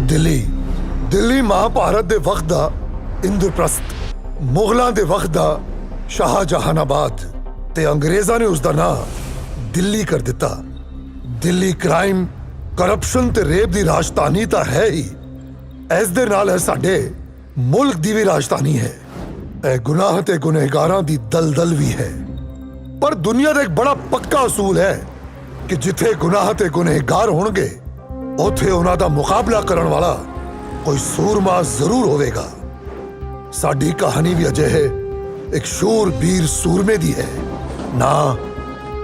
दिल्ली दिल्ली महाभारत दे वक्त दा इंद्रप्रस्थ, मुगलों दे वक्त दा शाहजहानाबाद ते अंग्रेज़ां ने उसका नाम दिल्ली कर दिता। दिल्ली क्राइम, करप्शन ते रेप दी राजधानी तो है ही, इस दे नाल है साडे मुल्क दी भी राजधानी है। ए गुनाह ते गुनहगारां दी दलदल भी है। पर दुनिया दा एक बड़ा पक्का असूल है कि जिथे गुनाह ते गुनहगार होणगे उथे उन्हां दा मुकाबला करन वाला कोई सूरमा जरूर होवेगा। साडी कहानी भी अजे है एक शूरबीर सूरमे दी है ना,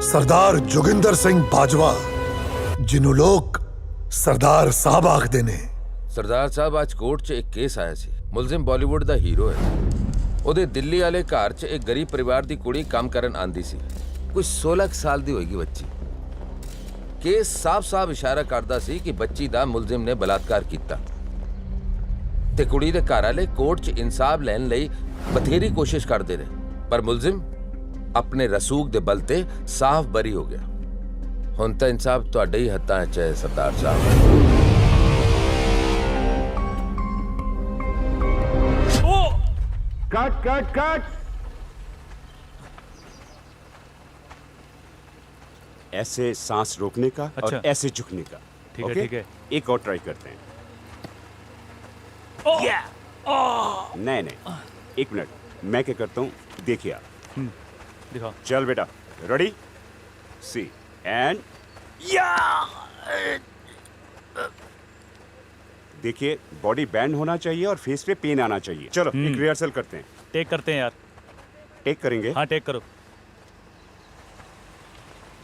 सरदार जोगिंदर सिंह बाजवा, जिन्हों लोग सरदार साहब आखदे ने। सरदार साहब आज कोर्ट 'ਚ एक केस आया सी। मुलजिम बॉलीवुड ਦਾ ਹੀਰੋ ਹੈ। ਉਹਦੇ ਦਿੱਲੀ ਵਾਲੇ ਘਰ 'ਚ ਇੱਕ ਗਰੀਬ ਪਰਿਵਾਰ ਦੀ ਕੁੜੀ ਕੰਮ ਕਰਨ ਆਂਦੀ ਸੀ। ਕੋਈ 16 ਸਾਲ ਦੀ ਹੋਏਗੀ ਬੱਚੀ। ਕੇਸ ਸਾਫ਼-ਸਾਫ਼ ਇਸ਼ਾਰਾ ਕਰਦਾ ਸੀ ਕਿ ਬੱਚੀ ਦਾ ਮੁਲਜ਼ਮ ਨੇ ਬਲਾਤਕਾਰ ਕੀਤਾ ਤੇ ਕੁੜੀ ਦੇ ਘਰ ਵਾਲੇ ਕੋਰਟ 'ਚ ਇਨਸਾਫ ਲੈਣ ਲਈ ਬਥੇਰੀ ਕੋਸ਼ਿਸ਼ ਕਰਦੇ ਰਹੇ, ਪਰ ਮੁਲਜ਼ਮ ਆਪਣੇ ਰਸੂਖ ਦੇ ਬਲ ਤੇ ਸਾਫ਼ ਬਰੀ ਹੋ ਗਿਆ। ਹੁਣ ਤਾਂ ਇਨਸਾਫ ਤੁਹਾਡੇ ਹੀ ਹੱਥਾਂ 'ਚ ਹੈ ਸਰਦਾਰ ਸਾਹਿਬ। Cut cut cut. ऐसे सांस रोकने का और ऐसे झुकने का। ठीक है ठीक है। एक और ट्राई करते हैं। नहीं नहीं, एक मिनट, मैं क्या करता हूँ देखिए आप। दिखाओ। चल बेटा, रेडी, सी एंड या। देखिए, बॉडी बैंड होना चाहिए और फेस पे पेन आना चाहिए। चलो एक रिहर्सल करते हैं। टेक करते हैं यार। टेक करेंगे? हाँ टेक करो।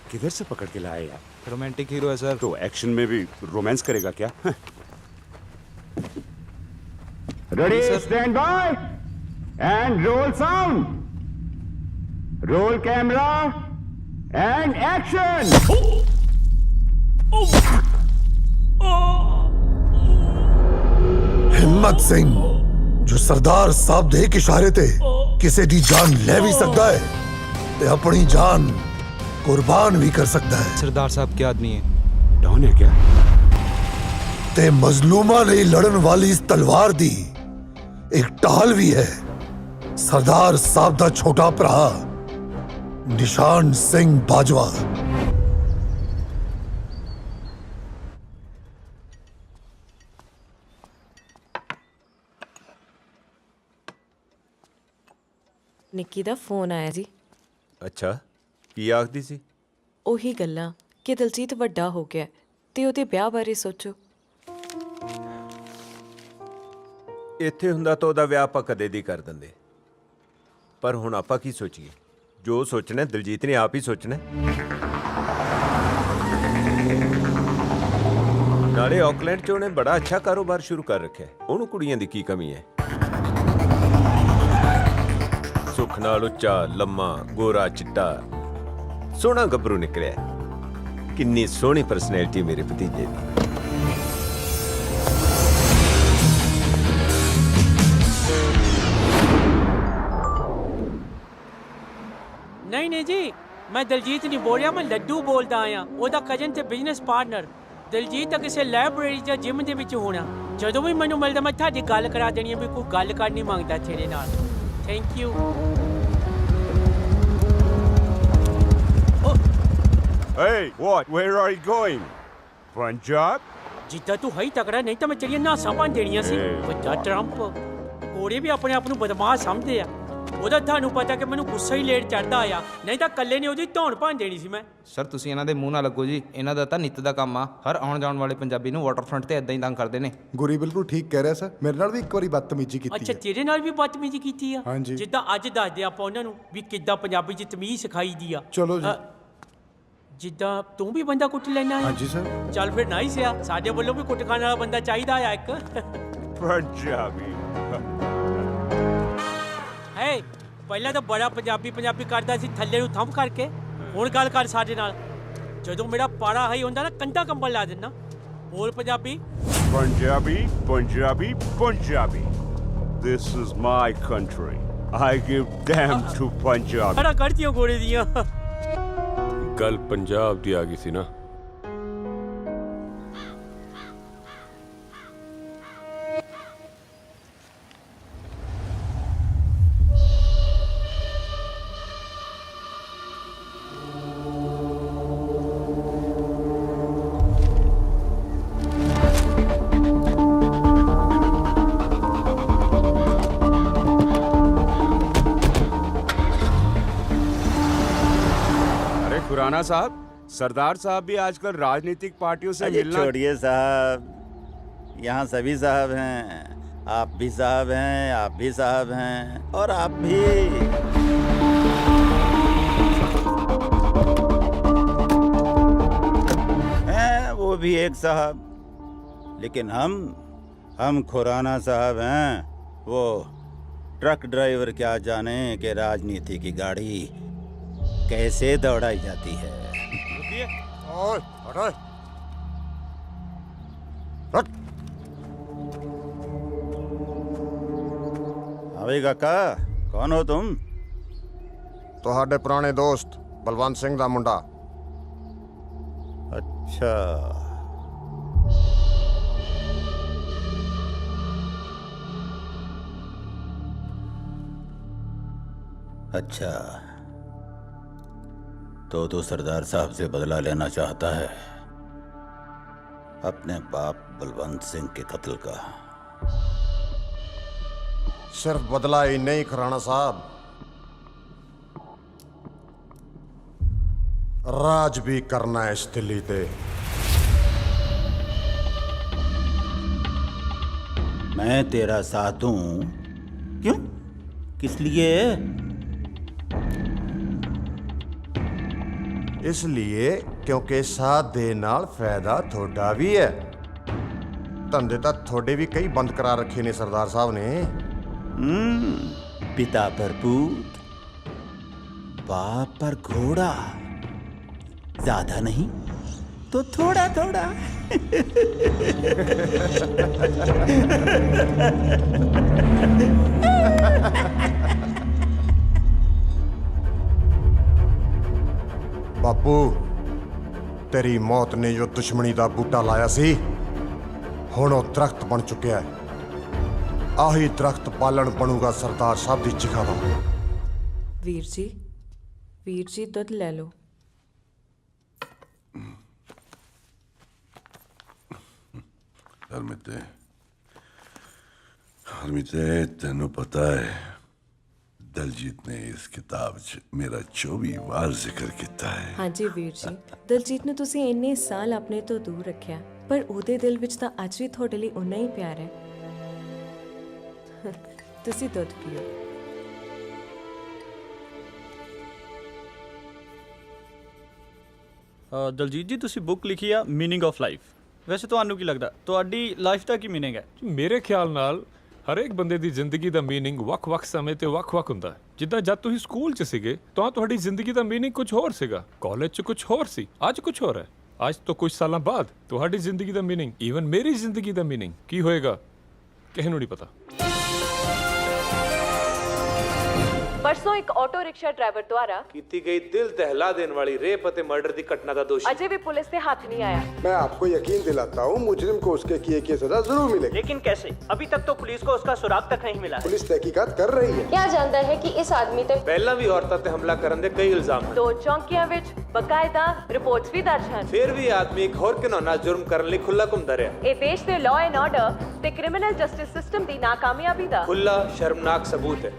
किधर से पकड़ के लाया यार? रोमांटिक हीरो है सर। तो एक्शन में भी रोमांस करेगा क्या? Ready, stand by and role sound, roll camera and action. हिम्मत सिंह जो सरदार साहब दे इशारे ते किसी दी जान ले भी सकता है ते अपनी जान कुर्बान भी कर सकता है। सरदार साहब क्या आदमी है? डॉन है क्या? ते मजलूमा नहीं लड़न वाली इस तलवार दी एक टाल भी है। सरदार साहब दा छोटा भरा निशान सिंह बाजवा। ਨਿੱਕੀ ਦਾ ਫੋਨ ਆਇਆ ਜੀ। ਅੱਛਾ, ਕੀ ਆਖਦੀ ਸੀ? ਉਹੀ ਗੱਲਾਂ ਕਿ ਦਲਜੀਤ ਵੱਡਾ ਹੋ ਗਿਆ ਤੇ ਉਹਦੇ ਵਿਆਹ ਬਾਰੇ ਸੋਚੋ। ਇੱਥੇ ਹੁੰਦਾ ਤਾਂ ਉਹਦਾ ਵਿਆਹ ਆਪਾਂ ਕਦੇ ਦੀ ਕਰ ਦਿੰਦੇ, ਪਰ ਹੁਣ ਆਪਾਂ ਕੀ ਸੋਚੀਏ? ਜੋ ਸੋਚਣਾ ਦਲਜੀਤ ਨੇ ਆਪ ਹੀ ਸੋਚਣਾ। ਨਾਲੇ ਆਕਲੈਂਡ 'ਚ ਉਹਨੇ ਬੜਾ ਅੱਛਾ ਕਾਰੋਬਾਰ ਸ਼ੁਰੂ ਕਰ ਰੱਖਿਆ। ਉਹਨੂੰ ਕੁੜੀਆਂ ਦੀ ਕੀ ਕਮੀ ਹੈ? ਸੁੱਖ ਨਾਲ ਉੱਚਾ, ਲੰਮਾ, ਗੋਰਾ, ਚਿੱਟਾ, ਸੋਹਣਾ ਗੱਭਰੂ ਨਿਕਲਿਆ। ਕਿੰਨੀ ਸੋਹਣੀ ਪਰਸਨੈਲਿਟੀ ਮੇਰੇ ਭਤੀਜੇ ਦੀ। नहीं नहीं जी, मैं दलजीत नहीं बोल रहा, मैं लड्डू बोलता आया। ਉਹਦਾ ਕਜ਼ਨ ਤੇ ਬਿਜ਼ਨਸ ਪਾਰਟਨਰ। ਦਲਜੀਤ ਤਾਂ ਕਿਸੇ ਲਾਇਬ੍ਰੇਰੀ ਜਾਂ ਜਿਮ ਦੇ ਵਿੱਚ ਹੋਣਾ। ਜਦੋਂ ਵੀ ਮੈਨੂੰ ਮਿਲਦਾ ਮੈਂ ਤੁਹਾਡੀ ਗੱਲ ਕਰਾ ਦੇਣੀ ਹੈ ਵੀ ਕੋਈ ਗੱਲ ਕਰਨੀ ਮੰਗਦਾ ਤੇਰੇ ਨਾਲ। Thank you. Hey, what? Where are you going? Punjab? ਜਿੱਦਾਂ ਤੂੰ ਹੈ ਹੀ ਤਕੜਾ, ਨਹੀਂ ਤਾਂ ਮੈਂ ਤੇਰੀਆਂ ਨਾਸਾਂ ਭੰਨ ਦੇਣੀਆਂ ਸੀ। ਵੱਡਾ ਟਰੰਪ। ਕੋੜੇ ਵੀ ਆਪਣੇ ਆਪ ਨੂੰ ਬਦਮਾਸ਼ ਸਮਝਦੇ ਆ। ਉਹਦਾ ਤੁਹਾਨੂੰ ਪਤਾ ਕਿ ਮੈਨੂੰ ਗੁੱਸਾ ਹੀ ਲੇਟ ਚੜਦਾ ਆਇਆ, ਨਹੀਂ ਤਾਂ ਕੱਲੇ ਨੇ ਉਹਦੀ ਧੌਣ ਭੰਨ ਦੇਣੀ ਸੀ ਮੈਂ। ਸਰ ਤੁਸੀਂ ਇਹਨਾਂ ਦੇ ਮੂੰਹ ਨਾਲ ਲੱਗੋ ਜੀ, ਇਹਨਾਂ ਦਾ ਤਾਂ ਨਿੱਤ ਦਾ ਕੰਮ ਆ। ਹਰ ਆਉਣ ਜਾਣ ਵਾਲੇ ਪੰਜਾਬੀ ਨੂੰ ਵਾਟਰਫਰੰਟ ਤੇ ਇਦਾਂ ਹੀ ਤੰਗ ਕਰਦੇ ਨੇ। ਗੁਰੀ ਬਿਲਕੁਲ ਠੀਕ ਕਹਿ ਰਿਹਾ ਸਰ, ਮੇਰੇ ਨਾਲ ਵੀ ਇੱਕ ਵਾਰੀ ਬਦਤਮੀਜ਼ੀ ਕੀਤੀ ਅੱਛਾ, ਤੇਰੇ ਨਾਲ ਵੀ ਬਦਤਮੀਜ਼ੀ ਕੀਤੀ ਆ? ਹਾਂਜੀ। ਜਿੱਦਾਂ ਅੱਜ ਦੱਸਦੇ ਆਪਾਂ ਉਹਨਾਂ ਨੂੰ ਵੀ ਕਿੱਦਾਂ ਪੰਜਾਬੀ 'ਚ ਤਮੀਜ਼ ਸਿਖਾਈ ਦੀ ਆ। ਚਲੋ ਜੀ। ਜਿੱਦਾਂ ਤੂੰ ਵੀ ਬੰਦਾ ਕੁੱਟ ਲੈਣਾ ਹੈ? ਹਾਂਜੀ ਸਰ। ਚੱਲ ਫਿਰ ਨਾਈਸ ਆ, ਸਾਡੇ ਵੱਲੋਂ ਵੀ ਕੁੱਟ ਖਾਣ ਵਾਲਾ ਬੰਦਾ ਚਾਹੀਦਾ ਆ ਇੱਕ। Punjabi. ਹੈ ਪਹਿਲਾਂ ਤਾਂ ਬੜਾ ਪੰਜਾਬੀ ਕਰਦਾ ਸੀ ਥੱਲੇ ਨੂੰ ਥੰਮ ਕਰਕੇ। ਹੁਣ ਗੱਲ ਕਰ ਸਾਡੇ ਨਾਲ। ਜਦੋਂ ਮੇਰਾ ਪਾਰਾ ਹਾਈ ਹੁੰਦਾ ਨਾ, ਕੰਧਾ ਕੰਬਲ ਲਾ ਦਿੰਦਾ। ਬੋਲ Punjabi. Punjabi, Punjabi, Punjabi. This is my country. I give damn to Punjabi. ਬੜਾ ਕਰਤੀਆਂ ਗੋੜੇ ਦੀਆਂ। ਗੱਲ ਪੰਜਾਬ ਦੀ ਆ ਗਈ ਸੀ ਨਾ। राणा साहब, सरदार साहब भी आजकल राजनीतिक पार्टियों से अरे मिलना। छोड़िए साहब, यहाँ सभी साहब हैं। आप भी साहब हैं, आप भी साहब हैं, और आप भी। हैं वो भी एक साहब, लेकिन हम खुराना साहब हैं। वो ट्रक ड्राइवर क्या जाने कि राजनीति की गाड़ी कैसे दौड़ाई जाती है। अबे काका, कौन हो तुम? ਤੁਹਾਡੇ ਪੁਰਾਣੇ ਦੋਸਤ ਬਲਵੰਤ ਸਿੰਘ ਦਾ ਮੁੰਡਾ। अच्छा, अच्छा, तो सरदार साहब से बदला लेना चाहता है अपने बाप बलवंत सिंह के कत्ल का। सिर्फ बदला ही नहीं खुराना साहब, राज भी करना है इस दिल्ली पे। मैं तेरा साथ दूं? क्यों? किस लिए? इसलिए क्योंकि साथ दे नाल फायदा थोड़ा भी है। धंधे तो थोड़े भी कई बंद करा रखे ने सरदार साहब ने। पिता पर पूत, बाप पर घोड़ा, ज्यादा नहीं तो थोड़ा थोड़ा। बापू, तेरी मौत ने जो दुश्मनी का बूटा लाया सी, हुण वो दरख्त बन चुका है। आही दरख्त पालन बनूगा सरदार साहब की जिगा दा। वीर जी दुध ले लो। हरमिते तेनू पता है दलजीत ने इस किताब च मेरा 24 ਵਾਰ ਜ਼ਿਕਰ ਕੀਤਾ ਹੈ। ਹਾਂਜੀ ਵੀਰ ਜੀ, ਦਲਜੀਤ ਨੂੰ ਤੁਸੀਂ ਇੰਨੇ ਸਾਲ ਆਪਣੇ ਤੋਂ ਦੂਰ ਰੱਖਿਆ, ਪਰ ਉਹਦੇ ਦਿਲ ਵਿੱਚ ਤਾਂ ਅੱਜ ਵੀ ਤੁਹਾਡੇ ਲਈ ਉਨਾ ਹੀ ਪਿਆਰ ਹੈ। ਤੁਸੀਂ ਦੁੱਧ ਪੀਓ। ਦਲਜੀਤ ਜੀ, ਤੁਸੀਂ ਬੁੱਕ ਲਿਖੀ ਆ ਮੀਨਿੰਗ ਆਫ ਲਾਈਫ। ਵੈਸੇ ਤੁਹਾਨੂੰ ਕੀ ਲੱਗਦਾ ਤੁਹਾਡੀ ਲਾਈਫ ਦਾ ਕੀ ਮੀਨਿੰਗ ਹੈ? ਮੇਰੇ ਖਿਆਲ ਨਾਲ ਹਰੇਕ ਬੰਦੇ ਦੀ ਜ਼ਿੰਦਗੀ ਦਾ ਮੀਨਿੰਗ ਵੱਖ-ਵੱਖ ਸਮੇਂ ਤੇ ਵੱਖ-ਵੱਖ ਹੁੰਦਾ ਹੈ। ਜਿੱਦਾਂ ਜਦ ਤੁਸੀਂ ਸਕੂਲ 'ਚ ਸੀਗੇ ਤਾਂ ਤੁਹਾਡੀ ਜ਼ਿੰਦਗੀ ਦਾ ਮੀਨਿੰਗ ਕੁਝ ਹੋਰ ਸੀਗਾ, ਕਾਲਜ 'ਚ ਕੁਝ ਹੋਰ ਸੀ, ਅੱਜ ਕੁਝ ਹੋਰ ਹੈ। ਅੱਜ ਤੋਂ ਕੁਝ ਸਾਲਾਂ ਬਾਅਦ ਤੁਹਾਡੀ ਜ਼ਿੰਦਗੀ ਦਾ ਮੀਨਿੰਗ, ਈਵਨ ਮੇਰੀ ਜ਼ਿੰਦਗੀ ਦਾ ਮੀਨਿੰਗ ਕੀ ਹੋਏਗਾ ਕਿਸੇ ਨੂੰ ਨਹੀਂ ਪਤਾ। परसों एक ऑटो रिक्शा ड्राइवर द्वारा ਕੀਤੀ ਗਈ ਦਿਲ ਦਹਿਲਾ ਦੇਣ ਵਾਲੀ ਰੇਪ ਅਤੇ ਮਰਡਰ ਦੀ ਘਟਨਾ ਦਾ ਦੋਸ਼ੀ अजय भी पुलिस से हाथ नहीं आया। मैं आपको यकीन दिलाता हूँ मुजरिम को उसके किए की सजा जरूर मिलेगी। लेकिन कैसे? अभी तक तो पुलिस को उसका सुराग तक नहीं मिला है। पुलिस तहकीकात कर रही है। क्या जानता है कि इस आदमी ते ਪਹਿਲਾਂ ਵੀ ਔਰਤਾਂ ਤੇ ਹਮਲਾ ਕਰਨ ਦੇ ਕਈ ਇਲਜ਼ਾਮ ਹਨ। 2 ਚੌਂਕੀਆਂ ਵਿੱਚ ਬਕਾਇਦਾ ਰਿਪੋਰਟਸ ਵੀ ਦਰਜ ਹਨ। ਫਿਰ ਵੀ ਆਦਮੀ ਇੱਕ ਹੋਰ ਘਿਨੌਨਾ ਜੁਰਮ ਕਰਨ ਲਈ ਖੁੱਲਾ ਘੁੰਮਦਾ ਰਿਹਾ। ਇਹ ਦੇਸ਼ ਦੇ ਲਾਅ ਐਂਡ ਆਰਡਰ ਤੇ ਕ੍ਰਿਮੀਨਲ ਜਸਟਿਸ ਸਿਸਟਮ ਦੀ ਨਾਕਾਮਯਾਬੀ ਦਾ ਖੁੱਲਾ ਸ਼ਰਮਨਾਕ सबूत है।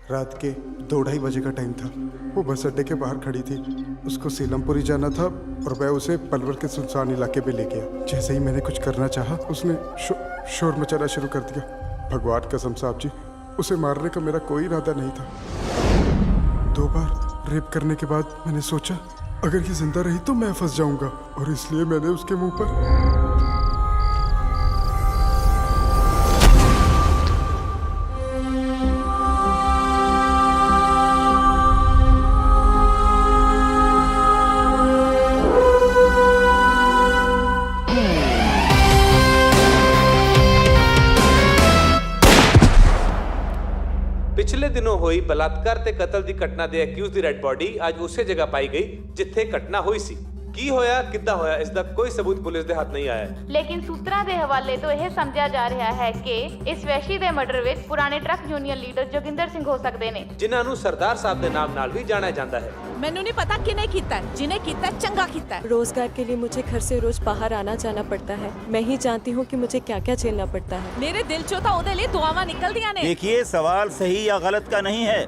रात के 2-2:30 बजे का टाइम था। वो बस अड्डे के बाहर खड़ी थी। उसको सीलमपुरी जाना था और मैं उसे पलवल के सुनसान इलाके पे ले गया। जैसे ही मैंने कुछ करना चाहा, उसने शोर मचाना शुरू कर दिया। भगवान कसम साहब जी, उसे मारने का मेरा कोई इरादा नहीं था। 2 बार रेप करने के बाद मैंने सोचा अगर ये जिंदा रही तो मैं फंस जाऊंगा, और इसलिए मैंने उसके मुंह पर ਪਿਛਲੇ ਦਿਨੋਂ ਹੋਈ ਬਲਾਤਕਾਰ ਤੇ ਕਤਲ ਦੀ ਘਟਨਾ ਦੇ ਅਕਿਊਜ਼ ਦੀ ਰੈੱਡ ਬਾਡੀ ਅੱਜ ਉਸੇ ਜਗ੍ਹਾ ਪਾਈ ਗਈ ਜਿੱਥੇ ਘਟਨਾ ਹੋਈ ਸੀ। ਕੀ ਹੋਇਆ, ਕਿੱਦਾਂ ਹੋਇਆ, ਇਸ ਦਾ ਕੋਈ ਸਬੂਤ ਪੁਲਿਸ ਦੇ ਹੱਥ ਨਹੀਂ ਆਇਆ। ਲੇਕਿਨ ਸੂਤਰਾਂ ਦੇ ਹਵਾਲੇ ਤੋਂ ਇਹ ਸਮਝਿਆ ਜਾ ਰਿਹਾ ਹੈ ਕਿ ਇਸ ਵੈਸ਼ੀ ਦੇ ਮਰਡਰ ਵਿੱਚ ਪੁਰਾਣੇ truck union leader Joginder Singh ਹੋ ਸਕਦੇ ਨੇ, ਜਿਨ੍ਹਾਂ ਨੂੰ ਸਰਦਾਰ ਸਾਹਿਬ ਦੇ ਨਾਮ ਨਾਲ ਵੀ ਜਾਣਿਆ ਜਾਂਦਾ ਹੈ। ਮੈਨੂੰ ਨਹੀਂ ਪਤਾ ਕਿਨੇ ਕੀਤਾ, ਜਿਨੇ ਕੀਤਾ ਚੰਗਾ ਕੀਤਾ। रोजगार के लिए मुझे घर से रोज बाहर आना जाना पड़ता है। मैं ही जानती हूँ कि मुझे क्या क्या झेलना पड़ता है। ਮੇਰੇ ਦਿਲ ਚੋਂ ਤਾਂ ਉਹਦੇ ਲਈ ਦੁਆਵਾਂ ਨਿਕਲਦੀਆਂ ਨੇ। देखिए, सवाल सही या गलत का नहीं है,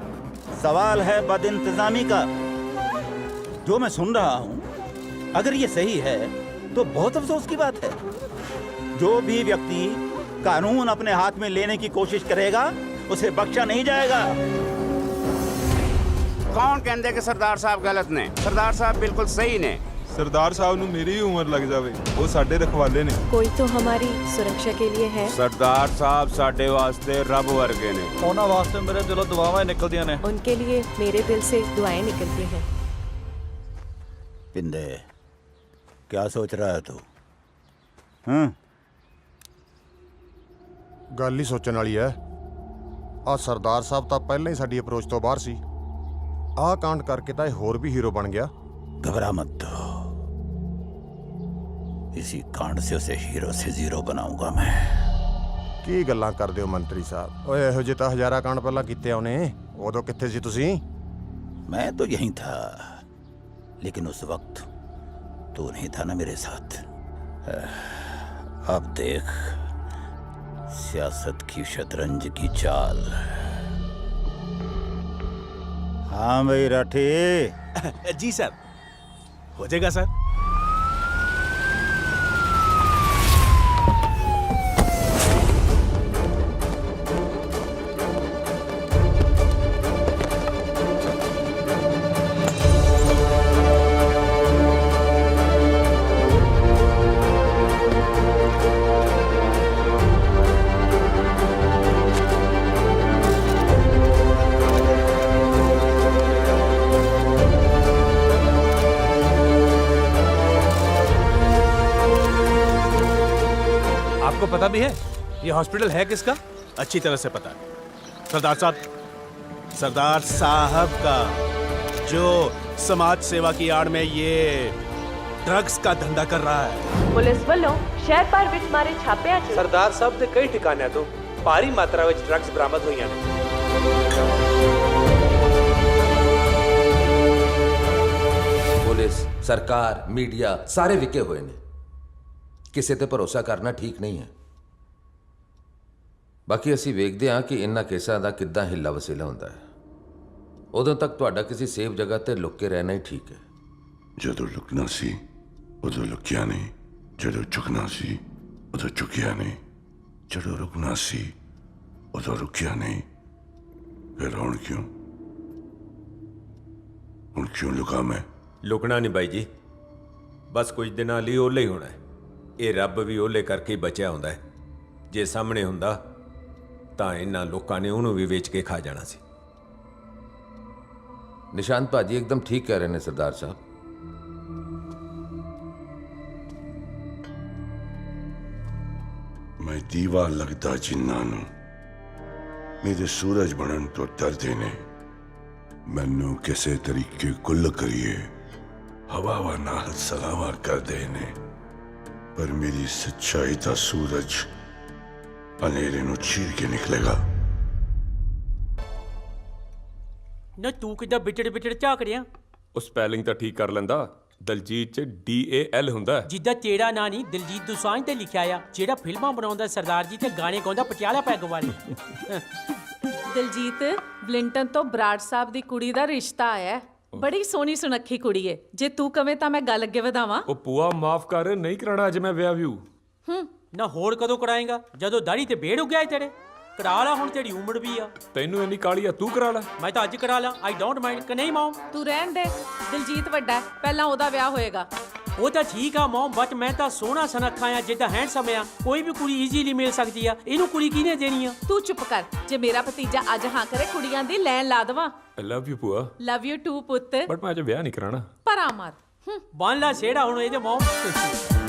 सवाल है बदइंतजामी का। जो मैं सुन रहा हूं, अगर ये सही है तो बहुत अफसोस की बात है। जो भी व्यक्ति कानून अपने हाथ में लेने की कोशिश करेगा उसे बख्शा नहीं जाएगा। कौन कहते कि सरदार साहब गलत ने? सरदार साहब बिल्कुल सही ने। सरदार साहब ਨੂੰ ਮੇਰੀ ਹੀ ਉਮਰ ਲੱਗ ਜਾਵੇ, ਉਹ ਸਾਡੇ ਰਖਵਾਲੇ ਨੇ। कोई तो हमारी सुरक्षा के लिए है। सरदार साहब साडे वास्ते रब वर्गे ने। ਉਹਨਾਂ ਵਾਸਤੇ ਮੇਰੇ ਦਿਲੋਂ ਦੁਆਵਾਂ ਨਿਕਲਦੀਆਂ ਨੇ। उनके लिए मेरे दिल से दुआएं निकलती हैं। पिंदे, क्या सोच रहा है तू? हाँ? ਗੱਲ ਹੀ ਸੋਚਣ ਵਾਲੀ ਹੈ। ਆ ਸਰਦਾਰ ਸਾਹਿਬ ਤਾਂ ਪਹਿਲਾਂ ਹੀ ਸਾਡੀ ਅਪਰੋਚ ਤੋਂ ਬਾਹਰ ਸੀ। ਆਹ ਕਾਂਡ ਕਰਕੇ ਤਾਂ ਇਹ ਹੋਰ ਵੀ ਹੀਰੋ ਬਣ ਗਿਆ। घबरा मत, इसी कांड से उसे हीरो से जीरो बनाऊंगा मैं। ਕੀ ਗੱਲਾਂ ਕਰਦੇ ਹੋ ਮੰਤਰੀ ਸਾਹਿਬ? ਓਏ ਇਹੋ ਜਿਹੇ ਤਾਂ ਹਜ਼ਾਰਾਂ ਕਾਂਡ ਪਹਿਲਾਂ ਕੀਤੇ ਉਹਨੇ। ਉਦੋਂ ਕਿੱਥੇ ਸੀ ਤੁਸੀਂ? मैं तो यहीं था, लेकिन उस वक्त तू नहीं था ना मेरे साथ। अब देख सियासत की शतरंज की चाल। हाँ भाई राठी। जी सर, हो जाएगा सर। आपको पता भी है ये हॉस्पिटल है किसका? अच्छी तरह से पता है। सरदार साहब का, जो समाज सेवा की आड़ में ये ड्रग्स का धंधा कर रहा है। ਪੁਲਿਸ ਵੱਲੋਂ ਸ਼ਹਿਰ ਭਰ ਵਿੱਚ ਮਾਰੇ ਛਾਪਿਆਂ 'ਚ ਸਰਦਾਰ ਸਾਹਿਬ ਦੇ ਕਈ ਠਿਕਾਣਿਆਂ ਤੋਂ ਭਾਰੀ ਮਾਤਰਾ ਵਿੱਚ ਡਰੱਗਸ ਬਰਾਮਦ ਹੋਈਆਂ ਨੇ। ਪੁਲਿਸ, ਸਰਕਾਰ, ਮੀਡੀਆ ਸਾਰੇ ਵਿਕੇ ਹੋਏ ਨੇ। ਕਿਸੇ ਤੇ ਭਰੋਸਾ ਕਰਨਾ ਠੀਕ ਨਹੀਂ ਹੈ। ਬਾਕੀ ਅਸੀਂ ਵੇਖਦੇ ਹਾਂ ਕਿ ਇਹਨਾਂ ਕੇਸਾਂ ਦਾ ਕਿੱਦਾਂ ਹਿੱਲਾ ਵਸੀਲਾ ਹੁੰਦਾ ਹੈ। ਉਦੋਂ ਤੱਕ ਤੁਹਾਡਾ ਕਿਸੇ ਸੇਫ ਜਗ੍ਹਾ ਤੇ ਲੁੱਕ ਕੇ ਰਹਿਣਾ ਹੀ ਠੀਕ ਹੈ। ਜਦੋਂ ਲੁਕਣਾ ਸੀ ਉਦੋਂ ਲੁਕਿਆ ਨਹੀਂ, ਜਦੋਂ ਝੁਕਣਾ ਸੀ ਉਦੋਂ ਝੁਕਿਆ ਨਹੀਂ, ਜਦੋਂ ਰੁਕਣਾ ਸੀ ਉਦੋਂ ਰੁਕਿਆ ਨਹੀਂ। ਫਿਰ ਹੁਣ ਕਿਉਂ ਲੁਕਾ ਮੈਂ? ਲੁਕਣਾ ਨਹੀਂ ਬਾਈ ਜੀ, ਬਸ ਕੁਝ ਦਿਨਾਂ ਲਈ ਓਲੇ ਹੀ ਹੋਣਾ ਹੈ। ਇਹ ਰੱਬ ਵੀ ਓਲੇ ਕਰਕੇ ਹੀ ਬਚਿਆ ਹੁੰਦਾ ਹੈ। ਜੇ ਸਾਹਮਣੇ ਹੁੰਦਾ ਤਾਂ ਇਹਨਾਂ ਲੋਕਾਂ ਨੇ ਉਹਨੂੰ ਵੀ ਵੇਚ ਕੇ ਖਾ ਜਾਣਾ ਸੀ। ਨਿਸ਼ਾਂਤ ਭਾਜੀ ਇੱਕਦਮ ਠੀਕ ਕਹਿ ਰਹੇ ਨੇ ਸਰਦਾਰ ਸਾਹਿਬ। ਮੈਂ ਦੀਵਾ ਲੱਗਦਾ ਜਿਨ੍ਹਾਂ ਨੂੰ ਮੇਰੇ ਸੂਰਜ ਬਣਨ ਤੋਂ ਡਰਦੇ ਨੇ। ਮੈਨੂੰ ਕਿਸੇ ਤਰੀਕੇ ਕੁੱਲ ਕਰੀਏ ਹਵਾਵਾਂ ਨਾਲ ਸਲਾਵਾ ਕਰਦੇ ਨੇ, ਪਰ ਮੇਰੀ ਸੱਚਾਈ ਦਾ ਸੂਰਜ ਹਨੇਰੇ ਨੂੰ ਚੀਰ ਕੇ ਨਿਕਲੇਗਾ। ਨਾ ਤੂੰ ਕਿੱਦਾਂ ਬਿਟੜ ਝਾਕ ਰਿਹਾ? ਉਹ ਸਪੈਲਿੰਗ ਤਾਂ ਠੀਕ ਕਰ ਲੈਂਦਾ। ਦਲਜੀਤ ਚ DAL ਹੁੰਦਾ। ਜਿੱਦਾਂ ਤੇਰਾ ਨਾਂ ਨਹੀਂ ਦਿਲਜੀਤ ਦੋਸਾਂਝ ਤੇ ਲਿਖਿਆ ਆ, ਜਿਹੜਾ ਫਿਲਮਾਂ ਬਣਾਉਂਦਾ ਸਰਦਾਰ ਜੀ ਤੇ ਗਾਣੇ ਗਾਉਂਦਾ ਪਟਿਆਲਾ ਪੈਗ ਵਾਲੇ। ਦਿਲਜੀਤ, ਬਲਿੰਟਨ ਤੋਂ ਬਰਾੜ ਸਾਹਿਬ ਦੀ ਕੁੜੀ ਦਾ ਰਿਸ਼ਤਾ ਆਇਆ ਹੈ। ਬੜੀ ਸੋਹਣੀ ਸੁਨੱਖੀ ਕੁੜੀ ਏ। ਜੇ ਤੂੰ ਕਵੇਂ ਤਾਂ ਮੈਂ ਗੱਲ ਅੱਗੇ ਵਧਾਵਾਂ। ਉਹ ਪੂਆ ਮਾਫ ਕਰ, ਨਹੀਂ ਕਰਾਣਾ ਅੱਜ ਮੈਂ ਵਿਆਹ ਵਿਊ। ਨਾ ਹੋਰ ਕਦੋਂ ਕਰਾਏਗਾ? ਜਦੋਂ ਦਾੜੀ ਤੇ ਬੇੜ ਉੱਗਿਆ ਤੇਰੇ। ਕਰਾ ਲਾ, ਹੁਣ ਤੇਰੀ ਉਮਰ ਵੀ ਆ। ਤੈਨੂੰ ਇੰਨੀ ਕਾਲੀ ਆ, ਤੂੰ ਕਰਾ ਲੈ। ਮੈਂ ਤਾਂ ਅੱਜ ਕਰਾ ਲਾ, ਆਈ ਡੋਂਟ ਮਾਈਂਡ। ਕਿ ਨਹੀਂ ਮੌਮ? ਤੂੰ ਰਹਿਣ ਦੇ, ਦਿਲਜੀਤ ਵੱਡਾ ਹੈ, ਪਹਿਲਾਂ ਉਹਦਾ ਵਿਆਹ ਹੋਏਗਾ। ਉਹ ਤਾਂ ਠੀਕ ਆ ਮੌਮ, ਬਟ ਮੈਂ ਤਾਂ ਸੋਹਣਾ ਸੁਨੱਖਾ ਆ, ਜਿੱਦਾਂ ਹੈਂਡਸਮ ਆ। ਕੋਈ ਵੀ ਕੁੜੀ ਈਜ਼ੀਲੀ ਮਿਲ ਸਕਦੀ ਆ। ਇਹਨੂੰ ਕੁੜੀ ਕਿਹਨੇ ਦੇਣੀ ਆ? ਤੂੰ ਚੁੱਪ ਕਰ। ਜੇ ਮੇਰਾ ਭਤੀਜਾ ਅੱਜ ਹਾਂ ਕਰੇ, ਕੁੜੀਆਂ ਦੀ ਲੈਣ ਲਾ ਦੇਵਾਂ। I love you ਪੂਆ। ਲਵ ਯੂ ਟੂ ਪੁੱਤ। ਬਟ ਮੈਂ ਅੱਜ ਵਿਆਹ ਨਹੀਂ ਕਰਾਣਾ। ਪਰਾਂ ਮਾਰ। ਬਣ ਲਾ ਛੇੜਾ ਹੁਣ ਇਹਦੇ ਮੌਮ। हाँ, हाँ, हाँ,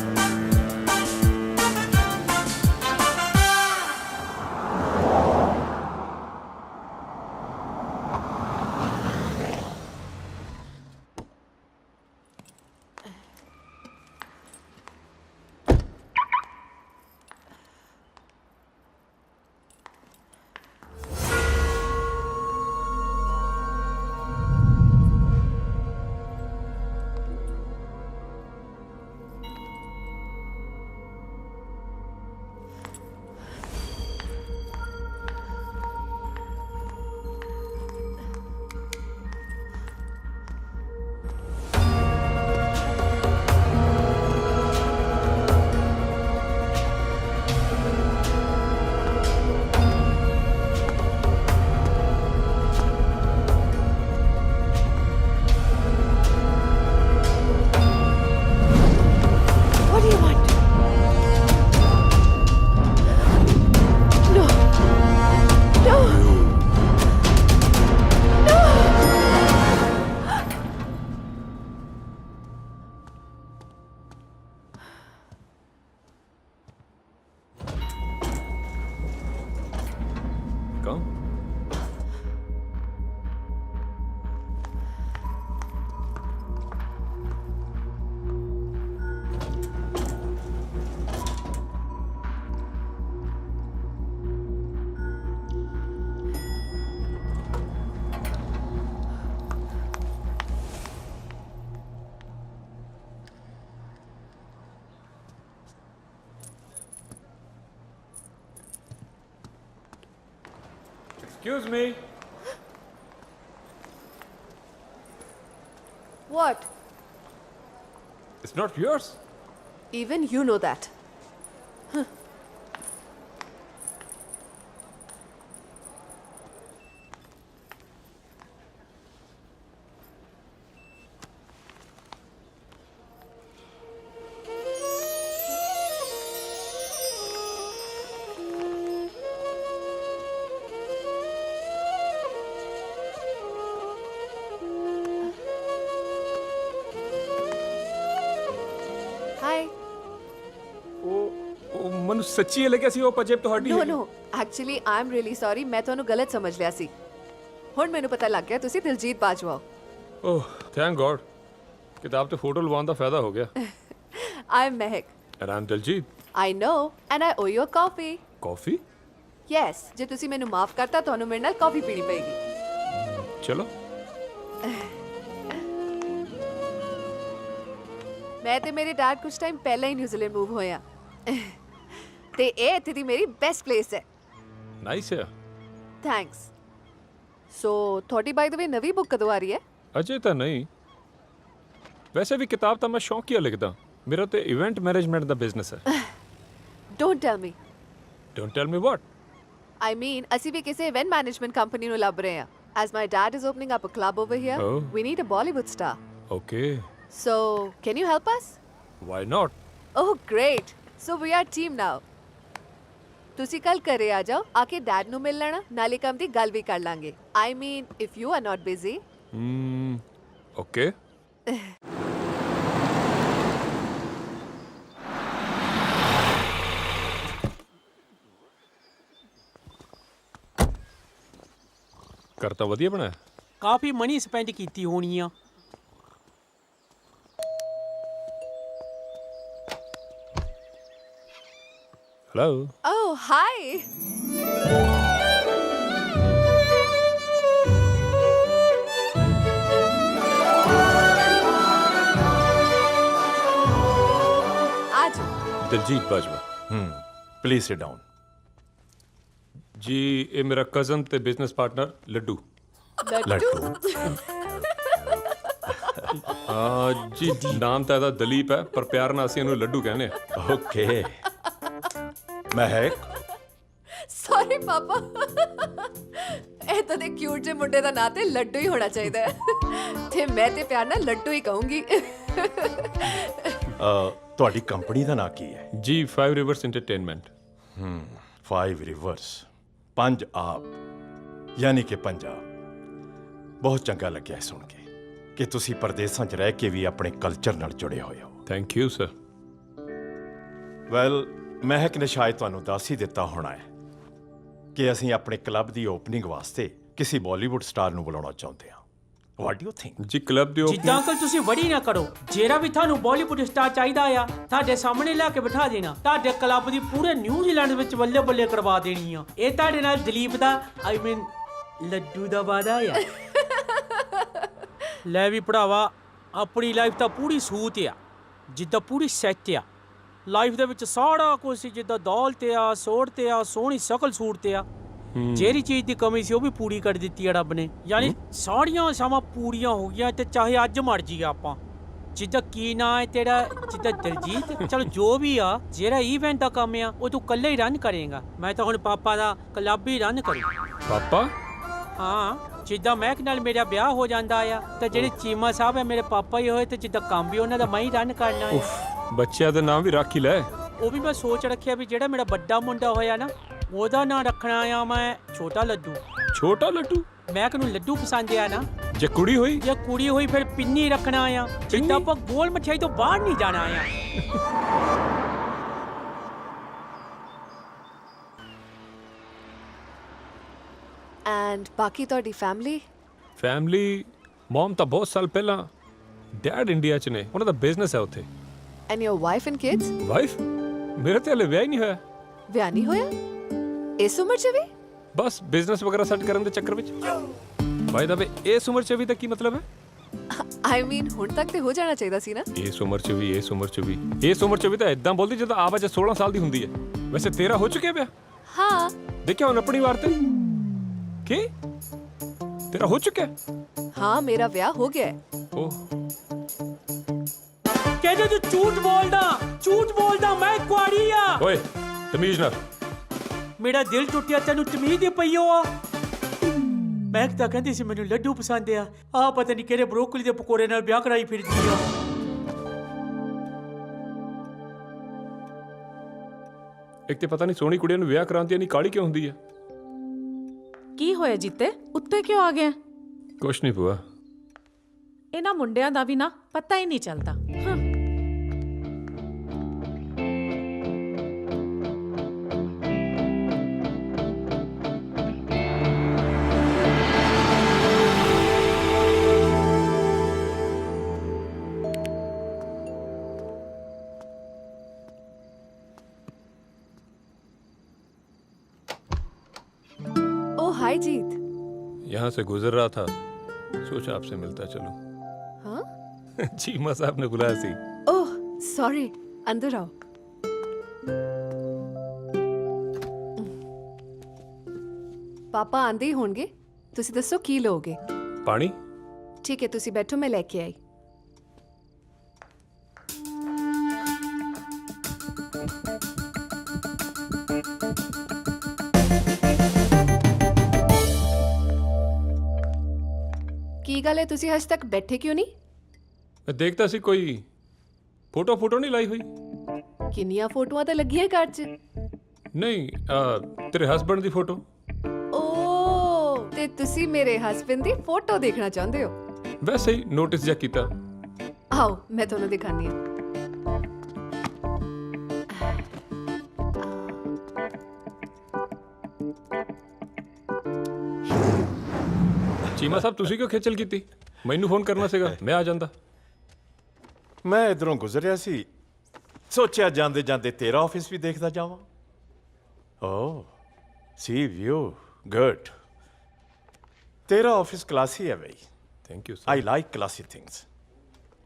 Excuse me. What? It's not yours. Even you know that. Hi. ਉਹ ਮੈਨੂੰ ਸੱਚੀ ਲੱਗਿਆ ਸੀ ਉਹ ਪਜੇਬ ਤੁਹਾਡੀ No, ਹੈਗੀ। no. Actually, I'm really sorry. ਮੈਂ ਤੁਹਾਨੂੰ ਗਲਤ ਸਮਝ ਲਿਆ ਸੀ। ਹੁਣ ਮੈਨੂੰ ਪਤਾ ਲੱਗ ਗਿਆ ਤੁਸੀਂ ਦਿਲਜੀਤ ਬਾਜਵਾ ਹੋ। ਓਹ ਥੈਂਕ ਗॉड ਕਿਤਾਬ ਤੇ ਫੋਟੋ ਲਵਾਉਣ ਦਾ ਫਾਇਦਾ ਹੋ ਗਿਆ। I'm Mehak. And Aam Diljit. I know and I owe you a coffee. Coffee? Yes, ਜੇ ਤੁਸੀਂ ਮੈਨੂੰ ਮਾਫ ਕਰਤਾ ਤੁਹਾਨੂੰ ਮੇਰੇ ਨਾਲ ਕਾਫੀ ਪੀਣੀ ਪਏਗੀ। ਚਲੋ। ਮੈਂ ਤੇ ਮੇਰੇ ਡੈਡ ਕੁਝ ਟਾਈਮ ਪਹਿਲਾਂ ਹੀ ਨਿਊਜ਼ੀਲੈਂਡ ਮੂਵ ਹੋਇਆ ਤੇ ਇਹ ਇੱਥੇ ਦੀ ਮੇਰੀ ਬੈਸਟ ਪਲੇਸ ਹੈ। ਨਾਈਸ ਹੈ। ਥੈਂਕਸ। ਸੋ ਤੁਹਾਡੀ ਬਾਈ ਦ ਵੇ ਨਵੀਂ ਬੁੱਕ ਕਦੋਂ ਆ ਰਹੀ ਹੈ? ਅਜੇ ਤਾਂ ਨਹੀਂ। ਵੈਸੇ ਵੀ ਕਿਤਾਬ ਤਾਂ ਮੈਂ ਸ਼ੌਕੀਆ ਲਿਖਦਾ। ਮੇਰਾ ਤੇ ਇਵੈਂਟ ਮੈਨੇਜਮੈਂਟ ਦਾ ਬਿਜ਼ਨਸ ਹੈ। Don't tell me. Don't tell me what? I mean, ਅਸੀਂ ਵੀ ਕਿਸੇ ਇਵੈਂਟ ਮੈਨੇਜਮੈਂਟ ਕੰਪਨੀ ਨੂੰ ਲੱਭ ਰਹੇ ਹਾਂ। As my dad is opening up a club over here, Oh. we need a Bollywood star. Okay. So, can you help us? Why not? Oh, great. So we are team now. ਤੁਸੀਂ ਕੱਲ ਘਰੇ ਆ ਜਾਓ, ਆ ਕੇ dad ਨੂੰ ਮਿਲ ਲੈਣਾ, ਨਾਲੇ ਕੰਮ ਦੀ ਗੱਲ ਵੀ ਕਰ ਲਾਂਗੇ। I mean, if you are not busy. Okay. ਘਰ ਤਾਂ ਵਧੀਆ ਬਣਾਇਆ। ਕਾਫੀ ਮਨੀ ਸਪੈਂਡ ਕੀਤੀ ਹੋਣੀ ਆ। ਹੈਲੋ। Oh, hi. ਆ ਜਾਓ। Diljit Bajwa. Please sit down. ਜੀ ਇਹ ਮੇਰਾ ਕਜ਼ਨ ਤੇ ਬਿਜ਼ਨਸ ਪਾਰਟਨਰ ਲੱਡੂ। ਲੱਡੂ। ਜੀ ਨਾਮ ਤਾਂ ਇਹਦਾ ਦਲੀਪ ਹੈ ਪਰ ਪਿਆਰ ਨਾਲ ਅਸੀਂ ਇਹਨੂੰ ਲੱਡੂ ਕਹਿੰਦੇ ਆ। ਓਕੇ। ਮਹਿਕ। ਸੌਰੀ ਪਾਪਾ। ਇਹ ਤਾਂ ਦੇ ਕਿਊਟ ਜਿਹੇ ਮੁੰਡੇ ਦਾ ਨਾਂ ਤੇ ਲੱਡੂ ਹੀ ਹੋਣਾ ਚਾਹੀਦਾ ਹੈ ਤੇ ਮੈਂ ਤੇ ਪਿਆਰ ਨਾਲ ਲੱਡੂ ਹੀ ਕਹੂੰਗੀ। ਤੁਹਾਡੀ ਕੰਪਨੀ ਦਾ ਨਾਂ ਕੀ ਹੈ? ਜੀ 5 ਰਿਵਰਸ ਐਂਟਰਟੇਨਮੈਂਟ। 5 ਰਿਵਰਸ। ਪੰਜ ਆਬ ਯਾਨੀ ਕਿ ਪੰਜਾਬ। ਬਹੁਤ ਚੰਗਾ ਲੱਗਿਆ ਸੁਣ ਕੇ ਕਿ ਤੁਸੀਂ ਪਰਦੇਸਾਂ 'ਚ ਰਹਿ ਕੇ ਵੀ ਆਪਣੇ ਕਲਚਰ ਨਾਲ ਜੁੜੇ ਹੋਏ ਹੋ। Thank you sir. ਵੈਲ ਮਹਿਕ ਨੇ ਸ਼ਾਇਦ ਤੁਹਾਨੂੰ ਦੱਸ ਹੀ ਦਿੱਤਾ ਹੋਣਾ ਹੈ ਕਿ ਅਸੀਂ ਆਪਣੇ ਕਲੱਬ ਦੀ ਓਪਨਿੰਗ ਵਾਸਤੇ ਕਿਸੇ ਬਾਲੀਵੁੱਡ ਸਟਾਰ ਨੂੰ ਬੁਲਾਉਣਾ ਚਾਹੁੰਦੇ ਹਾਂ। What do you think? ਜੀ ਕਲੱਬ ਦੀ ਜਿੱਦਾਂ ਅੰਕਲ ਤੁਸੀਂ ਵੜੀ ਨਾ ਕਰੋ। ਜਿਹੜਾ ਵੀ ਤੁਹਾਨੂੰ ਬਾਲੀਵੁੱਡ ਸਟਾਰ ਚਾਹੀਦਾ ਆ ਤੁਹਾਡੇ ਸਾਹਮਣੇ ਲਿਆ ਕੇ ਬਿਠਾ ਦੇਣਾ। ਤੁਹਾਡੇ ਕਲੱਬ ਦੀ ਪੂਰੇ ਨਿਊਜ਼ੀਲੈਂਡ ਵਿੱਚ ਬੱਲੇ ਬੱਲੇ ਕਰਵਾ ਦੇਣੀ ਆ। ਇਹ ਤੁਹਾਡੇ ਨਾਲ ਦਲੀਪ ਦਾ ਆਈ ਮੀਨ ਲੱਡੂ ਦਾ ਵਾਦਾ ਆ। ਲੈ ਵੀ ਭਰਾਵਾ ਆਪਣੀ ਲਾਈਫ ਤਾਂ ਪੂਰੀ ਸੂਤ ਆ ਜਿੱਦਾਂ ਪੂਰੀ ਸੈੱਟ ਆ। ਲਾਈਫ ਦੇ ਵਿੱਚ ਸਾਰਾ ਕੁਝ ਜਿੱਦਾਂ ਦੌਲਤ ਆ ਸੋਹਣਤ ਆ ਸੋਹਣੀ ਸ਼ਕਲ ਸੂਰਤ ਆ। ਜਿਹੜੀ ਚੀਜ਼ ਦੀ ਕਮੀ ਸੀ ਉਹ ਵੀ ਪੂਰੀ ਕਰ ਦਿੱਤੀ ਆ ਰੱਬ ਨੇ। ਯਾਨੀ ਸਾਰੀਆਂ ਆਸਾਵਾਂ ਪੂਰੀਆਂ ਹੋ ਗਈਆਂ ਤੇ ਚਾਹੇ ਅੱਜ ਮਰ ਜੀਏ ਆਪਾਂ। ਜਿੱਦਾਂ ਕੀ ਨਾਂ ਹੈ ਤੇਰਾ? ਜਿੱਦਾਂ ਦਿਲਜੀਤ। ਚਲੋ ਜੋ ਵੀ ਆ ਜਿਹੜਾ ਇਵੈਂਟ ਦਾ ਕੰਮ ਆ ਉਹ ਤੂੰ ਇਕੱਲੇ ਹੀ ਰਨ ਕਰੇਗਾ। ਮੈਂ ਤਾਂ ਹੁਣ ਪਾਪਾ ਦਾ ਕਲੱਬ ਹੀ ਰਨ ਕਰੂ। ਪਾਪਾ? ਹਾਂ ਜਿੱਦਾਂ ਮਹਿਕ ਨਾਲ ਮੇਰਾ ਵਿਆਹ ਹੋ ਜਾਂਦਾ ਆ ਤੇ ਜਿਹੜੇ ਚੀਮਾ ਸਾਹਿਬ ਹੈ ਮੇਰੇ ਪਾਪਾ ਹੀ ਹੋਏ ਤੇ ਜਿੱਦਾਂ ਕੰਮ ਵੀ ਉਹਨਾਂ ਦਾ ਮੈਂ ਹੀ ਰਨ ਕਰਨਾ ਹੈ। ਬੱਚਿਆਂ ਦਾ ਨਾਮ ਵੀ ਰੱਖ ਹੀ ਲੈ। ਉਹ ਵੀ ਮੈਂ ਸੋਚ ਰੱਖਿਆ ਵੀ ਜਿਹੜਾ ਮੇਰਾ ਵੱਡਾ ਮੁੰਡਾ ਹੋਇਆ ਨਾ ਉਹਦਾ ਨਾਂ ਰੱਖਣਾ ਆ ਮੈਂ ਛੋਟਾ ਲੱਡੂ। ਛੋਟਾ ਲੱਡੂ? ਮਹਿਕ ਨੂੰ ਲੱਡੂ ਪਸੰਦ ਆ ਨਾ। ਜੇ ਕੁੜੀ ਹੋਈ? ਜੇ ਕੁੜੀ ਹੋਈ ਫਿਰ ਪਿੰਨੀ ਰੱਖਣਾ ਆ। ਜਿੱਦਾਂ ਆਪਾਂ ਗੋਲ ਮਠਿਆਈ ਤੋਂ ਬਾਹਰ ਨਹੀਂ ਜਾਣਾ ਆ। ਐਂਡ ਬਾਕੀ ਤੁਹਾਡੀ ਫੈਮਿਲੀ? ਫੈਮਿਲੀ ਮਮ ਤਾਂ ਬਹੁਤ ਸਾਲ ਪਹਿਲਾਂ ਡੈਡ ਇੰਡੀਆ 'ਚ ਨੇ। ਉਹਨਾਂ ਦਾ ਬਿਜ਼ਨਸ ਹੈ ਉੱਥੇ। And your wife and kids? Wife? ਮੇਰੇ ਤੇ ਹਲੇ ਵਿਆਹ ਹੀ ਨਹੀਂ ਹੋਇਆ। ਵਿਆਹ ਨਹੀਂ ਹੋਇਆ ਇਸ ਉਮਰ 'ਚ ਵੀ? ਬਸ ਬਿਜ਼ਨਸ ਵਗੈਰਾ ਸੈੱਟ ਕਰਨ ਦੇ ਚੱਕਰ ਵਿੱਚ। ਬਾਈ ਦਾ ਵੇ ਇਸ ਉਮਰ 'ਚ ਵੀ ਤਾਂ ਕੀ ਮਤਲਬ ਹੈ? ਆਈ ਮੀਨ ਹੁਣ ਤੱਕ ਤੇ ਹੋ ਜਾਣਾ ਚਾਹੀਦਾ ਸੀ ਨਾ। ਇਸ ਉਮਰ 'ਚ ਵੀ ਇਸ ਉਮਰ 'ਚ ਵੀ ਇਸ ਉਮਰ 'ਚ ਵੀ ਤਾਂ ਇਦਾਂ ਬੋਲਦੀ ਜਦੋਂ ਆਵਾਜ਼ 16 ਸਾਲ ਦੀ ਹੁੰਦੀ ਹੈ। ਵੈਸੇ ਤੇਰਾ ਹੋ ਚੁੱਕਿਆ ਵਿਆਹ? ਹਾਂ। ਦੇਖਿਆ ਹੁਣ ਆਪਣੀ ਵਾਰ ਤੇ ਕੀ ਤੇਰਾ ਹੋ ਚੁੱਕਿਆ? हाँ मेरा ब्याह हो गया है। ओह ਕਹਿੰਦੇ ਤੂੰ ਝੂਠ ਬੋਲਦਾ ਮੈਂ ਕੁਆਰੀ ਆ। ਓਏ ਤਮੀਜ਼ ਨਾਲ। ਮੇਰਾ ਦਿਲ ਟੁੱਟਿਆ ਤੈਨੂੰ ਤਮੀਜ਼ ਹੀ ਪਈ ਆ। ਮੈਂ ਤਾਂ ਕਹਿੰਦੀ ਸੀ ਮੈਨੂੰ ਲੱਡੂ ਪਸੰਦ ਆ ਪਤਾ ਨਹੀਂ ਕਿਹੜੇ ਬਰੋਕਲੀ ਦੇ ਪਕੌੜੇ ਨਾਲ ਵਿਆਹ ਕਰਾਈ ਫਿਰਦੀ ਆ। ਇੱਕ ਤੇ ਪਤਾ ਨਹੀਂ ਸੋਹਣੀ ਕੁੜੀਆਂ ਨੂੰ ਵਿਆਹ ਕਰਾਉਂਦੀ ਨਹੀਂ ਕਾਲੀ ਕਿਉਂ ਹੁੰਦੀ ਹੈ? ਕੀ ਹੋਇਆ ਜੀਤੇ, ਉੱਤੇ ਕਿਉਂ ਆ ਗਿਆ? ਕੁਛ ਨਹੀਂ ਭੂਆ। ਇਹਨਾਂ ਮੁੰਡਿਆਂ ਦਾ ਵੀ ਨਾ ਪਤਾ ਹੀ ਨਹੀਂ ਚੱਲਦਾ। ਹਾਂ हाय जीत। यहाँ से गुजर रहा था, सोचा आपसे मिलता चलूं। हाँ? चीमा साहब ने बुलाया सी। ओह सॉरी, अंदर आओ। पापा आंदे ही होंगे, तुसी दसो की लोगे? पानी? ठीक है तुसी बैठो, मैं लेके आई। ਕੀ ਗੱਲ ਹੈ ਤੁਸੀਂ ਹਜੇ ਤੱਕ ਬੈਠੇ ਕਿਉਂ ਨਹੀਂ? मैं देखता सी कोई फोटो नहीं लाई हुई। ਕਿੰਨੀਆਂ ਫੋਟੋਆਂ ਤਾਂ ਲੱਗੀਆਂ ਘਰ 'ਚ। नहीं तेरे हस्बैंड दी फोटो। ਓ ਤੇ ਤੁਸੀਂ ਮੇਰੇ ਹਸਬੰਦ ਦੀ ਫੋਟੋ ਦੇਖਣਾ ਚਾਹੁੰਦੇ ਹੋ? वैसे ही नोटिस जा कीता। ਆਓ ਮੈਂ ਤੁਹਾਨੂੰ ਦਿਖਾਣੀ ਆ। चीमा साहब तुसी क्यों खेचल कीती? मैनू फोन करना सीगा, मैं आ जांदा। मैं इधरों गुजरिया सी, सोचा जांदे जांदे तेरा ऑफिस भी देखदा जावां। ओह सी व्यू गुड। तेरा ऑफिस क्लासी है भाई। Thank you. I like classy things.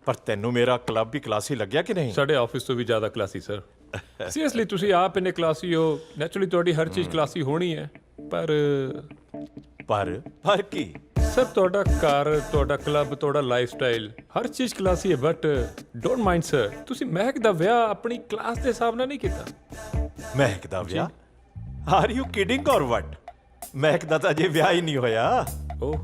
पर तेनू मेरा क्लब भी क्लासी लग्या कि नहीं? साडे ऑफिस तो भी ज्यादा क्लासी सर। सीरियसली तुसी आप इन्ने क्लासी हो, नेचुरली तुहाडी हर चीज क्लासी होनी है, पर की सर ਤੁਹਾਡਾ ਘਰ, ਤੁਹਾਡਾ ਕਲੱਬ, ਤੁਹਾਡਾ ਲਾਈਫਸਟਾਈਲ ਹਰ ਚੀਜ਼ ਕਲਾਸੀ ਹੈ, ਬਟ ਡੋਂਟ ਮਾਈਂਡ ਸਰ ਤੁਸੀਂ ਮਹਿਕ ਦਾ ਵਿਆਹ ਆਪਣੀ ਕਲਾਸ ਦੇ ਹਿਸਾਬ ਨਾਲ ਨਹੀਂ ਕੀਤਾ। ਮਹਿਕ ਦਾ ਵਿਆਹ? ਆਰ ਯੂ ਕਿਡਿੰਗ ਔਰ ਵਾਟ? ਮਹਿਕ ਦਾ ਤਾਂ ਅਜੇ ਵਿਆਹ ਹੀ ਨਹੀਂ ਹੋਇਆ। ਓਹ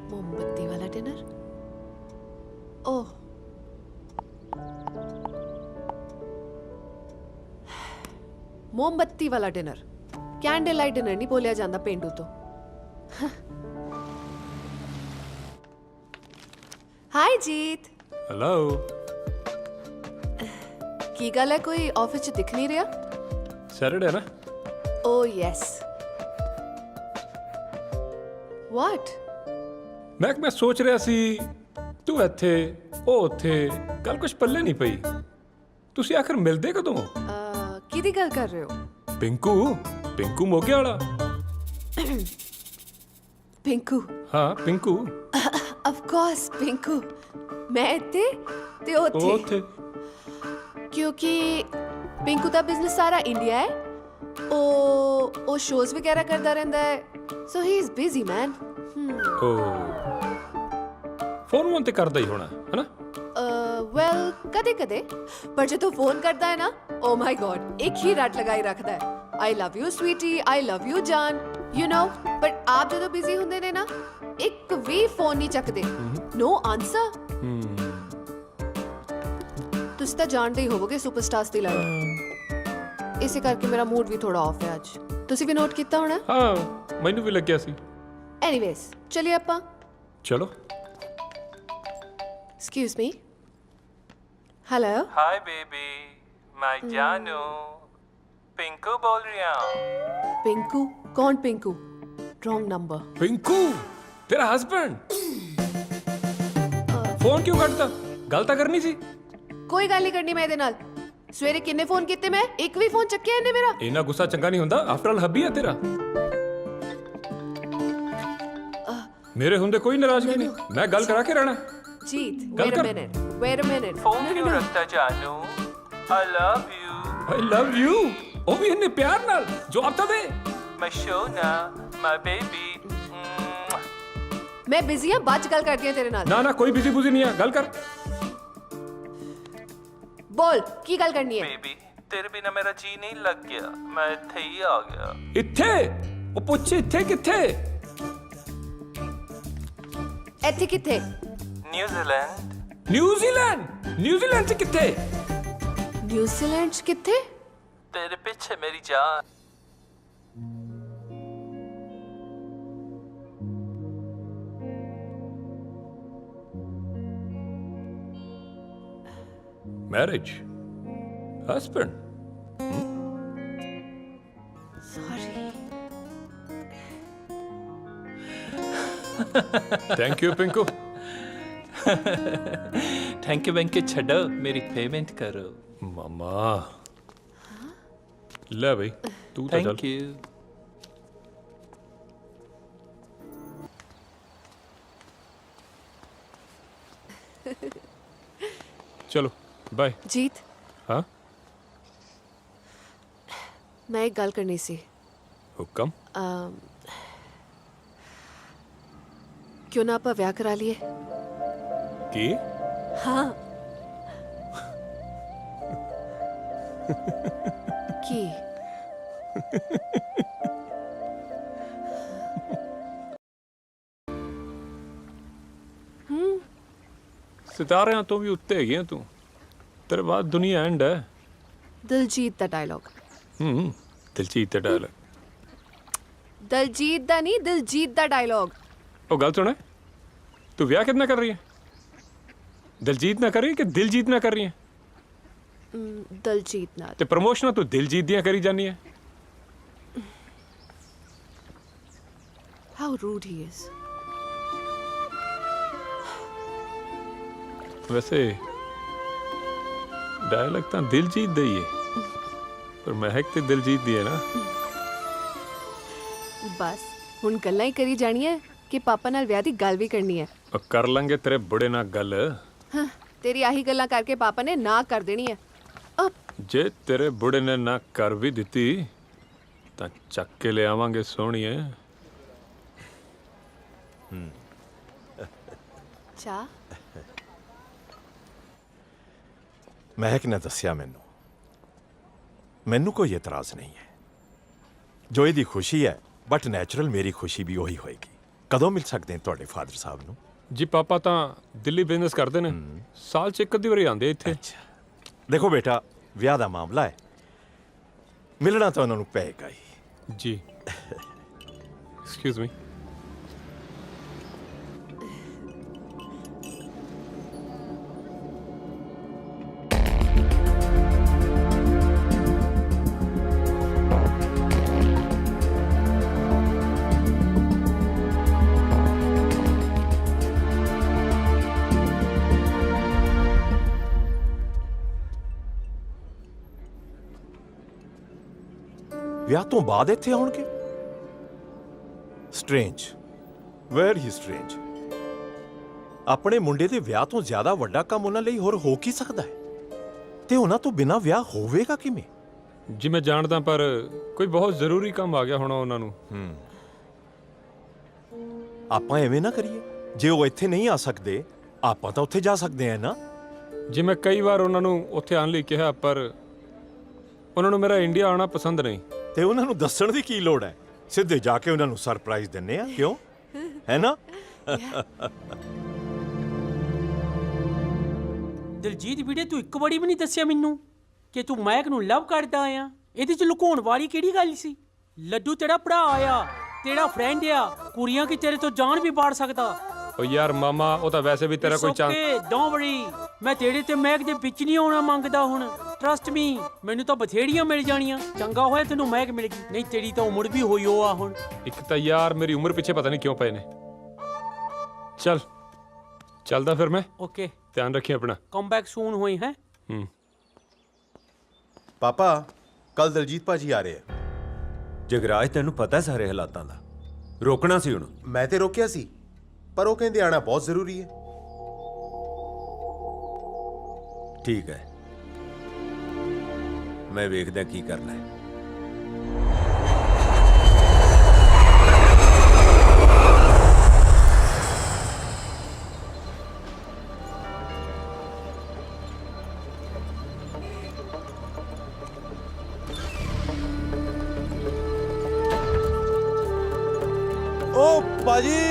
मोमबत्ती वाला डिनर। ओह मोमबत्ती वाला डिनर, कैंडल लाइट डिनर नहीं बोलिया जाता पेंडू तो। हाय जीत। हेलो। की गल है, कोई ऑफिस च दिख नहीं रहा? सैटरडे ना। Oh yes. व्हाट? ਮੈਂ ਸੋਚ ਰਿਹਾ ਸੀ ਤੂੰ ਇੱਥੇ ਉਹ ਉੱਥੇ, ਗੱਲ ਕੁਛ ਪੱਲੇ ਨਹੀਂ ਪਈ। ਤੁਸੀਂ ਆਖਰ ਮਿਲਦੇ ਕਦੋਂ? ਕਿਹਦੀ ਗੱਲ ਕਰ ਰਹੇ ਹੋ? ਪਿੰਕੂ ਮੋਗੇ ਵਾਲਾ। ਪਿੰਕੂ? ਹਾਂ ਪਿੰਕੂ। Of course ਪਿੰਕੂ। ਮੈਂ ਇੱਥੇ ਤੇ ਉਹ ਉੱਥੇ। ਕਿਉਂਕਿ ਪਿੰਕੂ ਦਾ ਬਿਜ਼ਨਸ ਸਾਰਾ ਇੰਡੀਆ ਹੈ। ਉਹ ਸ਼ੋਜ਼ ਵਗੈਰਾ ਕਰਦਾ ਰਹਿੰਦਾ ਹੈ, so he is busy man. Phone ਤੇ ਕਰਦਾ ਹੀ ਹੋਣਾ ਹੈ ਨਾ? ਵੈਲ ਕਦੇ ਕਦੇ, ਪਰ ਜਦੋਂ ਫੋਨ ਕਰਦਾ ਹੈ ਨਾ, ਓ ਮਾਈ ਗॉड ਇੱਕ ਹੀ ਰੱਟ ਲਗਾਈ ਰੱਖਦਾ ਹੈ। I love you sweetie, I love you ਜਾਨ, ਯੂ ਨੋ। ਬਟ ਆਪ ਜਦੋਂ ਬਿਜ਼ੀ ਹੁੰਦੇ ਨੇ ਨਾ, ਇੱਕ ਵੀ ਫੋਨ ਨਹੀਂ ਚੱਕਦੇ। ਨੋ ਆਨਸਰ। ਤੁਸੀਂ ਤਾਂ ਜਾਣਦੇ ਹੀ ਹੋਵੋਗੇ ਸੁਪਰਸਟਾਰਸ ਦੀ ਲਾਈਫ। ਇਸੇ ਕਰਕੇ ਮੇਰਾ ਮੂਡ ਵੀ ਥੋੜਾ ਆਫ ਹੈ ਅੱਜ। ਤੁਸੀਂ ਵੀ ਨੋਟ ਕੀਤਾ ਹੋਣਾ? ਹਾਂ ਮੈਨੂੰ ਵੀ ਲੱਗਿਆ ਸੀ। ਐਨੀਵੇਜ਼ ਚਲਿਏ ਆਪਾਂ। ਚਲੋ। Excuse me. Hello. Hi baby, मैं जानू पिंकू बोल रही हूँ। पिंकू? कौन पिंकू? Wrong number. पिंकू तेरा हस्बैंड फोन क्यों कटता? गल तां करनी सी। कोई गल नहीं करनी मैं ਇਹਦੇ ਨਾਲ। ਸਵੇਰੇ ਕਿੰਨੇ ਫੋਨ ਕੀਤੇ ਮੈਂ? ਇੱਕ ਵੀ ਫੋਨ ਚੱਕਿਆ ਇਹਨੇ ਮੇਰਾ। इना गुस्सा चंगा नहीं हुंदा, आफ्टर ऑल हब्बी है तेरा। मेरे हुंदे कोई नाराजगी नहीं, मैं गल करा के रहना। जीत, गल wait a कर। minute, wait a minute. Phone क्यों रखता जानू? I love you. I love you। ओ भी इन्ने प्यार नाल जवाब तां दे। My Shona, my baby. मैं बिजी हां, बाद च गल करदी हां तेरे ਨਾਲ। ना ना कोई बिजी बुजी नहीं है, गल कर। बोल की गल करनी है? Baby, तेरे बिना मेरा जी नहीं लग गया, मैं इत्थे ही आ गया। इत्थे? ओ पुੱਛ इत्थे किथे? ਇੱਥੇ ਕਿੱਥੇ? न्यूजीलैंड। न्यूजीलैंड? न्यूजीलैंड च किथे? न्यूजीलैंड च किੱਥੇ? तेरे पीछे मेरी जान। Marriage, husband. Sorry. Thank you Pinku. Thank you छड़ो, मेरी पेमेंट करो। मामा ले भाई तू तो चल। Thank you. चलो बाय। जीत, हाँ मैं एक गल करनी सी। हुक्म। क्यों ना ਆਪਾਂ ਵਿਆਹ ਕਰਾ ਲਈਏ? की? हाँ। की? सितारियां तो भी उत्ते है तू, तेरे बाद दुनिया एंड है। ਦਿਲਜੀਤ ਦਾ ਡਾਇਲੌਗ। दिलजीत दा डायलॉग। ਦਲਜੀਤ ਦਾ ਨਹੀਂ, ਦਿਲਜੀਤ ਦਾ ਡਾਇਲੌਗ। ओ गल सुन, तू ब्याह कितना कर रही है? दिलजीत ना कर रही है कि दिलजीत ना कर रही है? ਦਲਜੀਤ ਨਾਲ। ते प्रमोशन तू दिलजीत दियां करी जानी है। How rude he is. वैसे डायलॉग तो दिलजीत दा ही है, पर महक ते दिलजीत दी है ना। बस ਹੁਣ ਗੱਲਾਂ ਹੀ ਕਰੀ ਜਾਣੀਆਂ ਕਿ ਪਾਪਾ ਨਾਲ ਵਿਆਹ ਦੀ ਗੱਲ ਵੀ ਕਰਨੀ ਹੈ। और कर लेंगे तेरे बुढ़े ना गल। ਹਾਂ, ਤੇਰੀ ਆਹੀ ਗੱਲਾਂ ਕਰਕੇ ਪਾਪਾ ਨੇ ਨਾ ਕਰ ਦੇਣੀ ਹੈ। जे तेरे बुढ़े ने ना कर भी दिती तो चक के ले आवांगे सोहणीए। ਚਾਹ? ਮਹਿਕ ਨੇ ਦੱਸਿਆ ਮੈਨੂੰ ਕੋਈ ਇਤਰਾਜ਼ ਨਹੀਂ ਹੈ। ਜੋ ਇਹਦੀ ਖੁਸ਼ੀ ਹੈ, ਬਟ ਨੈਚੁਰਲ ਮੇਰੀ ਖੁਸ਼ੀ ਵੀ ਉਹੀ ਹੋਏਗੀ। ਕਦੋਂ ਮਿਲ ਸਕਦੇ ਹਾਂ ਤੁਹਾਡੇ ਫਾਦਰ ਸਾਹਿਬ ਨੂੰ? जी पापा तो दिल्ली बिजनेस करते हैं, साल च एक अद्धी बारी आंदे इत्थे। ਦੇਖੋ ਬੇਟਾ, ਵਿਆਹ ਦਾ ਮਾਮਲਾ ਹੈ, ਮਿਲਣਾ ਤਾਂ ਉਹਨਾਂ ਨੂੰ ਪਏਗਾ ਹੀ। जी एक्सक्यूज मी। ਵਿਆਹ ਤੋਂ ਬਾਅਦ ਇੱਥੇ ਆਉਣਗੇ? Strange, very strange. ਆਪਣੇ ਮੁੰਡੇ ਦੇ ਵਿਆਹ ਤੋਂ ਜ਼ਿਆਦਾ ਵੱਡਾ ਕੰਮ ਉਹਨਾਂ ਲਈ ਹੋਰ ਹੋ ਕੀ ਸਕਦਾ ਹੈ? ਤੇ ਉਹਨਾਂ ਤੋਂ ਬਿਨਾਂ ਵਿਆਹ ਹੋਵੇਗਾ ਕਿਵੇਂ? जी मैं जानदा, पर कोई बहुत जरूरी काम आ गया होना उन्हां नूं। ਆਪਾਂ ਐਵੇਂ ਨਾ ਕਰੀਏ, ਜੇ ਉਹ ਇੱਥੇ ਨਹੀਂ ਆ ਸਕਦੇ ਆਪਾਂ ਤਾਂ ਉੱਥੇ ਜਾ ਸਕਦੇ ਆ ਨਾ। जी मैं कई बार उन्हां नूं उत्थे आउण लई कहा, पर उन्हां नूं मेरा इंडिया आना पसंद नहीं। ਤੇ ਉਹਨਾਂ ਨੂੰ ਦੱਸਣ ਦੀ ਕੀ ਲੋੜ ਹੈ? ਸਿੱਧੇ ਜਾ ਕੇ ਉਹਨਾਂ ਨੂੰ ਸਰਪ੍ਰਾਈਜ਼ ਦਿੰਨੇ ਆ, ਕਿਉਂ? ਹੈ ਨਾ? ਦਿਲਜੀਤ ਵੀਰੇ, ਤੂੰ ਇੱਕ ਵਾਰੀ ਵੀ ਨਹੀਂ ਦੱਸਿਆ ਮੈਨੂੰ ਕਿ ਤੂੰ ਮਹਿਕ ਨੂੰ ਲਵ ਕਰਦਾ ਆ। ਇਹਦੇ ਚ ਲੁਕਾਉਣ ਵਾਲੀ ਕਿਹੜੀ ਗੱਲ ਸੀ? ਲੱਡੂ ਤੇਰਾ ਭਰਾ ਆ, ਤੇਰਾ ਫਰੈਂਡ ਆ, ਕੁੜੀਆਂ ਕੀ ਤੇਰੇ ਤੋਂ ਜਾਨ ਵੀ ਪਾੜ ਸਕਦਾ। ओ यार मामा, वो तो वैसे भी तेरा कोई चांस। डोंट वरी, मैं तेरे ते महक दे विच नहीं आउणा मंगदा। हुण ਟਰਸਟ ਮੀ, ਮੈਨੂੰ ਤਾਂ ਬਥੇੜੀਆਂ ਮਿਲ ਜਾਣੀਆਂ। ਚੰਗਾ ਹੋਇਆ ਤੈਨੂੰ ਮਹਿਕ ਮਿਲ ਗਈ, ਨਹੀਂ ਤੇਰੀ ਤਾਂ ਉਮਰ ਵੀ ਹੋਈ ਉਹ ਆ ਹੁਣ। ਇੱਕ ਤਾਂ ਯਾਰ ਮੇਰੀ ਉਮਰ ਪਿੱਛੇ ਪਤਾ ਨਹੀਂ ਕਿਉਂ ਪਏ ਨੇ। ਚੱਲ ਚੱਲਦਾ ਫਿਰ ਮੈਂ। ਓਕੇ, ਧਿਆਨ ਰੱਖੀ ਆਪਣਾ। ਕਮ ਬੈਕ ਸੂਨ ਹੋਈ ਹੈ। ਪਾਪਾ ਕੱਲ ਦਲਜੀਤ ਭਾਜੀ ਆ ਰਹੇ ਆ। ਜਗਰਾਜ ਤੈਨੂੰ ਪਤਾ ਸਾਰੇ ਹਾਲਾਤਾਂ ਦਾ, ਰੋਕਣਾ ਸੀ ਉਹਨੂੰ। ਮੈਂ ਤੇ ਰੋਕਿਆ ਸੀ, ਪਰ ਉਹ ਕਹਿੰਦੇ ਆਣਾ ਬਹੁਤ ਜ਼ਰੂਰੀ ਹੈ। ਠੀਕ ਹੈ, ਮੈਂ ਵੇਖਦਾ ਕੀ ਕਰਨਾ ਹੈ। ਓ ਭਾਜੀ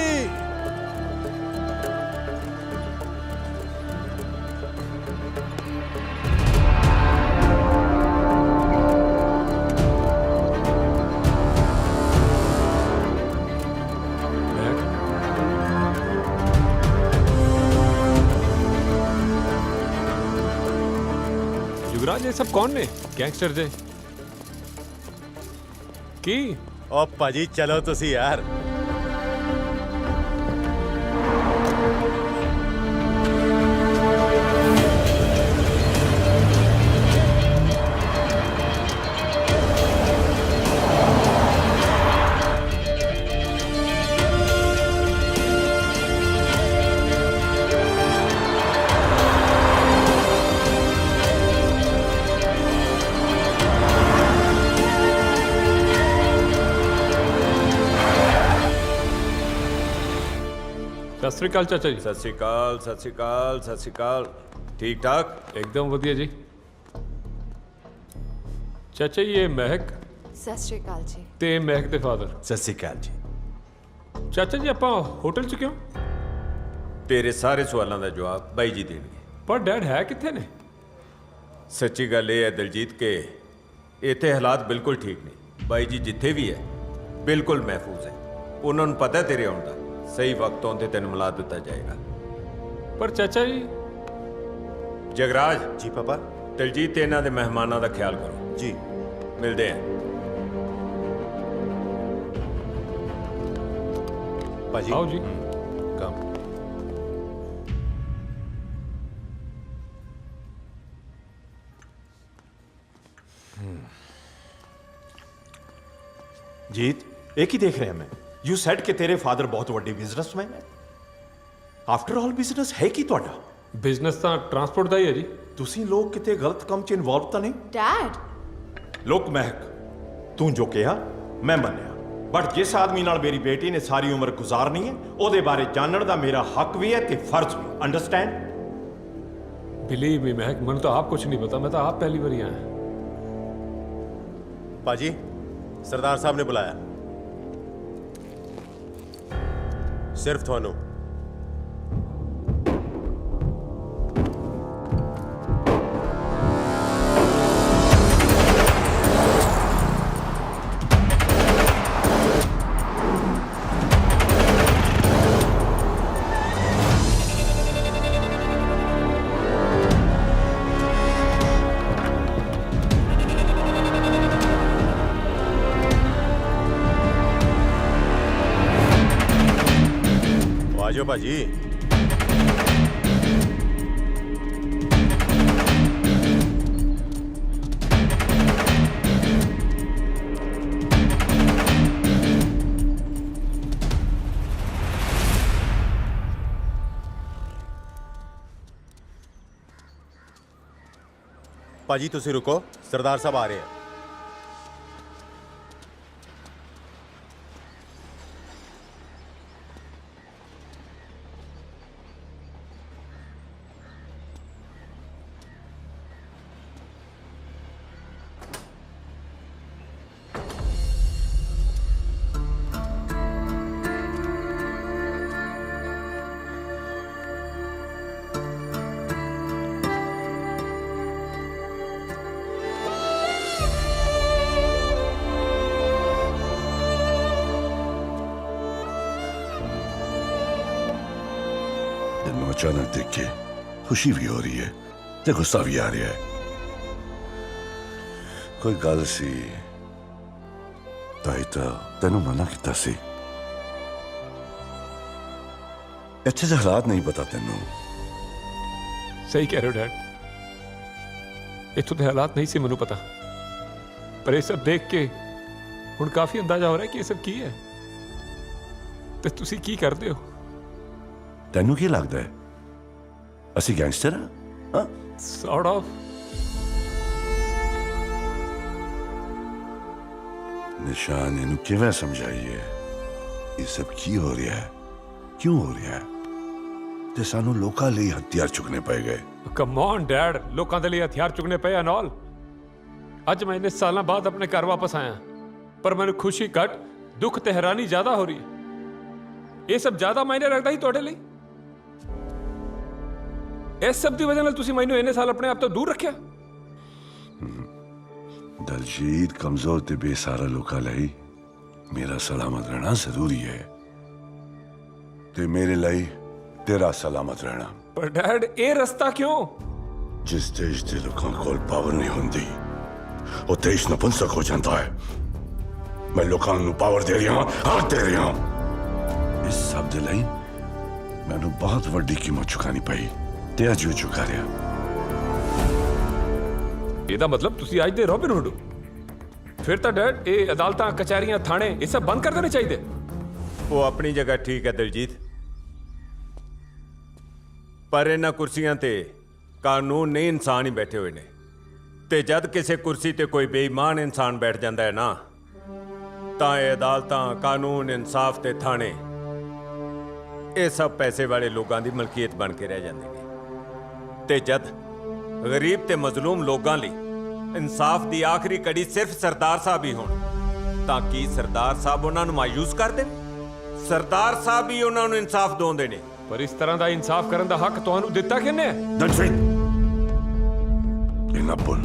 युवराज ये सब कौन ने गैंगस्टर जे की? ਓ ਭਾਜੀ ਚਲੋ ਤੁਸੀਂ ਯਾਰ। सत श्री अकाल चाचा जी। सत श्री अकाल, सत श्री अकाल, सत श्री अकाल। ठीक ठाक? एकदम वधिया जी। चाचा जी ये महक ਸਤਿ ਸ਼੍ਰੀ ਅਕਾਲ ਜੀ। ते महक दे फादर। ਸਤਿ ਸ਼੍ਰੀ ਅਕਾਲ ਜੀ। चाचा जी ਆਪਾਂ ਹੋਟਲ ਚ ਕਿਉਂ? ਤੇਰੇ ਸਾਰੇ ਸਵਾਲਾਂ ਦਾ ਜਵਾਬ ਬਾਈ ਜੀ ਦੇਣਗੇ। ਪਰ ਡੈਡ ਹੈ ਕਿੱਥੇ ਨੇ? ਸੱਚੀ ਗੱਲ ਇਹ ਹੈ ਦਲਜੀਤ ਕੇ ਇੱਥੇ ਹਾਲਾਤ ਬਿਲਕੁਲ ਠੀਕ ਨਹੀਂ। ਬਾਈ ਜੀ ਜਿੱਥੇ ਵੀ ਹੈ ਬਿਲਕੁਲ ਮਹਿਫੂਜ਼ ਹੈ। ਉਹਨਾਂ ਨੂੰ ਪਤਾ ਹੈ ਤੇਰੇ ਆਉਣ ਦਾ, ਸਹੀ ਵਕਤ ਆਉਂਦੇ ਤੈਨੂੰ ਮਿਲਾ ਦਿੱਤਾ ਜਾਏਗਾ। ਪਰ ਚਾਚਾ ਜੀ। ਜਗਰਾਜ ਜੀ ਪਾਪਾ। ਦਲਜੀਤ ਤੇ ਇਹਨਾਂ ਦੇ ਮਹਿਮਾਨਾਂ ਦਾ ਖਿਆਲ ਕਰੋ। ਜੀ ਮਿਲਦੇ ਹਾਂ ਭਾਜੀ। आओ जी। ਕਮ। ਜੀਤ ਇਹ ਕੀ ਦੇਖ ਰਿਹਾ ਮੈਂ? ਯੂ ਸੈਡ ਕਿ ਤੇਰੇ ਫਾਦਰ ਬਹੁਤ ਵੱਡੇ ਬਿਜ਼ਨਸਮੈਨ ਹੈ। ਆਫਟਰ ਆਲ ਬਿਜ਼ਨਸ ਹੈ ਕੀ ਤੁਹਾਡਾ? ਬਿਜ਼ਨਸ ਤਾਂ ਟਰਾਂਸਪੋਰਟ ਦਾ ਹੀ ਹੈ ਜੀ। ਤੁਸੀਂ ਲੋਕ ਕਿਤੇ ਗਲਤ ਕੰਮ 'ਚ ਇਨਵੋਲਵ ਤਾਂ ਨਹੀਂ? ਡੈਡ ਲੋਕ ਮਹਿਕ, ਤੂੰ ਜੋ ਕਿਹਾ ਮੈਂ ਮੰਨਿਆ, ਬਟ ਜਿਸ ਆਦਮੀ ਨਾਲ ਮੇਰੀ ਬੇਟੀ ਨੇ ਸਾਰੀ ਉਮਰ ਗੁਜ਼ਾਰਨੀ ਹੈ ਉਹਦੇ ਬਾਰੇ ਜਾਣਨ ਦਾ ਮੇਰਾ ਹੱਕ ਵੀ ਹੈ ਤੇ ਫਰਜ਼ ਵੀ। ਅੰਡਰਸਟੈਂਡ? ਬਿਲੀਵ ਮੀ महक, ਮੈਨੂੰ ਤਾਂ ਆਪ ਕੁਝ ਨਹੀਂ ਪਤਾ। ਮੈਂ ਤਾਂ ਆਪ ਪਹਿਲੀ ਵਾਰੀ ਆਇਆ। ਭਾਜੀ ਸਰਦਾਰ ਸਾਹਿਬ ਨੇ ਬੁਲਾਇਆ ਸਿਰਫ ਤੁਹਾਨੂੰ। ਆਜੋ ਭਾਜੀ। ਭਾਜੀ ਤੁਸੀਂ ਰੁਕੋ, ਸਰਦਾਰ ਸਾਹਿਬ ਆ ਰਹੇ ਆ। अचानक देख के खुशी भी हो रही है तो गुस्सा भी आ रहा है। ਕੋਈ ਗੱਲ ਸੀ ਤਾਈ ਤਾਂ ਤੈਨੂੰ ਮਨਾ ਕੀਤਾ ਸੀ। ਇੱਥੇ ਦੇ ਹਾਲਾਤ ਨਹੀਂ ਪਤਾ ਤੈਨੂੰ। ਸਹੀ ਕਹਿ ਰਹੇ ਹੋ ਡੈਡ, ਇੱਥੋਂ ਦੇ ਹਾਲਾਤ ਨਹੀਂ ਸੀ ਮੈਨੂੰ ਪਤਾ, ਪਰ ਇਹ ਸਭ ਦੇਖ ਕੇ ਹੁਣ ਕਾਫੀ ਅੰਦਾਜ਼ਾ ਹੋ ਰਿਹਾ ਕਿ ਇਹ ਸਭ ਕੀ ਹੈ ਤੇ ਤੁਸੀਂ ਕੀ ਕਰਦੇ ਹੋ। ਤੈਨੂੰ ਕੀ ਲੱਗਦਾ ਹੈ ਅਸੀਂ ਗੈਂਗਸਟਰ ਹਾਂ? Sort of. ਨਿਸ਼ਾਨ ਇਹਨੂੰ ਕਿਵੇਂ ਸਮਝਾਈਏ ਇਹ ਸਭ ਕੀ ਹੋ ਰਿਹਾ ਹੈ, ਕਿਉਂ ਹੋ ਰਿਹਾ ਹੈ, ਤੇ ਸਾਨੂੰ ਲੋਕਾਂ ਲਈ ਹਥਿਆਰ ਚੁੱਕਣੇ ਪੈ ਗਏ। ਕਮ ਔਨ ਡੈਡ, ਲੋਕਾਂ ਦੇ ਲਈ ਹਥਿਆਰ ਚੁੱਕਣੇ ਪਏ ਅਨੌਲ। ਅੱਜ ਮੈਂ ਇੰਨੇ ਸਾਲਾਂ ਬਾਅਦ ਆਪਣੇ ਘਰ ਵਾਪਸ ਆਇਆ, ਪਰ ਮੈਨੂੰ ਖੁਸ਼ੀ ਘੱਟ, ਦੁੱਖ ਤੇ ਹੈਰਾਨੀ ਜ਼ਿਆਦਾ ਹੋ ਰਹੀ ਹੈ। ਇਹ ਸਭ ਜ਼ਿਆਦਾ ਮਾਇਨੇ ਰੱਖਦਾ ਹੀ ਤੁਹਾਡੇ ਲਈ? ਇਸ ਸਭ ਦੀ ਵਜ੍ਹਾ ਨਾਲ ਤੁਸੀਂ ਮੈਨੂੰ ਇੰਨੇ ਸਾਲ ਆਪਣੇ ਆਪ ਤੋਂ ਦੂਰ ਰੱਖਿਆ? ਦਲਜੀਤ, ਕਮਜ਼ੋਰ ਤੇ ਬੇਸਹਾਰਾ ਲੋਕਾਂ ਲਈ ਮੇਰਾ ਸਲਾਮਤ ਰਹਿਣਾ ਜ਼ਰੂਰੀ ਹੈ ਤੇ ਮੇਰੇ ਲਈ ਤੇਰਾ ਸਲਾਮਤ ਰਹਿਣਾ। ਪਰ ਡੈਡ, ਇਹ ਰਸਤਾ ਕਿਉਂ? ਜਿਸ ਦੇਸ਼ ਦੇ ਲੋਕਾਂ ਕੋਲ ਪਾਵਰ ਨਹੀਂ ਹੁੰਦੀ ਉਹ ਦੇਸ਼ ਨਪੁੰਸਕ ਹੋ ਜਾਂਦਾ ਹੈ। ਮੈਂ ਲੋਕਾਂ ਨੂੰ ਪਾਵਰ ਦੇ ਰਿਹਾ ਹਾਂ, ਹੱਕ ਦੇ ਰਿਹਾ ਹਾਂ। ਇਸ ਸਭ ਦੇ ਲਈ ਮੈਨੂੰ ਬਹੁਤ ਵੱਡੀ ਕੀਮਤ ਚੁਕਾਣੀ ਪਈ ਤੇ ਅੱਜ ਵੀ ਚੁਕਾ ਰਿਹਾ। ਇਹਦਾ ਮਤਲਬ ਤੁਸੀਂ ਅੱਜ ਦੇ ਰੋਬਿਨ ਹੁੱਡ ਹੋ? ਫਿਰ ਤਾਂ ਡੈਡ ਇਹ ਅਦਾਲਤਾਂ, ਕਚਹਿਰੀਆਂ, ਥਾਣੇ ਇਹ ਸਭ ਬੰਦ ਕਰ ਦੇਣੇ ਚਾਹੀਦੇ। ਉਹ ਆਪਣੀ ਜਗ੍ਹਾ ਠੀਕ ਹੈ ਦਿਲਜੀਤ, ਪਰ ਇਹਨਾਂ ਕੁਰਸੀਆਂ ਤੇ ਕਾਨੂੰਨ ਨਹੀਂ, ਇਨਸਾਨ ਹੀ ਬੈਠੇ ਹੋਏ ਨੇ। ਤੇ ਜਦ ਕਿਸੇ ਕੁਰਸੀ ਤੇ ਕੋਈ ਬੇਈਮਾਨ ਇਨਸਾਨ ਬੈਠ ਜਾਂਦਾ ਹੈ ਨਾ, ਤਾਂ ਇਹ ਅਦਾਲਤਾਂ, ਕਾਨੂੰਨ, ਇਨਸਾਫ ਤੇ ਥਾਣੇ ਇਹ ਸਭ ਪੈਸੇ ਵਾਲੇ ਲੋਕਾਂ ਦੀ ਮਲਕੀਅਤ ਬਣ ਕੇ ਰਹਿ ਜਾਂਦੇ ਨੇ। ਤੇ ਜਦ ਗਰੀਬ ਤੇ ਮਜ਼ਲੂਮ ਲੋਕਾਂ ਲਈ ਇਨਸਾਫ ਦੀ ਆਖਰੀ ਕੜੀ ਸਿਰਫ ਸਰਦਾਰ ਸਾਹਿਬ ਹੀ ਹੋਣ, ਤਾਂ ਕੀ ਸਰਦਾਰ ਸਾਹਿਬ ਉਹਨਾਂ ਨੂੰ ਮਾਯੂਸ ਕਰ ਦੇਣ? ਸਰਦਾਰ ਸਾਹਿਬ ਹੀ ਉਹਨਾਂ ਨੂੰ ਇਨਸਾਫ ਦਿਵਾਉਂਦੇ ਨੇ। ਪਰ ਇਸ ਤਰ੍ਹਾਂ ਦਾ ਇਨਸਾਫ ਕਰਨ ਦਾ ਹੱਕ ਤੁਹਾਨੂੰ ਦਿੱਤਾ ਕਿਹਨੇ? ਦਲਜੀਤ, ਇਹ ਨਾ ਭੁੱਲ,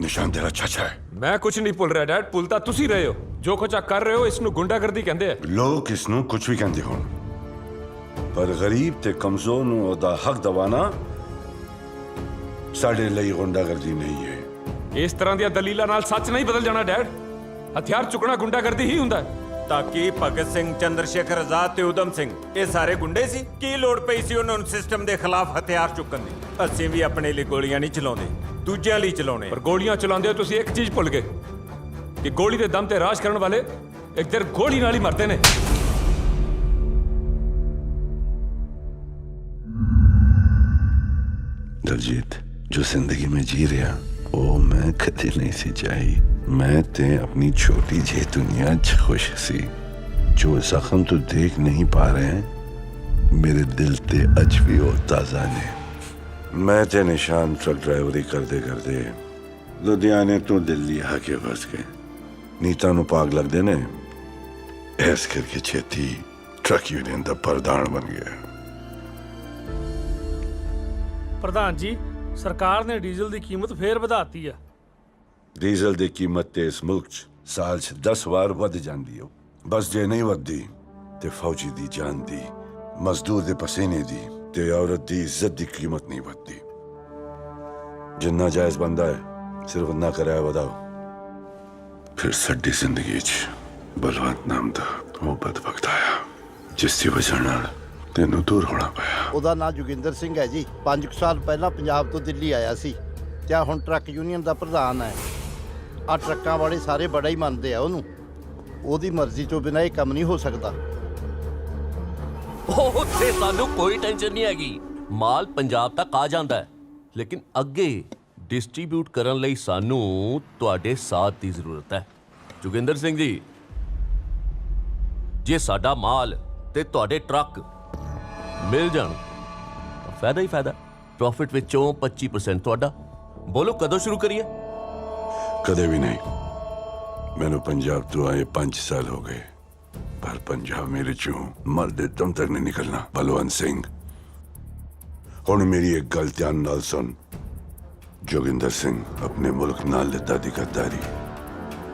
ਨਿਸ਼ਾਨ ਤੇਰਾ ਚਾਚਾ ਹੈ। ਮੈਂ ਕੁਝ ਨਹੀਂ ਭੁੱਲ ਰਿਹਾ ਡੈਡ, ਭੁੱਲ ਤਾਂ ਤੁਸੀਂ ਰਹੇ ਹੋ। ਜੋ ਕੁਝ ਆ ਕਰ ਰਹੇ ਹੋ ਇਸ ਨੂੰ ਗੁੰਡਾਗਰਦੀ ਕਹਿੰਦੇ ਆ। ਲੋਕ ਇਸ ਨੂੰ ਕੁਝ ਵੀ ਕਹਿੰਦੇ ਹੋਣ, ਪਰ ਗਰੀਬ ਤੇ ਕਮਜ਼ੋਰ ਨੂੰ ਉਹਦਾ ਹੱਕ ਦਿਵਾਉਣਾ ਸਾਡੇ ਲਈ ਗੁੰਡਾਗਰਦੀ ਨਹੀਂ ਹੈ। ਇਸ ਤਰ੍ਹਾਂ ਦੀਆਂ ਦਲੀਲਾਂ ਨਾਲ ਸੱਚ ਨਹੀਂ ਬਦਲ ਜਾਣਾ ਡੈਡ। ਹਥਿਆਰ ਚੁੱਕਣਾ ਗੁੰਡਾਗਰਦੀ ਹੀ ਹੁੰਦਾ ਹੈ। ਤਾਂ ਕੀ ਭਗਤ ਸਿੰਘ, ਚੰਦਰ ਸ਼ੇਖਰ ਆਜ਼ਾਦ ਤੇ ਉਦਮ ਸਿੰਘ ਇਹ ਸਾਰੇ ਗੁੰਡੇ ਸੀ? ਕੀ ਲੋੜ ਪਈ ਸੀ ਉਹਨਾਂ ਨੂੰ ਸਿਸਟਮ ਦੇ ਖਿਲਾਫ ਹਥਿਆਰ ਚੁੱਕਣ ਦੀ? ਅਸੀਂ ਵੀ ਆਪਣੇ ਲਈ ਗੋਲੀਆਂ ਨਹੀਂ ਚਲਾਉਂਦੇ, ਦੂਜਿਆਂ ਲਈ ਚਲਾਉਣੇ। ਪਰ ਗੋਲੀਆਂ ਚਲਾਉਂਦੇ ਹੋ ਤੁਸੀਂ ਇੱਕ ਚੀਜ਼ ਭੁੱਲ ਗਏ ਕਿ ਗੋਲੀ ਦੇ ਦਮ ਤੇ ਰਾਜ ਕਰਨ ਵਾਲੇ ਇੱਕ ਦਿਨ ਗੋਲੀ ਨਾਲ ਹੀ ਮਰਦੇ ਨੇ। ਦਲਜੀਤ, ਜੋ ਜ਼ਿੰਦਗੀ में जी रहा वो मैं कदे नहीं सी चाही। मैं ते अपनी छोटी जी दुनिया च खुश सी। जो जख्म तो देख नहीं पा रहे हैं मेरे दिल ते अज भी वो ताजा ने। मैं ते निशान ट्रक ड्राइवरी करते करते लुधियाने तो दिल्ली आके फस गए। नीता नू पाग लगदे ने, ऐस करके छेती ट्रक यूनियन दा प्रधान बन गया। ਪ੍ਰਧਾਨ ਜੀ, ਸਰਕਾਰ ਨੇ ਡੀਜ਼ਲ ਦੀ ਕੀਮਤ ਫੇਰ ਵਧਾਤੀ ਆ। ਡੀਜ਼ਲ ਦੀ ਕੀਮਤ ਤੇ ਇਸ ਮੁਲਕ 'ਚ ਸਾਲ 'ਚ 10 ਵਾਰ ਵੱਧ ਜਾਂਦੀ ਹੈ। ਬਸ ਜੇ ਨਹੀਂ ਵੱਧਦੀ ਤੇ ਫੌਜੀ ਦੀ ਜਾਨ ਦੀ, ਮਜ਼ਦੂਰ ਦੇ ਪਸੀਨੇ ਦੀ ਤੇ ਔਰਤ ਦੀ ਇੱਜ਼ਤ ਦੀ ਕੀਮਤ ਨਹੀਂ ਵੱਧਦੀ। ਜਿੰਨਾ ਜਾਇਜ਼ ਬੰਦਾ ਹੈ ਸਿਰਫ ਉਨਾ ਕਿਰਾਇਆ ਵਧਾਓ। ਫਿਰ ਸਾਡੀ ਜ਼ਿੰਦਗੀ 'ਚ ਬਲਵੰਤ ਨਾਮ ਦਾ ਉਹ ਬਦਬਖਤ ਆਇਆ ਜਿਸ ਦੀ ਵਜ੍ਹਾ ਨਾਲ ਤੈਨੂੰ ਦੂਰ ਹੋਣਾ ਪਿਆ। ਉਹਦਾ ਨਾਂ ਜੋਗਿੰਦਰ ਸਿੰਘ ਹੈ ਜੀ। 5 ਸਾਲ ਪਹਿਲਾਂ ਪੰਜਾਬ ਤੋਂ ਦਿੱਲੀ ਆਇਆ ਸੀ ਤੇ ਹੁਣ ਟਰੱਕ ਯੂਨੀਅਨ ਦਾ ਪ੍ਰਧਾਨ ਹੈ। ਆ ਟਰੱਕਾਂ ਵਾਲੇ ਸਾਰੇ ਬੜਾ ਹੀ ਮੰਨਦੇ ਆ ਉਹਨੂੰ। ਉਹਦੀ ਮਰਜ਼ੀ ਤੋਂ ਬਿਨਾਂ ਇਹ ਕੰਮ ਨਹੀਂ ਹੋ ਸਕਦਾ। ਉੱਥੇ ਸਾਨੂੰ ਕੋਈ ਟੈਨਸ਼ਨ ਨਹੀਂ ਹੈਗੀ, ਮਾਲ ਪੰਜਾਬ ਤੱਕ ਆ ਜਾਂਦਾ ਹੈ, ਲੇਕਿਨ ਅੱਗੇ ਡਿਸਟ੍ਰੀਬਿਊਟ ਕਰਨ ਲਈ ਸਾਨੂੰ ਤੁਹਾਡੇ ਸਾਥ ਦੀ ਜ਼ਰੂਰਤ ਹੈ। ਜੋਗਿੰਦਰ ਸਿੰਘ ਜੀ, ਜੇ ਸਾਡਾ ਮਾਲ ਤੇ ਤੁਹਾਡੇ ਟਰੱਕ ਮਿਲ ਜਾਣ ਤਾਂ ਫਾਇਦਾ ਹੀ ਫਾਇਦਾ। ਪ੍ਰੋਫਿਟ ਵਿੱਚੋਂ 25% ਤੁਹਾਡਾ। ਬੋਲੋ ਕਦੋਂ ਸ਼ੁਰੂ ਕਰੀਏ? ਕਦੇ ਵੀ ਨਹੀਂ। ਮੈਨੂੰ ਪੰਜਾਬ ਤੋਂ ਆਏ 5 ਸਾਲ ਹੋ ਗਏ, ਪਰ ਪੰਜਾਬ ਮੇਰੇ ਚੋਂ ਮਰਦੇ ਦਮ ਤੱਕ ਨਹੀਂ ਨਿਕਲਣਾ। ਬਲਵੰਤ ਸਿੰਘ, ਹੁਣ ਮੇਰੀ ਇੱਕ ਗੱਲ ਧਿਆਨ ਨਾਲ ਸੁਣ। ਜੋਗਿੰਦਰ ਸਿੰਘ ਆਪਣੇ ਮੁਲਕ ਨਾਲ ਲਿੱਤਾ ਦੀ ਗੱਦਾਰੀ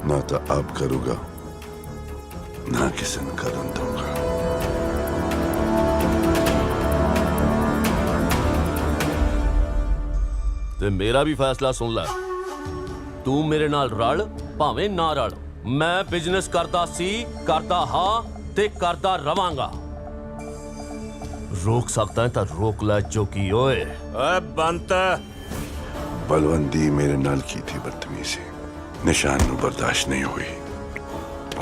ਨਾ ਤਾਂ ਆਪ ਕਰੂਗਾ ਨਾ ਕਿਸੇ ਨੂੰ ਕਰਨ ਦਊਗਾ। ਤੇ ਮੇਰਾ ਵੀ ਫੈਸਲਾ ਸੁਣ ਲੈ। ਤੂੰ ਮੇਰੇ ਨਾਲ ਰਲ ਭਾਵੇਂ ਨਾ ਰਲ, ਮੈਂ ਬਿਜ਼ਨਸ ਕਰਦਾ ਸੀ, ਕਰਦਾ ਹਾਂ ਤੇ ਕਰਦਾ ਰਵਾਂਗਾ। ਰੋਕ ਸਕਦਾ ਹੈ ਤਾਂ ਰੋਕ ਲੈ ਜੋਗੀ ਓਏ। ਓਏ ਬੰਤ, बलवंती मेरे नाल की थी बदतमीजी, निशान नू बर्दाश्त नहीं हुई।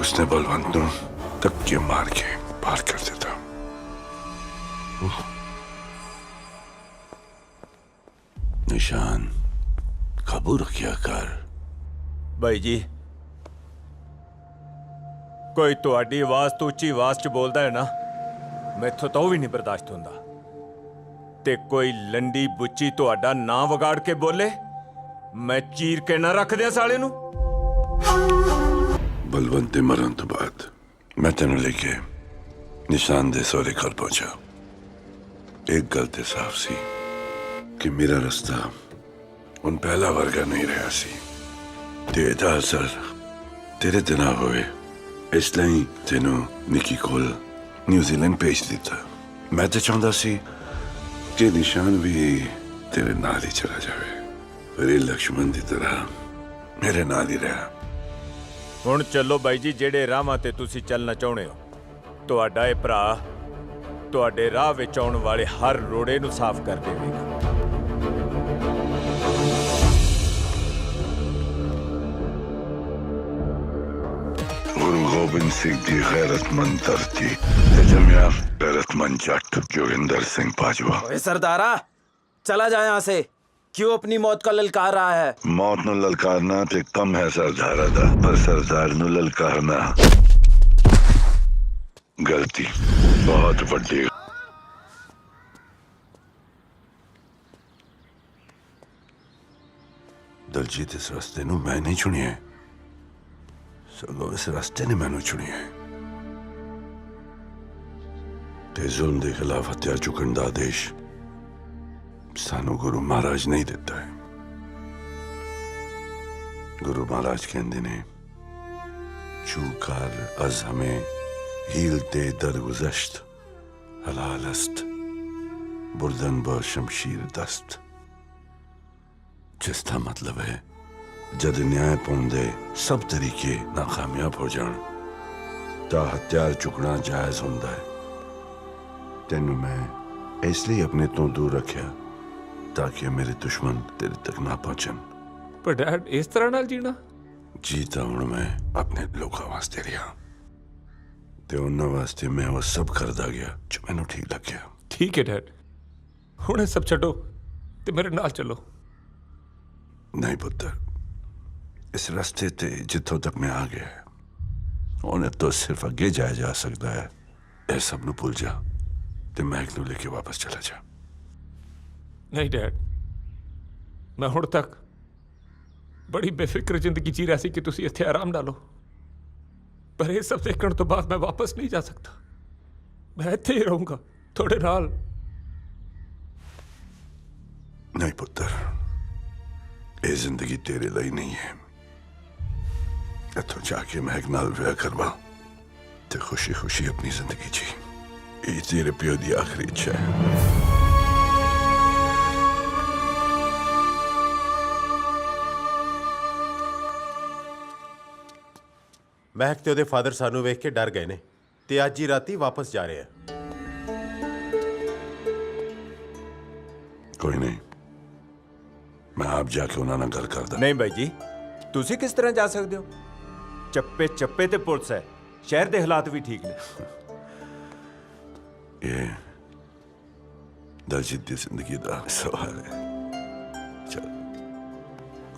उसने बलवंत नू धक्के मार के पार कर दिया। निशान काबू रखिया कर। भाई जी, कोई ਤੁਹਾਡੀ ਆਵਾਜ਼ ਤੋਂ ਉੱਚੀ ਆਵਾਜ਼ 'ਚ ਬੋਲਦਾ ਹੈ ਨਾ, ਮੈਥੋਂ ਤਾਂ ਉਹ ਵੀ ਨਹੀਂ ਬਰਦਾਸ਼ਤ ਹੁੰਦਾ। ਤੇ ਕੋਈ ਲੰਡੀ ਬੁੱਚੀ ਤੁਹਾਡਾ ਨਾਂ ਵਿਗਾੜ ਕੇ ਬੋਲੇ, ਮੈਂ ਚੀਰ ਕੇ ਨਾ ਰੱਖ ਦਿਆਂ ਸਾਲੇ ਨੂੰ। बलवंत के मरण तो बाद मैं तेन लेके निशान दे सौरे घर पहुंचा। एक गल ते साफ सी कि मेरा रास्ता उन पहला वर्गा नहीं रहा सी ते एदा असर तेरे ते ना होए, इसलिए तेनू निकी कोल न्यूजीलैंड भेज दिता। मैं तो चाहता सी कि निशान भी तेरे नाल ही चला जाए, पर ये लक्ष्मण की तरह मेरे नाल ही रहा। ਹੁਣ ਚੱਲੋ ਬਾਈ ਜੀ, ਜਿਹੜੇ ਰਾਹਾਂ ਤੇ ਤੁਸੀਂ ਚੱਲਣਾ ਚਾਹੁੰਦੇ ਹੋ। ਤੁਹਾਡਾ ਇਹ ਭਰਾ ਤੁਹਾਡੇ ਰਾਹ ਵਿੱਚ ਆਉਣ ਵਾਲੇ ਹਰ ਰੋੜੇ ਨੂੰ ਸਾਫ਼ ਕਰ ਦੇਵੇਗਾ। गुरु गोबिंद सिंह की गैरतमंद धरती ते जमिया गैरतमंद जट जोगिंदर सिंह बाजवा। ओए सरदारा, चला जा यहाँ से। क्यों अपनी मौत का ललकार रहा है? मौत नु ललकारना ते कम है सरदारा दा, पर सरदार नु ललकारना गलती बहुत वड्डी। दलजीत इस रास्ते नु मैं नहीं चुनिया, सगों इस रास्ते ने मैनू चुनिया। ते जुल्म के खिलाफ हथियार चुकन दा आदेश सानू गुरु महाराज नहीं देता है। गुरु महाराज कहते ने चूकार अज हमें हील ते दरगुजश्त हलालस्त बुर्दन ब शमशीर दस्त। जिसका मतलब है जद न्याय पाउंदे सब तरीके नाकामयाब हो जान ता हथियार चुकना जायज हुंदा है। तेनू मैं इसलिए अपने तो दूर रखा ताकि मेरे दुश्मन तेरे तक ना पहुंचन। पर डैड, इस तरह नाल जीना? जीता हूं मैं अपने लोगों वास्ते रहा ते उन्हां वास्ते मैं वो सब करदा गया जो मैनू ठीक लग गया। ठीक है डैड, हुणे सब छड्डो ते मेरे नाल चलो। नहीं पुत्र, इस रास्ते ते जिथों तक मैं आ गया उन्हें तो सिर्फ अगे जाया जा सकता है। यह सब नू भूल जा ते महक नू लेके वापस चला जा। नहीं डैड, मैं हुण तक बड़ी बेफिक्र जिंदगी जी रहा सी कि तुसी इत्थे आराम डालो, पर ये सब देखने तो बाद मैं वापस नहीं जा सकता। मैं इत्थे ही रहूंगा थोड़े नाल। नहीं पुत्र, ये जिंदगी तेरे लिए नहीं है। इथों जाके महक नाल विआह करवा ते खुशी खुशी अपनी जिंदगी जी। ये तेरे प्यो दी आखिरी इच्छा है। ਮਹਿਕ ਤੇ ਉਹਦੇ ਫਾਦਰ ਸਾਨੂੰ ਵੇਖ ਕੇ ਡਰ ਗਏ ਨੇ ਤੇ ਅੱਜ ਹੀ ਰਾਤੀ ਵਾਪਸ ਜਾ ਰਹੇ ਆ। कोई नहीं, मैं आप जाके उन्होंने गल करदा। नहीं भाई जी, ਤੁਸੀਂ ਕਿਸ ਤਰ੍ਹਾਂ ਜਾ ਸਕਦੇ ਹੋ? ਚੱਪੇ ਚੱਪੇ ਤੇ ਪੁਲਿਸ ਹੈ, ਸ਼ਹਿਰ ਦੇ ਹਾਲਾਤ ਵੀ ਠੀਕ ਨੇ। ये दलजीत की जिंदगी का सवाल है। चल,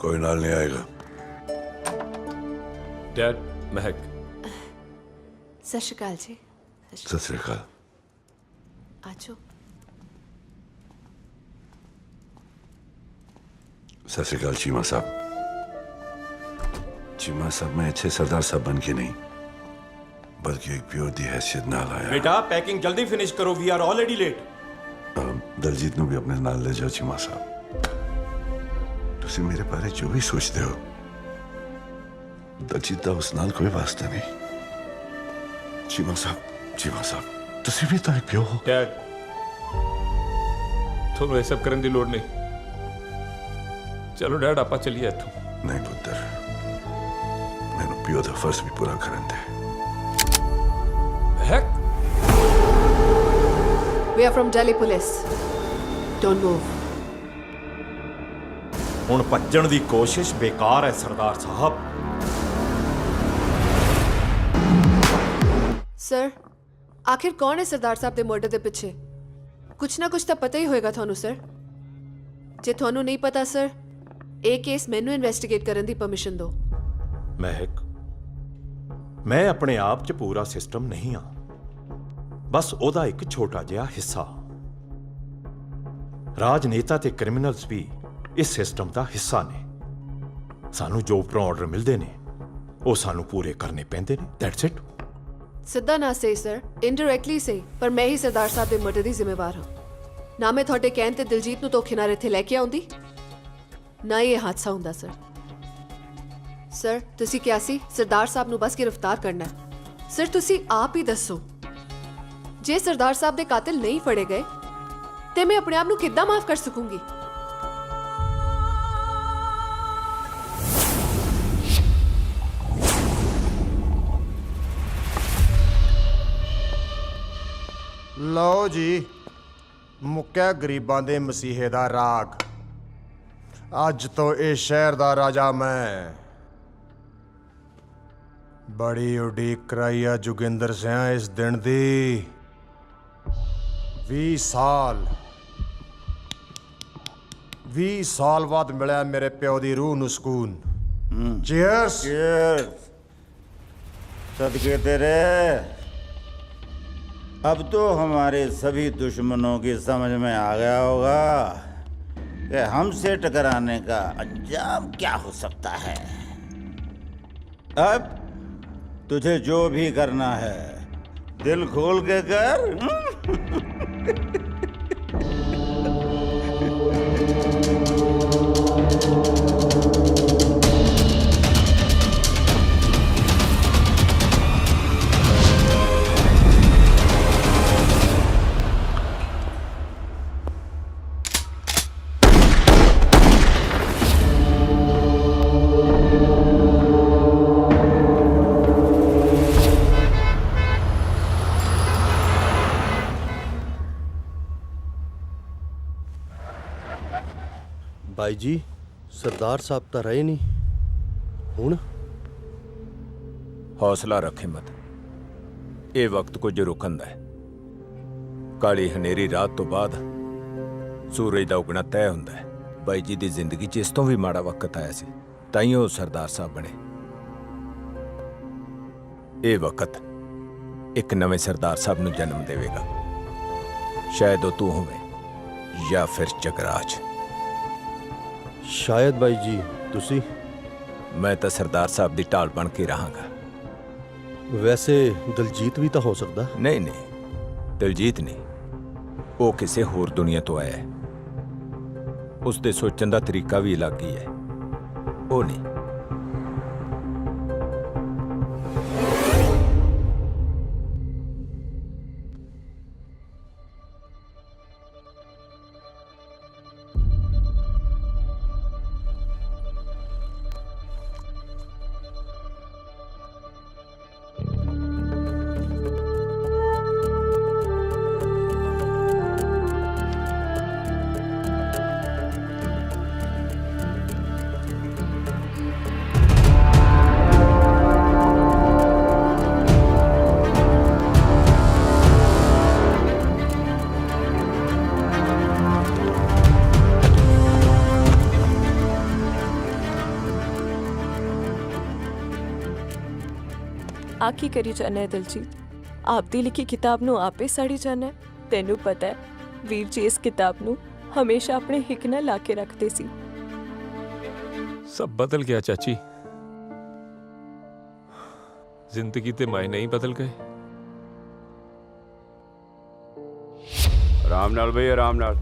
कोई नाल नहीं आएगा। डैड, महक। सत श्री अकाल जी। सत श्री अकाल। आजो। सत श्री अकाल चीमा साहब। चीमा साहब, मैं अच्छे सरदार साहब बन के नहीं बल्कि एक प्योर दी हैसियत नाल आया। बेटा पैकिंग जल्दी फिनिश करो, we are already late. Daljeet नू भी अपने नाल ले जाओ चीमा साहब। तुसी मेरे बारे जो भी सोचते हो, दलजीत दा उस नाल कोई वास्ता नहीं। चीमा साहब तुसी भी तो एक प्यो हो। डैड, ਤੁਹਾਨੂੰ ਇਹ ਸਭ ਕਰਨ ਦੀ ਲੋੜ ਨਹੀਂ। ਚਲੋ ਡੈਡ, ਆਪਾਂ ਚੱਲੀਏ ਇੱਥੋਂ। नहीं पुत्र, मैंने पियो दा फर्ज भी पूरा करन दे। We are from Delhi police. Don't move. ਹੁਣ ਭੱਜਣ ਦੀ ਕੋਸ਼ਿਸ਼ ਬੇਕਾਰ ਹੈ ਸਰਦਾਰ ਸਾਹਿਬ। ਸਰ, ਆਖਿਰ ਕੌਣ ਹੈ ਸਰਦਾਰ ਸਾਹਿਬ ਦੇ ਮਰਡਰ ਦੇ ਪਿੱਛੇ? ਕੁਛ ਨਾ ਕੁਛ ਤਾਂ ਪਤਾ ਹੀ ਹੋਏਗਾ ਤੁਹਾਨੂੰ ਸਰ। ਜੇ ਤੁਹਾਨੂੰ ਨਹੀਂ ਪਤਾ ਸਰ, ਇਹ ਕੇਸ ਮੈਨੂੰ ਇਨਵੈਸਟੀਗੇਟ ਕਰਨ ਦੀ ਪਰਮਿਸ਼ਨ ਦਿਓ। ਮਹਿਕ, ਮੈਂ ਆਪਣੇ ਆਪ 'ਚ ਪੂਰਾ ਸਿਸਟਮ ਨਹੀਂ ਆ, ਬਸ ਉਹਦਾ ਇੱਕ ਛੋਟਾ ਜਿਹਾ ਹਿੱਸਾ। ਰਾਜਨੇਤਾ ਤੇ ਕ੍ਰਿਮੀਨਲਸ ਵੀ ਇਸ ਸਿਸਟਮ ਦਾ ਹਿੱਸਾ ਨੇ। ਸਾਨੂੰ ਜੋ ਉੱਪਰੋਂ ਆਰਡਰ ਮਿਲਦੇ ਨੇ ਉਹ ਸਾਨੂੰ ਪੂਰੇ ਕਰਨੇ ਪੈਂਦੇ ਨੇ। That's it. ਸਿੱਧਾ ਨਾ ਸਹੀ ਸਰ, ਇਨਡਾਇਰੈਕਟਲੀ ਸਹੀ, ਪਰ ਮੈਂ ਹੀ ਸਰਦਾਰ ਸਾਹਿਬ ਦੇ ਮਰਡਰ ਦੀ ਜ਼ਿੰਮੇਵਾਰ ਹਾਂ। ਨਾ ਮੈਂ ਤੁਹਾਡੇ ਕਹਿਣ ਤੇ ਦਿਲਜੀਤ ਨੂੰ ਧੋਖੇ ਨਾਲ ਇੱਥੇ ਲੈ ਕੇ ਆਉਂਦੀ, ਨਾ ਹੀ ਇਹ ਹਾਦਸਾ ਹੁੰਦਾ ਸਰ। ਸਰ, ਤੁਸੀਂ ਕਿਹਾ ਸੀ ਸਰਦਾਰ ਸਾਹਿਬ ਨੂੰ ਬਸ ਗ੍ਰਿਫਤਾਰ ਕਰਨਾ ਹੈ। ਸਰ, ਤੁਸੀਂ ਆਪ ਹੀ ਦੱਸੋ, ਜੇ ਸਰਦਾਰ ਸਾਹਿਬ ਦੇ ਕਾਤਿਲ ਨਹੀਂ ਫੜੇ ਗਏ ਤੇ ਮੈਂ ਆਪਣੇ ਆਪ ਨੂੰ ਕਿੱਦਾਂ ਮਾਫ ਕਰ ਸਕੂੰਗੀ? ਲਓ ਜੀ, ਮੁੱਕਿਆ ਗਰੀਬਾਂ ਦੇ ਮਸੀਹੇ ਦਾ ਰਾਗ। ਅੱਜ ਤੋਂ ਇਹ ਸ਼ਹਿਰ ਦਾ ਰਾਜਾ ਮੈਂ। ਬੜੀ ਉਡੀਕ ਕਰਾਈ ਆ ਜੋਗਿੰਦਰ ਸਿਆਂ ਇਸ ਦਿਨ ਦੀ। 20 ਸਾਲ ਬਾਅਦ ਮਿਲਿਆ ਮੇਰੇ ਪਿਓ ਦੀ ਰੂਹ ਨੂੰ ਸਕੂਨ। ਚੀਅਰਸ। सदके तेरे। अब तो हमारे सभी दुश्मनों की समझ में आ गया होगा कि हमसे टकराने का अंजाम क्या हो सकता है। अब तुझे जो भी करना है दिल खोल के कर। ਬਾਈ ਜੀ, ਸਰਦਾਰ ਸਾਹਿਬ ਤਾਂ ਰਹੇ ਨਹੀਂ ਹੁਣ। ਹੌਸਲਾ ਰੱਖ ਹਿੰਮਤ, ਇਹ ਵਕਤ ਕੁਝ ਰੁਕਣ ਦਾ ਹੈ। ਕਾਲੀ ਹਨੇਰੀ ਰਾਤ ਤੋਂ ਬਾਅਦ ਸੂਰਜ ਦਾ ਉਗਣਾ ਤੈਅ ਹੁੰਦਾ ਹੈ। ਬਾਈ ਜੀ ਦੀ ਜ਼ਿੰਦਗੀ 'ਚ ਇਸ ਤੋਂ ਵੀ ਮਾੜਾ ਵਕਤ ਆਇਆ ਸੀ, ਤਾਈਓ ਸਰਦਾਰ ਸਾਹਿਬ ਬਣੇ। ਇਹ ਵਕਤ ਇੱਕ ਨਵੇਂ ਸਰਦਾਰ ਸਾਹਿਬ ਨੂੰ ਜਨਮ ਦੇਵੇਗਾ। ਸ਼ਾਇਦ ਉਹ ਤੂੰ ਹੋਵੇਂ ਜਾਂ ਫਿਰ ਜਗਰਾਜ। ਸ਼ਾਇਦ ਬਾਈ ਜੀ ਤੁਸੀਂ। ਮੈਂ ਤਾਂ ਸਰਦਾਰ ਸਾਹਿਬ ਦੀ ਢਾਲ ਬਣ ਕੇ ਰਹਾਂਗਾ। ਵੈਸੇ ਦਲਜੀਤ ਵੀ ਤਾਂ ਹੋ ਸਕਦਾ। ਨਹੀਂ ਨਹੀਂ, ਦਲਜੀਤ ਨਹੀਂ, ਉਹ ਕਿਸੇ ਹੋਰ ਦੁਨੀਆ ਤੋਂ ਆਇਆ ਹੈ। ਉਸ ਦੇ ਸੋਚਣ ਦਾ ਤਰੀਕਾ ਵੀ ਅਲੱਗ ਹੀ ਹੈ। ਉਹ ਨਹੀਂ। ਆ ਕੀ ਕਰੀ ਜਾਣਾ ਹੈ ਦਿਲਜੀਤ? ਆਪਦੀ ਲਿਖੀ ਕਿਤਾਬ ਨੂੰ ਆਪੇ ਸਾੜੀ ਜਾਣਾ ਹੈ। ਤੈਨੂੰ ਪਤਾ ਹੈ ਵੀਰ ਜੀ ਇਸ ਕਿਤਾਬ ਨੂੰ ਹਮੇਸ਼ਾ ਆਪਣੇ ਹਿੱਕ ਨਾਲ ਲਾ ਕੇ ਰੱਖਦੇ ਸੀ। सब बदल गया चाची, जिंदगी के मायने ही बदल गए। आराम नाल बई, आराम नाल।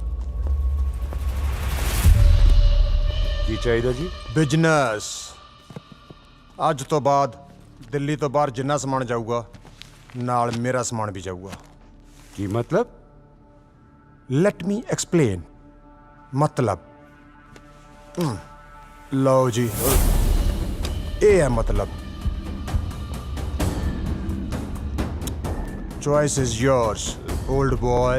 की चाहिए जी? बिजनेस। ਅੱਜ ਤੋਂ ਬਾਅਦ ਦਿੱਲੀ ਤੋਂ ਬਾਹਰ ਜਿੰਨਾ ਸਮਾਨ ਜਾਊਗਾ ਨਾਲ ਮੇਰਾ ਸਮਾਨ ਵੀ ਜਾਊਗਾ। ਕੀ ਮਤਲਬ? Let me explain. ਮਤਲਬ ਲਓ ਜੀ ਇਹ ਹੈ ਮਤਲਬ choice is yours old boy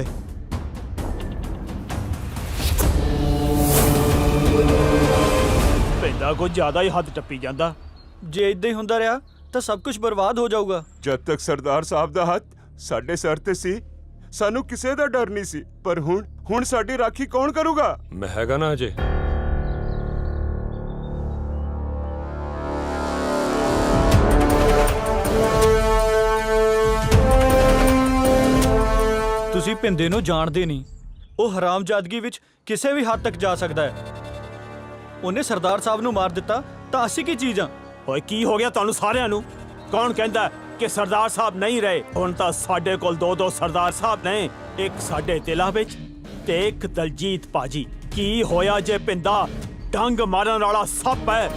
ਪੈਂਦਾ ਕੁਝ ਜ਼ਿਆਦਾ ਹੀ ਹੱਦ ਟੱਪੀ ਜਾਂਦਾ। ਜੇ ਇਦਾਂ ਹੀ ਹੁੰਦਾ ਰਿਹਾ ਤਾਂ ਸਭ ਕੁਝ ਬਰਬਾਦ ਹੋ ਜਾਊਗਾ। ਜਦ ਤੱਕ ਸਰਦਾਰ ਸਾਹਿਬ ਦਾ ਹੱਥ ਸਾਡੇ ਸਿਰ ਤੇ ਸੀ ਸਾਨੂੰ ਕਿਸੇ ਦਾ ਡਰ ਨਹੀਂ ਸੀ, ਪਰ ਹੁਣ ਸਾਡੀ ਰਾਖੀ ਕੌਣ ਕਰੂਗਾ? ਮੈਂ ਹੈਗਾ ਨਾ ਅਜੇ। ਤੁਸੀਂ ਭਿੰਦੇ ਨੂੰ ਜਾਣਦੇ ਨਹੀਂ। ਉਹ ਹਰਾਮਜ਼ਾਦਗੀ ਵਿੱਚ ਕਿਸੇ ਵੀ ਹੱਦ ਤੱਕ ਜਾ ਸਕਦਾ ਹੈ। ਉਹਨੇ ਸਰਦਾਰ ਸਾਹਿਬ ਨੂੰ ਮਾਰ ਦਿੱਤਾ ਤਾਂ ਅਸੀਂ ਕੀ ਚੀਜ਼ ਆ? ਓਏ ਕੀ ਹੋ ਗਿਆ ਤੁਹਾਨੂੰ ਸਾਰਿਆਂ ਨੂੰ? ਕੌਣ ਕਹਿੰਦਾ ਕਿ ਸਰਦਾਰ ਸਾਹਿਬ ਨਹੀਂ ਰਹੇ? ਹੁਣ ਤਾਂ ਸਾਡੇ ਕੋਲ ਦੋ ਸਰਦਾਰ ਸਾਹਿਬ ਨੇ, ਇੱਕ ਸਾਡੇ ਦਿਲਾਂ ਵਿੱਚ ਤੇ ਇੱਕ ਦਲਜੀਤ ਪਾਜੀ। ਕੀ ਹੋਇਆ ਜੇ ਭਿੰਦਾ ਡੰਗ ਮਾਰਨ ਵਾਲਾ ਸੱਪ ਹੈ?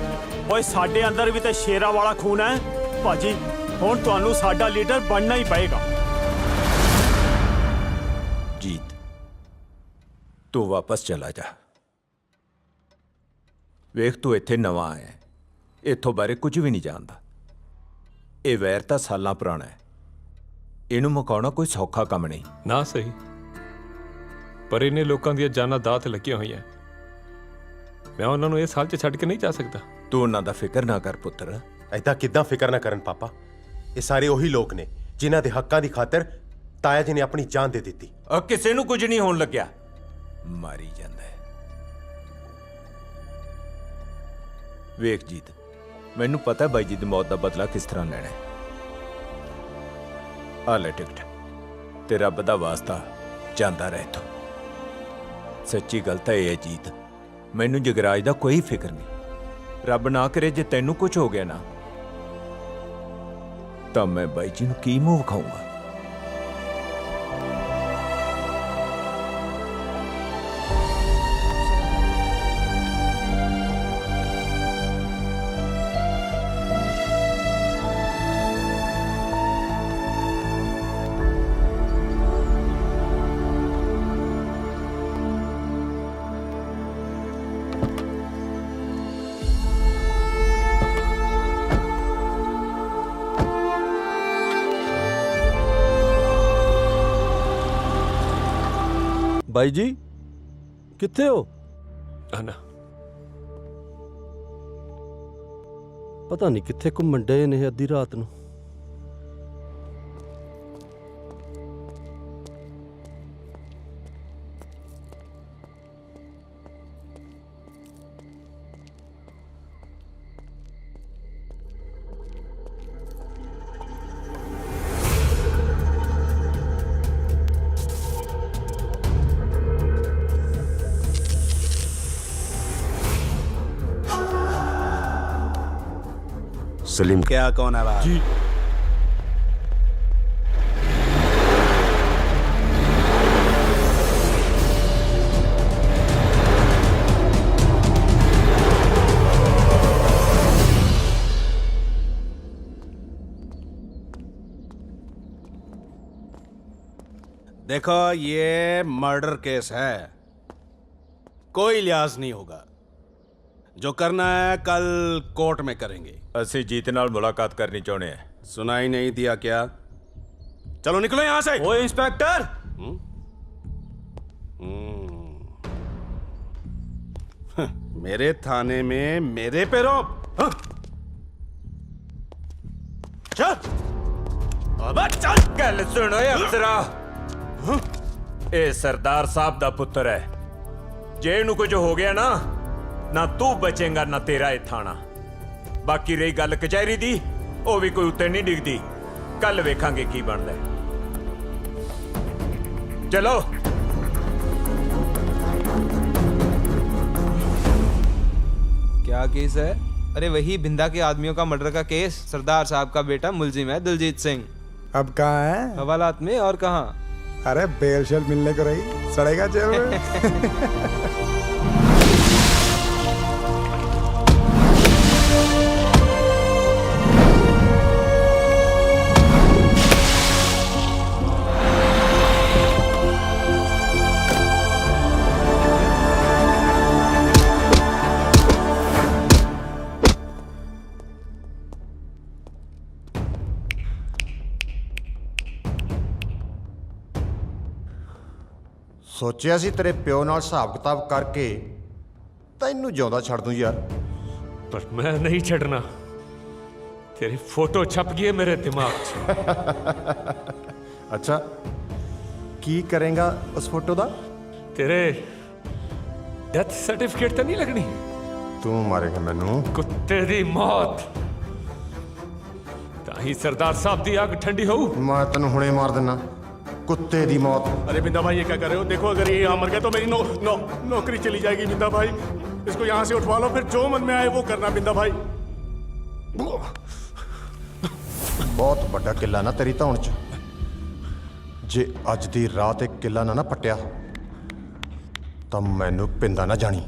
ਓਏ ਸਾਡੇ ਅੰਦਰ ਵੀ ਤੇ ਸ਼ੇਰਾਂ ਵਾਲਾ ਖੂਨ ਹੈ ਪਾਜੀ। ਹੁਣ ਤੁਹਾਨੂੰ ਸਾਡਾ ਲੀਡਰ ਬਣਨਾ ਹੀ ਪਏਗਾ। ਜੀਤ ਤੂੰ ਵਾਪਸ ਚਲਾ ਜਾ। ਵੇਖ ਤੂੰ ਇੱਥੇ ਨਵਾਂ ਆਇਆ, ਇੱਥੋਂ ਬਾਰੇ ਕੁਝ ਵੀ ਨਹੀਂ ਜਾਣਦਾ। ਇਹ ਵੈਰ ਤਾਂ ਸਾਲਾਂ ਪੁਰਾਣਾ ਹੈ, ਇਹਨੂੰ ਮੁਕਾਉਣਾ ਕੋਈ ਸੌਖਾ ਕੰਮ ਨਹੀਂ। ਨਾ ਸਹੀ, ਪਰ ਇਹਨੇ ਲੋਕਾਂ ਦੀਆਂ ਜਾਨਾਂ ਦਾਅ ਤੇ ਲੱਗੀਆਂ ਹੋਈਆਂ। ਮੈਂ ਉਹਨਾਂ ਨੂੰ ਇਸ ਹਾਲ 'ਚ ਛੱਡ ਕੇ ਨਹੀਂ ਜਾ ਸਕਦਾ। ਤੂੰ ਉਹਨਾਂ ਦਾ ਫਿਕਰ ਨਾ ਕਰ ਪੁੱਤਰ। ਐਦਾਂ ਕਿੱਦਾਂ ਫਿਕਰ ਨਾ ਕਰਨ ਪਾਪਾ? ਇਹ ਸਾਰੇ ਉਹੀ ਲੋਕ ਨੇ ਜਿਨ੍ਹਾਂ ਦੇ ਹੱਕਾਂ ਦੀ ਖਾਤਰ ਤਾਇਆ ਜੀ ਨੇ ਆਪਣੀ ਜਾਨ ਦੇ ਦਿੱਤੀ। ਕਿਸੇ ਨੂੰ ਕੁਝ ਨਹੀਂ ਹੋਣ ਲੱਗਿਆ, ਮਾਰੀ ਜਾਂਦਾ ਹੈ। ਵੇਖ ਜੀਤ, ਮੈਨੂੰ ਪਤਾ ਬਾਈ ਜੀ ਦੀ ਮੌਤ ਦਾ ਬਦਲਾ ਕਿਸ ਤਰ੍ਹਾਂ ਲੈਣਾ ਹੈ। ਆ ਲੈ ਟਿਕਟ ਤੇ ਰੱਬ ਦਾ ਵਾਸਤਾ ਜਾਂਦਾ ਰਹਿ ਤੂੰ। ਸੱਚੀ ਗੱਲ ਤਾਂ ਇਹ ਹੈ ਜੀਤ, ਮੈਨੂੰ ਜਗਰਾਜ ਦਾ ਕੋਈ ਫਿਕਰ ਨਹੀਂ। ਰੱਬ ਨਾ ਕਰੇ ਜੇ ਤੈਨੂੰ ਕੁਝ ਹੋ ਗਿਆ ਨਾ, ਤਾਂ ਮੈਂ ਬਾਈ ਜੀ ਨੂੰ ਕੀ ਮੂੰਹ ਵਿਖਾਊਂਗਾ। ਬਾਈ ਜੀ ਕਿੱਥੇ ਹੋ? ਆਨਾ ਪਤਾ ਨਹੀਂ ਕਿੱਥੇ ਘੁੰਮਣ ਡਏ ਨੇ ਅੱਧੀ ਰਾਤ ਨੂੰ। सलीम क्या कौन है जी? देखो ये मर्डर केस है, कोई लिहाज नहीं होगा। जो करना है कल कोर्ट में करेंगे। ਅਸੀਂ ਜੀਤ ਨਾਲ ਮੁਲਾਕਾਤ ਕਰਨੀ ਚਾਹੁੰਦੇ ਹਾਂ। सुनाई नहीं दिया क्या? चलो निकलो यहां से। ओए इंस्पेक्टर, मेरे थाने में मेरे पे रोक। चल अबे चल। ਗੱਲ ਸੁਣ ਓਏ ਅਫਸਰਾ, ਇਹ ਸਰਦਾਰ ਸਾਹਿਬ ਦਾ ਪੁੱਤਰ ਹੈ। ਜੇ ਇਹਨੂੰ ਕੁਝ ਹੋ ਗਿਆ ਨਾ, ਨਾ ਤੂੰ ਬਚੇਂਗਾ ਨਾ ਤੇਰਾ ਇਹ ਥਾਣਾ। ਬਾਕੀ ਰਹੀ ਗੱਲ ਕਚਹਿਰੀ ਦੀ, ਉਹ ਵੀ ਕੋਈ ਉੱਤੇ ਨਹੀਂ ਡਿੱਗਦੀ। ਕੱਲ ਵੇਖਾਂਗੇ ਕੀ ਬਣਦਾ। ਚਲੋ। क्या केस है? अरे वही बिंदा के आदमियों का मर्डर का केस। सरदार साहब का बेटा मुलजिम है दिलजीत सिंह। अब कहाँ है? हवालात में। और कहाँ? अरे बेल शेल मिलने को रही, सड़ेगा जेल में। ਸੋਚਿਆ ਸੀ ਤੇਰੇ ਪਿਓ ਨਾਲ ਹਿਸਾਬ ਕਿਤਾਬ ਕਰਕੇ ਤੈਨੂੰ ਜਿਉਂਦਾ ਛੱਡ ਦੂੰ ਯਾਰ। पर मैं नहीं छड़ना। तेरी फोटो छप गई है मेरे दिमाग च। अच्छा की करेगा उस फोटो दा? तेरे डेथ सर्टिफिकेट तो नहीं लगनी? तू मारेगा मैनू? कुत्ते दी मौत ताही सरदार साहब दी आग ठंडी हो। मैं तेन हुणे मार देना कुत्ते दी मौत। अरे बिंदा भाई ये क्या कर रहे हो? देखो अगर ये यहाँ मर गया तो मेरी नौकरी चली जाएगी। बिंदा भाई इसको यहाँ से उठवा लो, फिर जो मन में आए वो करना। बिंदा भाई बहुत बड़ा किला ना तेरी धौन च, जे अज दी रात एक किला ना पट्टिया तो मैनू पिंदा ना जानी।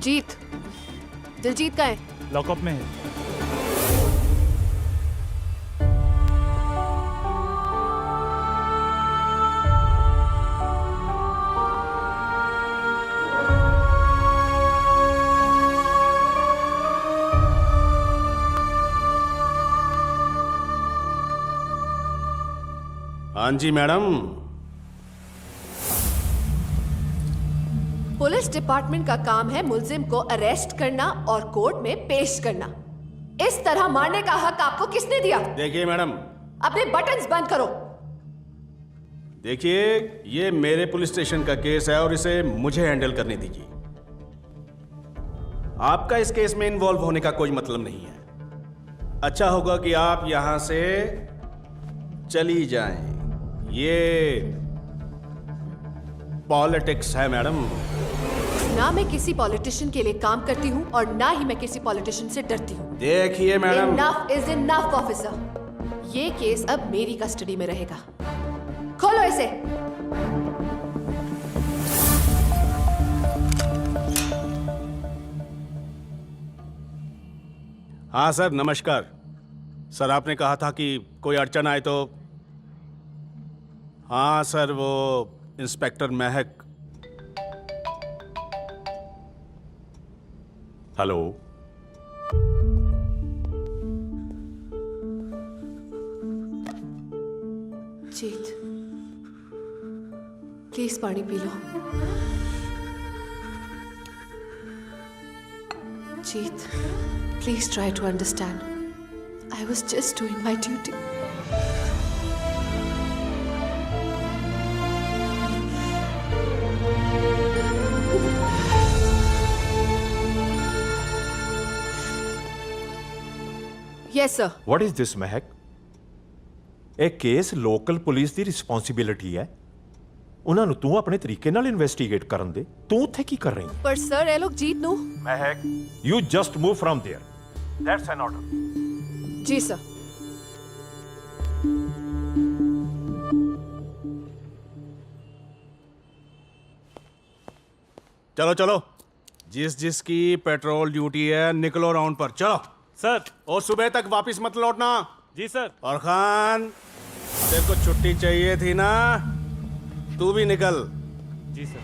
जीत, दिलजीत का है? लॉकअप में है। हाँ जी मैडम। पुलिस डिपार्टमेंट का काम है मुलजिम को अरेस्ट करना और कोर्ट में पेश करना। इस तरह मारने का हक आपको किसने दिया? देखिए मैडम, अपने बटन्स बंद करो। देखिए ये मेरे पुलिस स्टेशन का केस है और इसे मुझे हैंडल करने दीजिए। आपका इस केस में इन्वॉल्व होने का कोई मतलब नहीं है। अच्छा होगा कि आप यहां से चली जाएं। ये पॉलिटिक्स है मैडम। ना मैं किसी पॉलिटिशियन के लिए काम करती हूँ और ना ही मैं किसी पॉलिटिशियन से डरती हूँ। देखिए madam, enough is enough officer. ये केस अब मेरी कस्टडी में रहेगा। खोलो इसे। हाँ सर नमस्कार। सर आपने कहा था कि कोई अड़चन आए तो। हाँ सर वो inspector Mehak. Hello. Jeet please पानी पी लो। Jeet please try to understand. I was just doing my duty. Yes sir. What is this Mehak? एक केस लोकल पुलिस ਦੀ ਰਿਸਪੌਂਸਿਬਿਲਿਟੀ ਹੈ। ਉਹਨਾਂ ਨੂੰ ਤੂੰ ਆਪਣੇ ਤਰੀਕੇ ਨਾਲ ਇਨਵੈਸਟੀਗੇਟ ਕਰਨ ਦੇ। ਤੂੰ ਉੱਥੇ ਕੀ ਕਰ ਰਹੀ ਹੈ? पर सर ये लोग Jeet no. Mehak, you just move from there. That's an order. जी सर। चलो चलो, जिस जिसकी पेट्रोल ड्यूटी है निकलो राउंड पर। चलो सर। और सुबह तक वापस मत लौटना। जी सर। और खान तेरे को छुट्टी चाहिए थी ना, तू भी निकल। जी सर।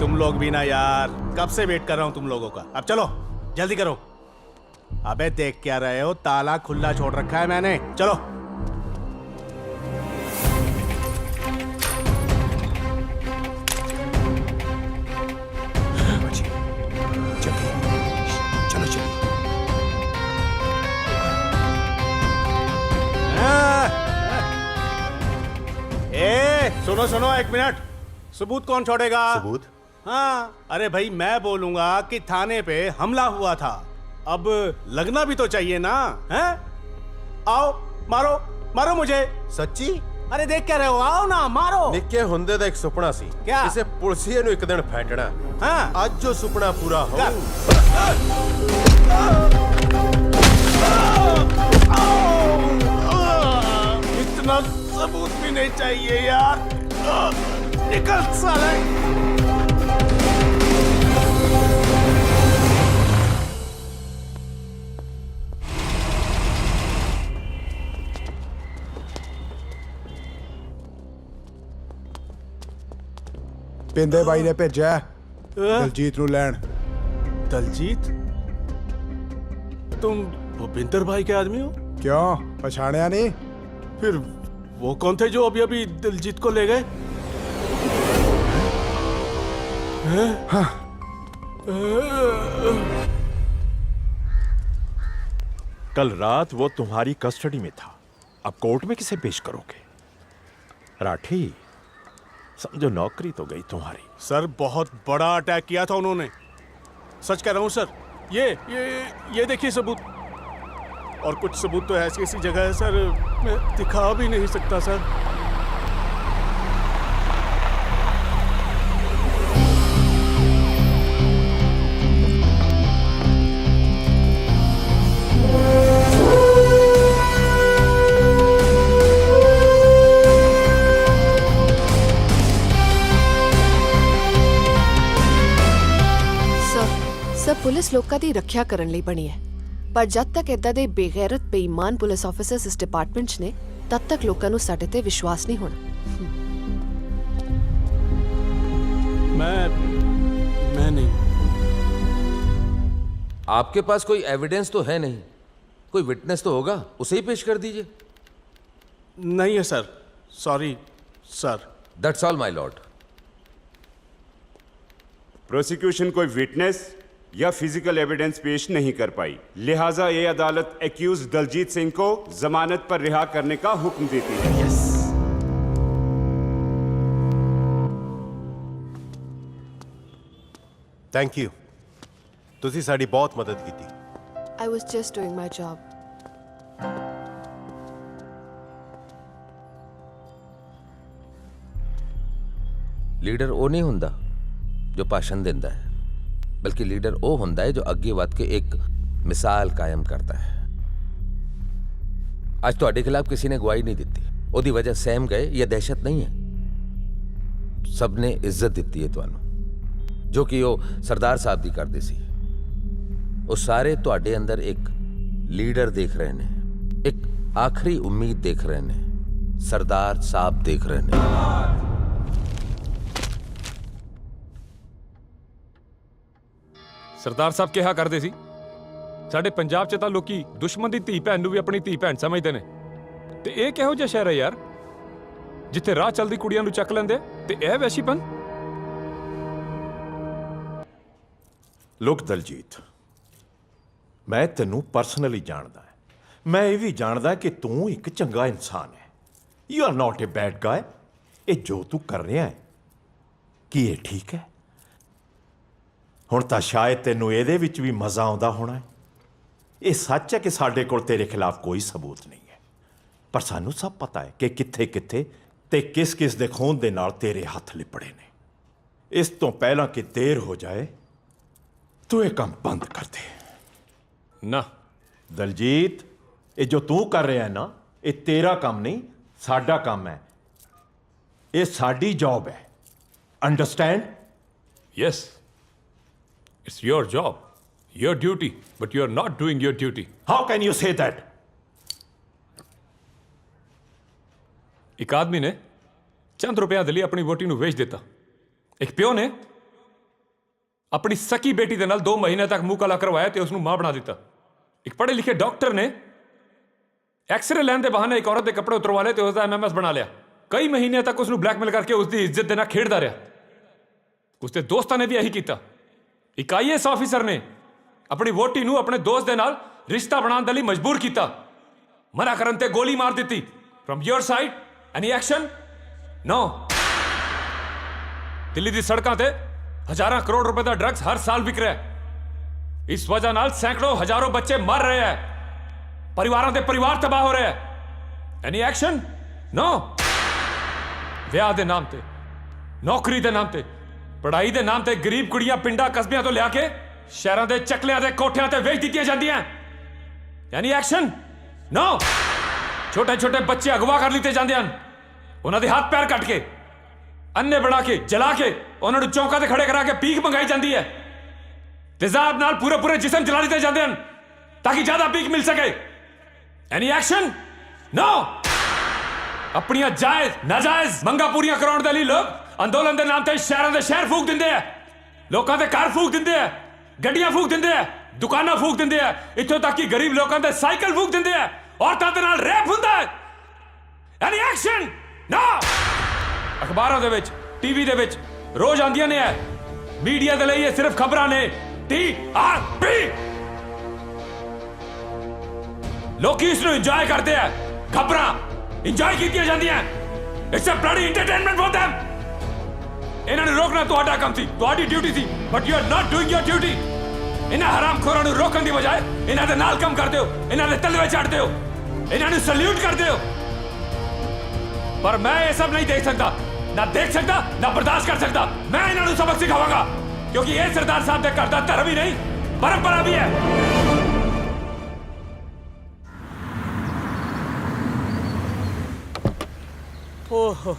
तुम लोग भी ना यार, कब से वेट कर रहा हूं तुम लोगों का। अब चलो जल्दी करो। अबे देख क्या रहे हो, ताला खुला छोड़ रखा है मैंने। चलो। चलो चलो। ए सुनो सुनो, एक मिनट। सबूत कौन छोड़ेगा? सबूत? हाँ, अरे भाई मैं बोलूंगा कि थाने पे हमला हुआ था। अब लगना भी तो चाहिए ना, हैं? आओ मारो, मारो मुझे। ਸੱਚੀ? अरे देख क्या रहे हो, आओ ना मारो। ਨਿੱਕੇ ਹੁੰਦੇ ਦਾ ਇੱਕ ਸੁਪਨਾ ਸੀ ਕਿਆ? ਕਿਸੇ ਪੁਲਸੀਏ ਨੂੰ ਇੱਕ ਦਿਨ ਫੈਂਟਣਾ। ਹਾਂ, ਅੱਜ ਉਹ ਸੁਪਨਾ ਪੂਰਾ ਹੋ। इतना सबूत भी नहीं चाहिए यार। निकल साले। ਪਿੰਦੇ ਬਾਈ ਨੇ ਭੇਜਿਆ ਦਲਜੀਤ ਨੂੰ ਲੈਣ। दलजीत, तुम भूपिंदर भाई के आदमी हो? क्यों पछाणिया नहीं? फिर वो कौन थे जो अभी अभी दिलजीत को ले गए? हाँ। कल रात वो तुम्हारी कस्टडी में था, अब कोर्ट में किसे पेश करोगे? राठी, समझो नौकरी तो गई तुम्हारी। सर बहुत बड़ा अटैक किया था उन्होंने, सच कह रहा हूं सर। ये देखिए सबूत, और कुछ सबूत तो ऐसी ऐसी जगह है सर, मैं दिखा भी नहीं सकता सर। ਸਭ ਪੁਲਿਸ ਲੋਕਾਂ ਦੀ ਰੱਖਿਆ ਕਰਨ ਲਈ ਬਣੀ ਹੈ, ਪਰ ਜਦ ਤੱਕ ਇਦਾਂ ਦੇ ਬੇਗੈਰਤ ਬੇਈਮਾਨ ਪੁਲਿਸ ਆਫੀਸਰਸ ਇਸ ਡਿਪਾਰਟਮੈਂਟ 'ਚ ਨੇ, ਤਦ ਤੱਕ ਲੋਕਾਂ ਨੂੰ ਸਾਡੇ ਤੇ ਵਿਸ਼ਵਾਸ ਨਹੀਂ ਹੋਣਾ। मैं नहीं। आपके पास कोई एविडेंस तो है नहीं, कोई विटनेस तो होगा, उसे ही पेश कर दीजिए। नहीं है sir, sorry sir. That's all my Lord. Prosecution कोई विटनेस या फिजिकल एविडेंस पेश नहीं कर पाई, लिहाजा ये अदालत एक्यूज दलजीत सिंह को जमानत पर रिहा करने का हुक्म देती है। यस। ਥੈਂਕ ਯੂ, ਤੁਸੀਂ ਸਾਡੀ ਬਹੁਤ ਮਦਦ ਕੀਤੀ। I was just doing my job. Leader ਉਹ ਨਹੀਂ ਹੁੰਦਾ ਜੋ ਭਾਸ਼ਣ ਦਿੰਦਾ ਹੈ, ਬਲਕਿ ਲੀਡਰ ਉਹ ਹੁੰਦਾ ਹੈ ਜੋ ਅੱਗੇ ਵੱਧ ਕੇ ਇੱਕ ਮਿਸਾਲ ਕਾਇਮ ਕਰਦਾ ਹੈ। ਅੱਜ ਤੁਹਾਡੇ ਖਿਲਾਫ ਕਿਸੇ ਨੇ ਗਵਾਹੀ ਨਹੀਂ ਦਿੱਤੀ, ਉਹਦੀ ਵਜ੍ਹਾ ਸਹਿਮ ਗਏ ਜਾਂ ਦਹਿਸ਼ਤ ਨਹੀਂ ਹੈ। ਸਭ ਨੇ ਇੱਜ਼ਤ ਦਿੱਤੀ ਹੈ ਤੁਹਾਨੂੰ, ਜੋ ਕਿ ਉਹ ਸਰਦਾਰ ਸਾਹਿਬ ਦੀ ਕਰਦੇ ਸੀ। ਉਹ ਸਾਰੇ ਤੁਹਾਡੇ ਅੰਦਰ ਇੱਕ ਲੀਡਰ ਦੇਖ ਰਹੇ ਨੇ, ਇੱਕ ਆਖਰੀ ਉਮੀਦ ਦੇਖ ਰਹੇ ਨੇ, ਸਰਦਾਰ ਸਾਹਿਬ ਦੇਖ ਰਹੇ ਨੇ। ਸਰਦਾਰ ਸਾਹਿਬ ਕਿਹਾ ਕਰਦੇ ਸੀ, ਸਾਡੇ ਪੰਜਾਬ 'ਚ ਤਾਂ ਲੋਕੀ ਦੁਸ਼ਮਣ ਦੀ ਧੀ ਭੈਣ ਨੂੰ ਵੀ ਆਪਣੀ ਧੀ ਭੈਣ ਸਮਝਦੇ ਨੇ, ਤੇ ਇਹ ਕਿਹੋ ਜਿਹਾ ਸ਼ਹਿਰ ਹੈ ਯਾਰ ਜਿੱਥੇ ਰਾਹ ਚੱਲਦੀ ਕੁੜੀਆਂ ਨੂੰ ਚੱਕ ਲੈਂਦੇ ਤੇ ਇਹ ਵੈਸ਼ੀਪਨ। ਲੁੱਕ ਦਲਜੀਤ, ਮੈਂ ਤੈਨੂੰ ਪਰਸਨਲੀ ਜਾਣਦਾ ਹਾਂ, ਮੈਂ ਇਹ ਵੀ ਜਾਣਦਾ ਕਿ ਤੂੰ ਇੱਕ ਚੰਗਾ ਇਨਸਾਨ ਹੈ। You are not a bad guy. ਇਹ ਜੋ ਤੂੰ ਕਰ ਰਿਹਾ ਹੈ, ਕੀ ਇਹ ਠੀਕ ਹੈ? ਹੁਣ ਤਾਂ ਸ਼ਾਇਦ ਤੈਨੂੰ ਇਹਦੇ ਵਿੱਚ ਵੀ ਮਜ਼ਾ ਆਉਂਦਾ ਹੋਣਾ ਹੈ। ਇਹ ਸੱਚ ਹੈ ਕਿ ਸਾਡੇ ਕੋਲ ਤੇਰੇ ਖਿਲਾਫ ਕੋਈ ਸਬੂਤ ਨਹੀਂ ਹੈ, ਪਰ ਸਾਨੂੰ ਸਭ ਪਤਾ ਹੈ ਕਿ ਕਿੱਥੇ ਕਿੱਥੇ ਤੇ ਕਿਸ ਕਿਸ ਦੇ ਖੂਨ ਦੇ ਨਾਲ ਤੇਰੇ ਹੱਥ ਲਿਪੜੇ ਨੇ। ਇਸ ਤੋਂ ਪਹਿਲਾਂ ਕਿ ਦੇਰ ਹੋ ਜਾਏ, ਤੂੰ ਇਹ ਕੰਮ ਬੰਦ ਕਰ ਦੇ। ਨਾ ਦਲਜੀਤ, ਇਹ ਜੋ ਤੂੰ ਕਰ ਰਿਹਾ ਹੈ ਨਾ, ਇਹ ਤੇਰਾ ਕੰਮ ਨਹੀਂ, ਸਾਡਾ ਕੰਮ ਹੈ। ਇਹ ਸਾਡੀ ਜੌਬ ਹੈ, understand? Yes, it's your job, your duty, but you are not doing your duty. How can you say that? ਇੱਕ ਆਦਮੀ ਨੇ ਚੰਦ ਰੁਪਿਆਂ ਦੇ ਲਈ ਆਪਣੀ ਵੋਟੀ ਨੂੰ ਵੇਚ ਦਿੱਤਾ। ਇੱਕ ਪਿਓ ਨੇ ਆਪਣੀ ਸਕੀ ਬੇਟੀ ਦੇ ਨਾਲ 2 ਮਹੀਨੇ ਤੱਕ ਮੂੰਹ ਕਾਲਾ ਕਰਵਾਇਆ ਤੇ ਉਸ ਨੂੰ ਮਾਂ ਬਣਾ ਦਿੱਤਾ। ਇੱਕ ਪੜ੍ਹੇ ਲਿਖੇ ਡਾਕਟਰ ਨੇ ਐਕਸਰੇ ਲੈਣ ਦੇ ਬਹਾਨੇ ਇੱਕ ਔਰਤ ਦੇ ਕੱਪੜੇ ਉਤਰਵਾ ਲਏ ਤੇ ਉਸ ਦਾ MMS ਬਣਾ ਲਿਆ। ਕਈ ਮਹੀਨੇ ਤੱਕ ਉਸ ਨੂੰ ਬਲੈਕਮੇਲ ਕਰਕੇ ਉਸ ਦੀ ਇੱਜ਼ਤ ਦੇ ਨਾਲ ਖੇਡਦਾ ਰਿਹਾ। ਉਸ ਦੇ ਦੋਸਤਾਂ ਨੇ ਵੀ ਇਹੀ ਕੀਤਾ। ਇੱਕ IAS ਆਫੀਸਰ ਨੇ ਆਪਣੀ ਵੋਟੀ ਨੂੰ ਆਪਣੇ ਦੋਸਤ ਦੇ ਨਾਲ ਰਿਸ਼ਤਾ ਬਣਾਉਣ ਦੇ ਲਈ ਮਜਬੂਰ ਕੀਤਾ। ਮਨਾ ਕਰਨ ਤੇ ਗੋਲੀ ਮਾਰ ਦਿੱਤੀ। ਫਰਮ ਯੋਰ ਸਾਈਡ ਐਨੀ ਐਕਸ਼ਨ? ਨੋ। ਦਿੱਲੀ ਦੀ ਸੜਕਾਂ ਤੇ हजारां करोड़ रुपए का ड्रग्स हर साल विक रहा है। इस वजह नाल सैकड़ों हजारों बच्चे मर रहे हैं, परिवारों के परिवार तबाह हो रहे हैं। Any action? नो। विआह के नाम ते, नौकरी के नाम ते, पढ़ाई के नाम ते गरीब कुड़ियां पिंडा कस्बियां तो लिया के शहरों के चकलियां के कोठियां ते वेच दित्तियां जांदियां। Any action? नो। छोटे छोटे बच्चे अगवा कर लिते जांदे हन, उन्हां दे हाथ पैर कट के, अन्ने बना के, जला के, उन्होंने चौंका ते खड़े करा के भीख मंगाई जाती है। तेजाब नाल पूरे पूरे जिस्म जला दिते जाते हैं ताकि ज्यादा भीख मिल सके। Any action? नो। अपनियां जायज नाजायज मंगा पूरियां कराउण दे लई लोग अंदोलन के नाम ते शहरों के शहर फूक दिंदे हैं, लोगों के घर फूक दिंदे हैं, गड्डियां फूक दिंदे हैं, दुकानां फूक दिंदे हैं, इत्थों तक कि गरीब लोगों के साइकिल फूक दिंदे हैं, औरतां दे नाल रेप हुंदा है। Any action? नो। अखबारों दे विच, टीवी दे विच रोज आंदियां ने है, मीडिया दे लई सिर्फ खबरां ने। TRP लोग इसनूं इंजॉय करते हैं, खबरां इंजॉय कीतियां जांदियां। It's a bloody entertainment for them. इन्हां नूं रोकना तुहाडा काम सी, तुहाडी ड्यूटी सी, but you are not doing your duty. इन्हां हरामखोरां नूं रोकण दी बजाय इन्हां दे नाल काम करदे हो, इन्हां दे तलवे चढ़दे हो, इन्हां नूं सल्यूट करदे हो। पर मैं ये सब नहीं देख सकता, ना देख सकता, ना बर्दाश्त कर सकता। मैं इन्हां नूं सबक सिखावांगा, क्योंकि ये सरदार साहब दे घर दा धर्म ही नहीं परंपरा भी है। ओहो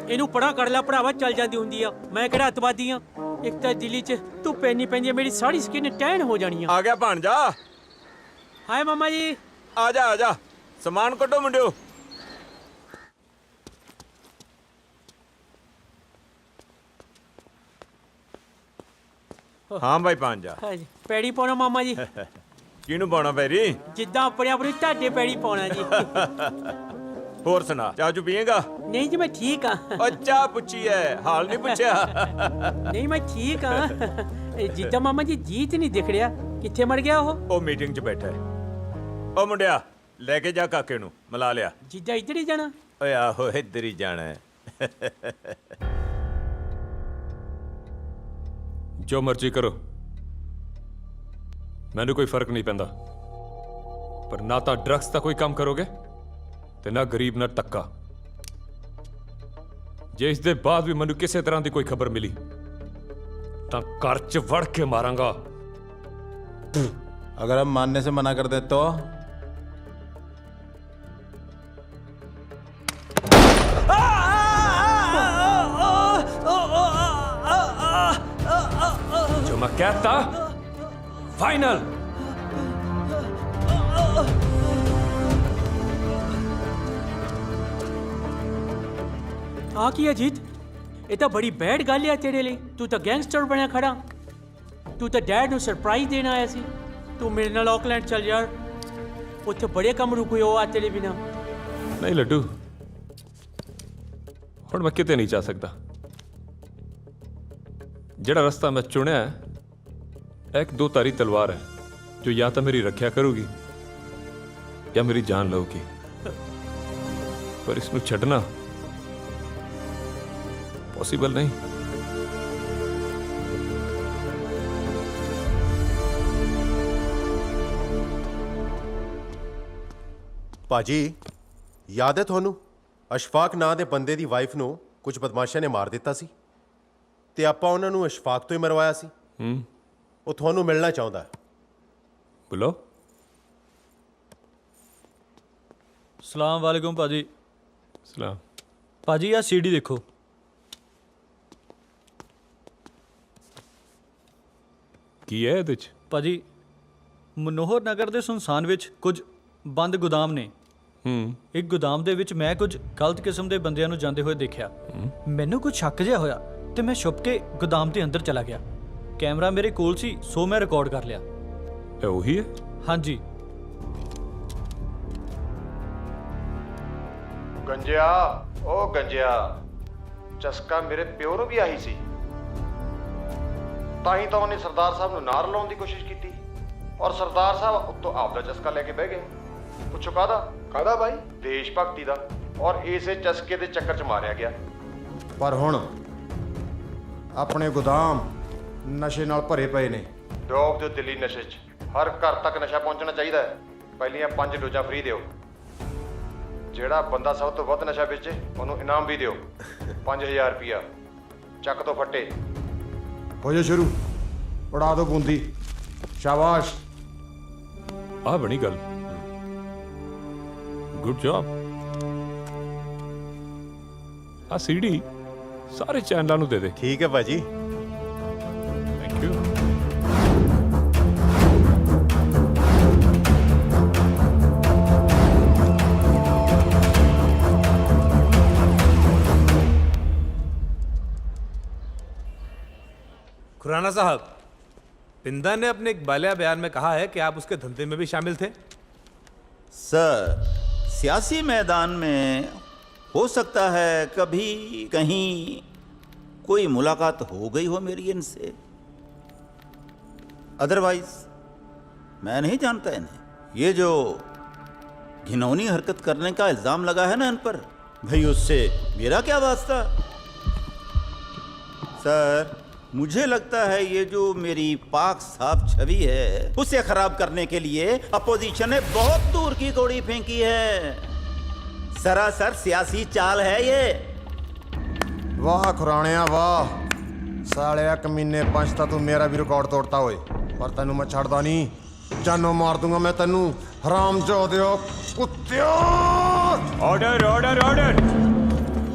ਇਹਨੂੰ ਪੜਾ ਕਰ ਲੈ ਭਰਾਵਾ, ਚੱਲ ਜਾਂਦੀ ਹੁੰਦੀ ਆ। ਮੈਂ ਕਿਹੜਾ ਅਤਵਾਦੀ ਆ। ਇੱਕ ਤਾਂ ਦਿੱਲੀ 'ਚ ਧੁੱਪ ਇੰਨੀ ਪੈਂਦੀ ਆ, ਮੇਰੀ ਸਾਰੀ ਸਕਿਨ ਟੈਨ ਹੋ ਜਾਣੀ ਆ। ਆ ਗਿਆ ਭਾਣਜਾ। ਹਾਏ ਮਾਮਾ ਜੀ। ਆ ਜਾ ਆ ਜਾ, ਸਮਾਨ ਕੱਢੋ ਮੁੰਡਿਓ। ਹਾਂ ਭਾਈ ਭਾਣਜਾ। ਹਾਂਜੀ, ਪੈੜੀ ਪਾਉਣਾ ਮਾਮਾ ਜੀ। ਕਿਹਨੂੰ ਪਾਉਣਾ ਪੈਰੀ? ਜਿੱਦਾਂ ਆਪਣੇ ਆਪ ਨੂੰ ਤੁਹਾਡੇ ਪੈੜੀ ਪਾਉਣਾ ਜੀ। ਹੋਰ ਸੁਣਾ, ਚਾਹ ਚੂ ਪੀਏਗਾ? ਨਹੀਂ ਜੀ, ਮੈਂ ਠੀਕ ਆ। ਉਹ ਚਾਹ ਪੁੱਛੀ ਐ, ਹਾਲ ਨਹੀਂ ਪੁੱਛਿਆ। ਨਹੀਂ ਮੈਂ ਠੀਕ ਆ। ਜਿੱਦਾਂ ਮਾਮਾ ਜੀ ਜੀਤ ਨਹੀਂ ਦਿਖ ਰਿਹਾ, ਕਿੱਥੇ ਮਰ ਗਿਆ ਉਹ? ਉਹ ਮੀਟਿੰਗ 'ਚ ਬੈਠਾ ਹੈ। ਉਹ ਮੁੰਡਿਆ, ਲੈ ਕੇ ਜਾ ਕਾਕੇ ਨੂੰ, ਮਿਲਾ ਲਿਆ। ਜਿੱਦਾਂ ਇੱਧਰ ਹੀ ਜਾਣਾ? ਓਏ ਆਹੋ, ਇੱਧਰ ਹੀ ਜਾਣਾ ਹੈ। जो मर्जी करो, मैनू कोई फर्क नहीं पैंदा, पर ना तो ड्रग्स का कोई काम करोगे ते ना गरीब ना टक्का। जे इस दे बाद भी मैनू किसी तरह की कोई खबर मिली तो घर च वड़ के मारांगा। अगर हम मानने से मना कर दे तो? जो मैं कहता फाइनल। ਆ ਕੀ ਅਜੀਤ, ਇਹ ਤਾਂ ਬੜੀ ਬੈਡ ਗੱਲ ਹੈ ਤੇਰੇ ਲਈ। ਤੂੰ ਤਾਂ ਗੈਂਗਸਟਰ ਬਣਿਆ ਖੜਾ। ਤੂੰ ਤਾਂ ਡੈਡ ਨੂੰ ਸਰਪ੍ਰਾਈਜ਼ ਦੇਣ ਆਇਆ ਸੀ। ਤੂੰ ਮੇਰੇ ਨਾਲ ਆਕਲੈਂਡ ਚੱਲ ਯਾਰ, ਉੱਥੇ ਬੜੇ ਕੰਮ ਰੁਕੇ ਹੋ ਆ ਤੇਰੇ ਬਿਨਾ। नहीं लड्डू, हुण मैं किते नहीं जा सकता। जिहड़ा रास्ता मैं चुनिया है, एक दो तारी तलवार है जो या तो मेरी रक्षा करूगी या मेरी जान लऊगी, पर इसमें छड्डना पॉसिबल नहीं। ਭਾਜੀ, ਯਾਦ ਹੈ ਤੁਹਾਨੂੰ ਅਸ਼ਫਾਕ ਨਾਂ ਦੇ ਬੰਦੇ ਦੀ ਵਾਈਫ ਨੂੰ ਕੁਝ ਬਦਮਾਸ਼ਾਂ ਨੇ ਮਾਰ ਦਿੱਤਾ ਸੀ ਤੇ ਆਪਾਂ ਉਹਨਾਂ ਨੂੰ ਅਸ਼ਫਾਕ ਤੋਂ ਹੀ ਮਰਵਾਇਆ ਸੀ। ਉਹ ਤੁਹਾਨੂੰ ਮਿਲਣਾ ਚਾਹੁੰਦਾ ਹੈ। बुलो। ਸਲਾਮ ਵਾਲੇਕੁਮ ਭਾਜੀ। सलाम। ਭਾਜੀ ਆ ਸੀਡੀ ਦੇਖੋ। ਕੀ ਹੈ ਇਹਦੇ ਚ? ਭਾਜੀ ਮਨੋਹਰ ਨਗਰ ਦੇ ਸੁਨਸਾਨ ਵਿੱਚ ਕੁਝ ਬੰਦ ਗੋਦਾਮ ਨੇ। ਇੱਕ ਗੋਦਾਮ ਦੇ ਵਿੱਚ ਮੈਂ ਕੁਝ ਗਲਤ ਕਿਸਮ ਦੇ ਬੰਦਿਆਂ ਨੂੰ ਜਾਂਦੇ ਹੋਏ ਦੇਖਿਆ। ਮੈਨੂੰ ਕੁਝ ਸ਼ੱਕ ਜਿਹਾ ਹੋਇਆ ਤੇ ਮੈਂ ਛੁਪ ਕੇ ਗੋਦਾਮ ਦੇ ਅੰਦਰ ਚਲਾ ਗਿਆ। ਕੈਮਰਾ ਮੇਰੇ ਕੋਲ ਸੀ, ਸੋ ਮੈਂ ਰਿਕਾਰਡ ਕਰ ਲਿਆ। ਇਹ ਉਹੀ ਹੈ? ਹਾਂਜੀ। ਗੰਜਿਆ, ਉਹ ਗੰਜਿਆ, ਚਸਕਾ ਮੇਰੇ ਪਿਓ ਨੂੰ ਵੀ ਆਹੀ ਸੀ। ਤਾਂ ਹੀ ਤਾਂ ਉਹਨੇ ਸਰਦਾਰ ਸਾਹਿਬ ਨੂੰ ਨਾਰ ਲਾਉਣ ਦੀ ਕੋਸ਼ਿਸ਼ ਕੀਤੀ ਔਰ ਸਰਦਾਰ ਸਾਹਿਬ ਉੱਤੋਂ ਆਪਦਾ ਚਸਕਾ ਲੈ ਕੇ ਬਹਿ ਗਏ। ਪੁੱਛੋ ਕਾਹਦਾ ਬਾਈ? ਦੇਸ਼ ਭਗਤੀ ਦਾ। ਔਰ ਇਸੇ ਚਸਕੇ ਦੇ ਚੱਕਰ 'ਚ ਮਾਰਿਆ ਗਿਆ। ਪਰ ਹੁਣ ਆਪਣੇ ਗੋਦਾਮ ਨਸ਼ੇ ਨਾਲ ਭਰੇ ਪਏ ਨੇ। ਡੋਬ ਦਿਓ ਦਿੱਲੀ ਨਸ਼ੇ 'ਚ, ਹਰ ਘਰ ਤੱਕ ਨਸ਼ਾ ਪਹੁੰਚਣਾ ਚਾਹੀਦਾ ਹੈ। ਪਹਿਲੀਆਂ 5 ਡੋਜ਼ਾਂ ਫ੍ਰੀ ਦਿਓ। ਜਿਹੜਾ ਬੰਦਾ ਸਭ ਤੋਂ ਵੱਧ ਨਸ਼ਾ ਵੇਚੇ ਉਹਨੂੰ ਇਨਾਮ ਵੀ ਦਿਓ, 5000 ਰੁਪਿਆ। ਚੱਕ ਤੋਂ ਫੱਟੇ, ਹੋ ਜਾ ਸ਼ੁਰੂ, ਉਡਾ ਦੋ ਬੂੰਦੀ। ਸ਼ਾਬਾਸ਼। ਆ ਬਣੀ ਗੱਲ, ਗੁੱਡ ਜੌਬ। ਆ ਸੀਡੀ ਸਾਰੇ ਚੈਨਲਾਂ ਨੂੰ ਦੇ ਦੇ। ਠੀਕ ਹੈ ਭਾਜੀ। Thank you. खुराना साहब, बिंदा ने अपने एक बालिया बयान में कहा है कि आप उसके धंधे में भी शामिल थे। सर, सियासी मैदान में हो सकता है कभी कहीं कोई मुलाकात हो गई हो मेरी इनसे, अदरवाइज मैं नहीं जानता इन्हें। ये जो घिनौनी हरकत करने का इल्ज़ाम लगा है ना इन पर, भाई उससे मेरा क्या वास्ता। सर, मुझे लगता है ये जो मेरी पाक साफ छवि है उसे खराब करने के लिए अपोजिशन ने बहुत दूर की कौड़ी फेंकी है। सरासर सियासी चाल है ये। वाह खुरानिया वाह, सालिया कमीने पंच ता तू मेरा भी रिकॉर्ड तोड़ता होए, पर तेनू मैं छड़दा नहीं। जानो मार दूंगा मैं तेनू, हरामजादे कुत्तियो। Order order order.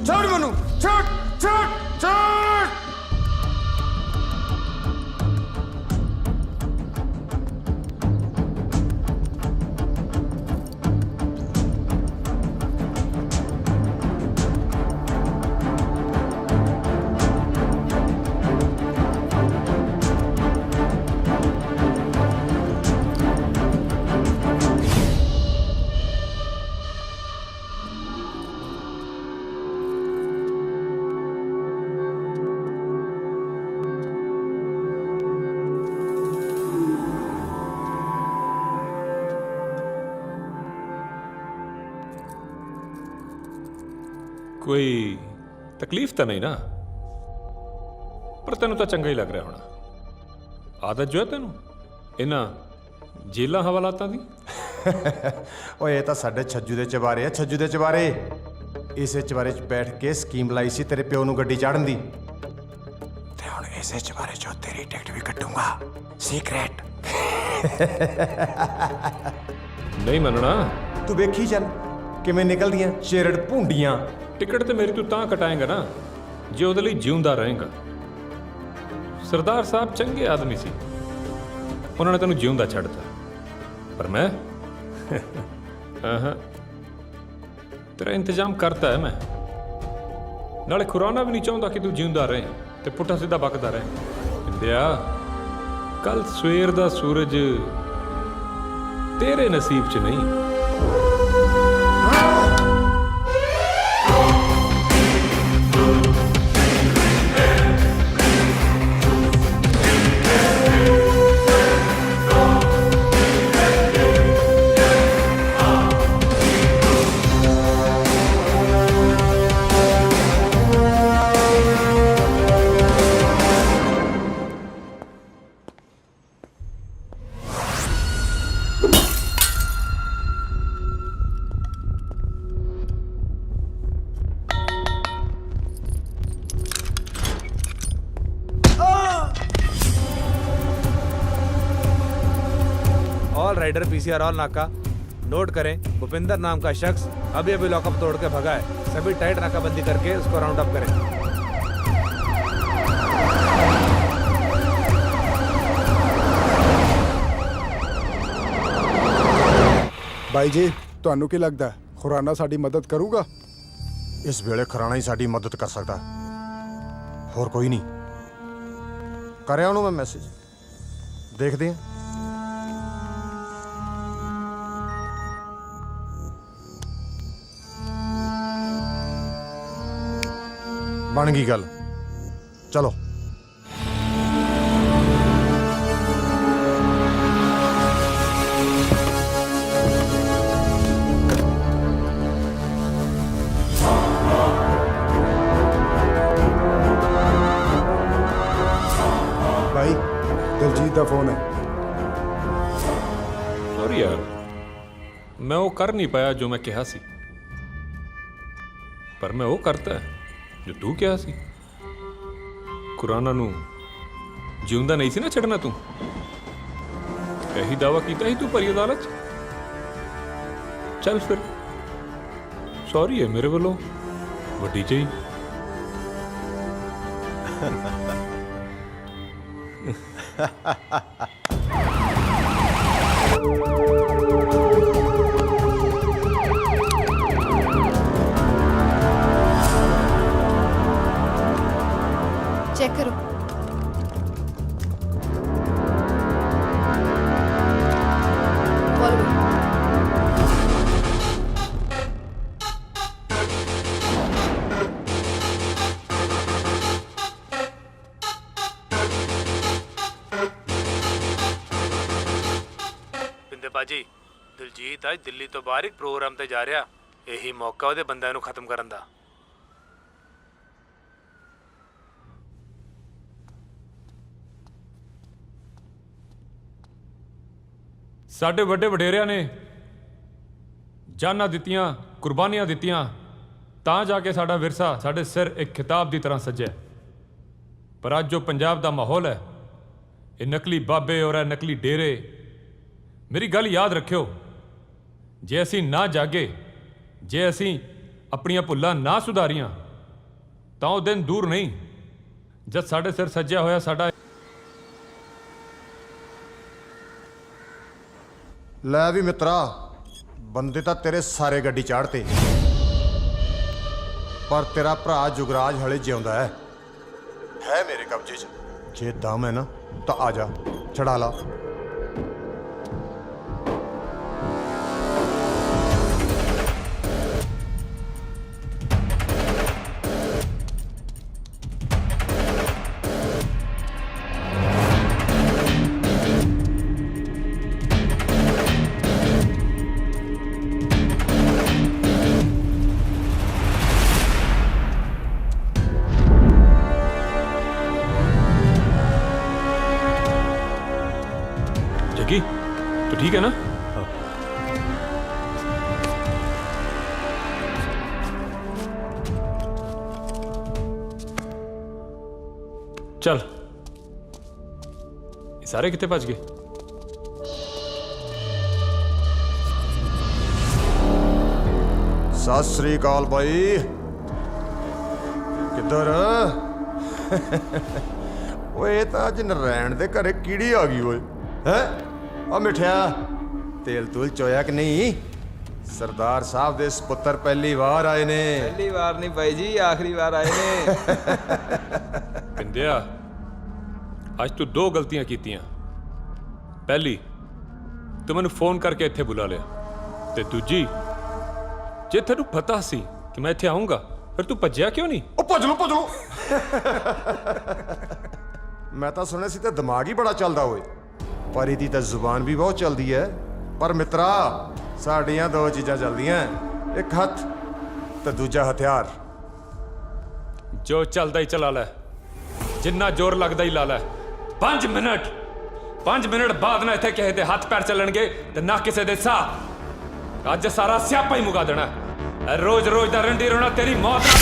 छोड़ मैनू, छोड़ छोड़ छोड़। ਕੋਈ ਤਕਲੀਫ ਤਾਂ ਨਹੀਂ ਨਾ? ਪਰ ਤੈਨੂੰ ਤਾਂ ਚੰਗਾ ਹੀ ਲੱਗ ਰਿਹਾ ਹੋਣਾ। ਆਦਤ ਜੋ ਹੈ ਤੈਨੂੰ ਇਹਨਾਂ ਜੇਲਾਂ ਹਵਾਲਾਤਾਂ ਦੀ। ਓਏ ਇਹ ਤਾਂ ਸਾਡੇ ਛੱਜੂ ਦੇ ਚਵਾਰੇ ਆ, ਛੱਜੂ ਦੇ ਚਵਾਰੇ। ਇਸੇ ਚਵਾਰੇ 'ਚ ਬੈਠ ਕੇ ਸਕੀਮ ਲਾਈ ਸੀ ਤੇਰੇ ਪਿਓ ਨੂੰ ਗੱਡੀ ਚਾੜਨ ਦੀ, ਤੇ ਹੁਣ ਇਸੇ ਚਵਾਰੇ 'ਚੋਂ ਤੇਰੀ ਟਿਕਟ ਵੀ ਕੱਟੂੰਗਾ, ਸੀਕ੍ਰੇਟ। ਨਹੀਂ ਮੰਨਣਾ। ਤੂੰ ਵੇਖੀ ਚੱਲ ਕਿਵੇਂ ਨਿਕਲਦੀਆਂ ਚੇਰੜ ਭੁੰਡੀਆਂ। ਟਿਕਟ ਤੇ ਮੇਰੀ ਤੂੰ ਤਾਂ ਕਟਾਏਂਗਾ ਨਾ ਜੇ ਉਹਦੇ ਲਈ ਜਿਉਂਦਾ ਰਹੇਗਾ। ਸਰਦਾਰ ਸਾਹਿਬ ਚੰਗੇ ਆਦਮੀ ਸੀ, ਉਹਨਾਂ ਨੇ ਤੈਨੂੰ ਜਿਉਂਦਾ ਛੱਡਤਾ, ਪਰ ਮੈਂ ਤੇਰਾ ਇੰਤਜ਼ਾਮ ਕਰਤਾ ਹੈ ਮੈਂ। ਨਾਲੇ ਖੁਰਾਨਾ ਵੀ ਨਹੀਂ ਚਾਹੁੰਦਾ ਕਿ ਤੂੰ ਜਿਉਂਦਾ ਰਹੇ ਤੇ ਪੁੱਠਾ ਸਿੱਧਾ ਬਕਦਾ ਰਹੇ। ਇੰਦਿਆ, ਕੱਲ ਸਵੇਰ ਦਾ ਸੂਰਜ ਤੇਰੇ ਨਸੀਬ 'ਚ ਨਹੀਂ। ऑल राइडर पीसीआर ऑल नाका। नोट करें, भूपिंदर नाम का शख्स अभी अभी लॉकअप तोड़ के भगा है। सभी टाइट नाकाबंदी करके उसको राउंड अप करें। ਬਾਈ ਜੀ, ਤੁਹਾਨੂੰ ਕੀ ਲੱਗਦਾ ਖੁਰਾਨਾ ਸਾਡੀ ਮਦਦ ਕਰੂਗਾ? ਇਸ ਵੇਲੇ ਖੁਰਾਨਾ ਹੀ ਸਾਡੀ ਮਦਦ ਕਰ ਸਕਦਾ, ਹੋਰ ਕੋਈ ਨਹੀਂ। ਕਰਿਆ ਉਹਨੂੰ ਮੈਂ ਮੈਸੇਜ, ਦੇਖਦੇ ਹਾਂ। ਬਣ ਗਈ ਗੱਲ, ਚਲੋ। ਦਿਲਜੀਤ ਦਾ ਫੋਨ ਹੈ। ਸੌਰੀ ਯਾਰ, ਮੈਂ ਉਹ ਕਰ ਨਹੀਂ ਪਾਇਆ ਜੋ ਮੈਂ ਕਿਹਾ ਸੀ, ਪਰ ਮੈਂ ਉਹ ਕਰਤਾ ਹੈ ਜੋ ਤੂੰ ਕਿਹਾ ਸੀ। ਖੁਰਾਨਾ ਨੂੰ ਜਿਉਂਦਾ ਨਹੀਂ ਸੀ ਨਾ ਛੱਡਣਾ ਤੂੰ। ਇਹੀ ਦਾਵਾ ਕੀਤਾ ਸੀ ਤੂੰ ਭਰੀ ਅਦਾਲਤ 'ਚ। ਚੱਲ ਫਿਰ, ਸੌਰੀ ਹੈ ਮੇਰੇ ਵੱਲੋਂ ਵੱਡੀ ਜਿਹੀ। चेक करो। Follow me। ਪਿੰਦੇ ਬਾਜੀ, ਦਿਲਜੀਤ ਅੱਜ ਦਿੱਲੀ ਤੋਂ ਬਾਹਰ ਇੱਕ ਪ੍ਰੋਗਰਾਮ ਤੇ ਜਾ ਰਿਹਾ। ਇਹੀ ਮੌਕਾ ਉਹਦੇ ਬੰਦਿਆਂ ਨੂੰ ਖਤਮ ਕਰਨ ਦਾ। ਸਾਡੇ ਵੱਡੇ ਵਡੇਰਿਆਂ ਨੇ ਜਾਨਾਂ ਦਿੱਤੀਆਂ, ਕੁਰਬਾਨੀਆਂ ਦਿੱਤੀਆਂ, ਤਾਂ ਜਾ ਕੇ ਸਾਡਾ ਵਿਰਸਾ ਸਾਡੇ ਸਿਰ ਇੱਕ ਖਿਤਾਬ ਦੀ ਤਰ੍ਹਾਂ ਸਜਿਆ। ਪਰ ਅੱਜ ਜੋ ਪੰਜਾਬ ਦਾ ਮਾਹੌਲ ਹੈ, ਇਹ ਨਕਲੀ ਬਾਬੇ ਔਰ ਇਹ ਨਕਲੀ ਡੇਰੇ। ਮੇਰੀ ਗੱਲ ਯਾਦ ਰੱਖਿਓ, ਜੇ ਅਸੀਂ ਨਾ ਜਾਗੇ, ਜੇ ਅਸੀਂ ਆਪਣੀਆਂ ਭੁੱਲਾਂ ਨਾ ਸੁਧਾਰੀਆਂ, ਤਾਂ ਉਹ ਦਿਨ ਦੂਰ ਨਹੀਂ ਜਦ ਸਾਡੇ ਸਿਰ ਸਜਿਆ ਹੋਇਆ ਸਾਡਾ। ਲੈ ਵੀ ਮਿੱਤਰਾ, ਬੰਦੇ ਤਾਂ ਤੇਰੇ ਸਾਰੇ ਗੱਡੀ ਚਾੜਤੇ, ਪਰ ਤੇਰਾ ਭਰਾ ਜੁਗਰਾਜ ਹਲੇ ਜਿਉਂਦਾ ਹੈ ਮੇਰੇ ਕਬਜ਼ੇ 'ਚ। ਜੇ ਦਮ ਹੈ ਨਾ ਤਾਂ ਆ ਜਾ, ਚੜਾ ਲਾ। जगी, तो ठीक है ना? चल, ये सारे कितने बच गए? ਸਤਿ ਸ੍ਰੀ ਅਕਾਲ ਬਾਈ, ਕਿੱਧਰ? ਓਏ ਤਾਂ ਅੱਜ ਨਰੈਣ ਦੇ ਘਰੇ ਕੀੜੀ ਆ ਗਈ ਓਏ। ਹੈ ਆ ਮਿੱਠਿਆ, ਤੇਲ ਤੂਲ ਚੋਇਆ ਕਿ ਨਹੀਂ? ਸਰਦਾਰ ਸਾਹਿਬ ਦੇ ਸੁਪੁੱਤਰ ਪਹਿਲੀ ਵਾਰ ਆਏ ਨੇ। ਪਹਿਲੀ ਵਾਰ ਨਹੀਂ ਭਾਈ ਜੀ, ਆਖਰੀ ਵਾਰ ਆਏ ਨੇ। ਪਿੰਦਿਆ, ਅੱਜ ਤੂੰ ਦੋ ਗਲਤੀਆਂ ਕੀਤੀਆਂ। ਪਹਿਲੀ, ਤੂੰ ਮੈਨੂੰ ਫੋਨ ਕਰਕੇ ਇੱਥੇ ਬੁਲਾ ਲਿਆ, ਤੇ ਦੂਜੀ, ਜੇ ਤੈਨੂੰ ਪਤਾ ਸੀ ਕਿ ਮੈਂ ਇੱਥੇ ਆਉਂਗਾ, ਫਿਰ ਤੂੰ ਭੱਜਿਆ ਕਿਉਂ ਨਹੀਂ? ਉਹ ਭੱਜ ਲੋ। ਮੈਂ ਤਾਂ ਸੁਣਿਆ ਸੀ ਤੇ ਦਿਮਾਗ ਹੀ ਬੜਾ ਚੱਲਦਾ ਓਏ, ਪਰ ਇਹਦੀ ਤਾਂ ਜ਼ੁਬਾਨ ਵੀ ਬਹੁਤ ਚੱਲਦੀ ਹੈ। ਪਰ ਮਿੱਤਰਾ, ਸਾਡੀਆਂ ਦੋ ਚੀਜ਼ਾਂ ਚੱਲਦੀਆਂ, ਇੱਕ ਹੱਥ ਤੇ ਦੂਜਾ ਹਥਿਆਰ। ਜੋ ਚੱਲਦਾ ਹੀ ਚਲਾ ਲੈ, ਜਿੰਨਾ ਜ਼ੋਰ ਲੱਗਦਾ ਹੀ ਲਾ ਲੈ। 5 ਮਿੰਟ ਬਾਅਦ ਨਾ ਇੱਥੇ ਕਿਸੇ ਦੇ ਹੱਥ ਪੈਰ ਚੱਲਣਗੇ ਤੇ ਨਾ ਕਿਸੇ ਦੇ ਸਾਹ। ਅੱਜ ਸਾਰਾ ਸਿਆਪਾ ਹੀ ਮੁਕਾ ਦੇਣਾ। ਰੋਜ਼ ਦਾ ਰੰਡੀ ਰੋਣਾ ਤੇਰੀ ਮੌਤ ਨਾਲ।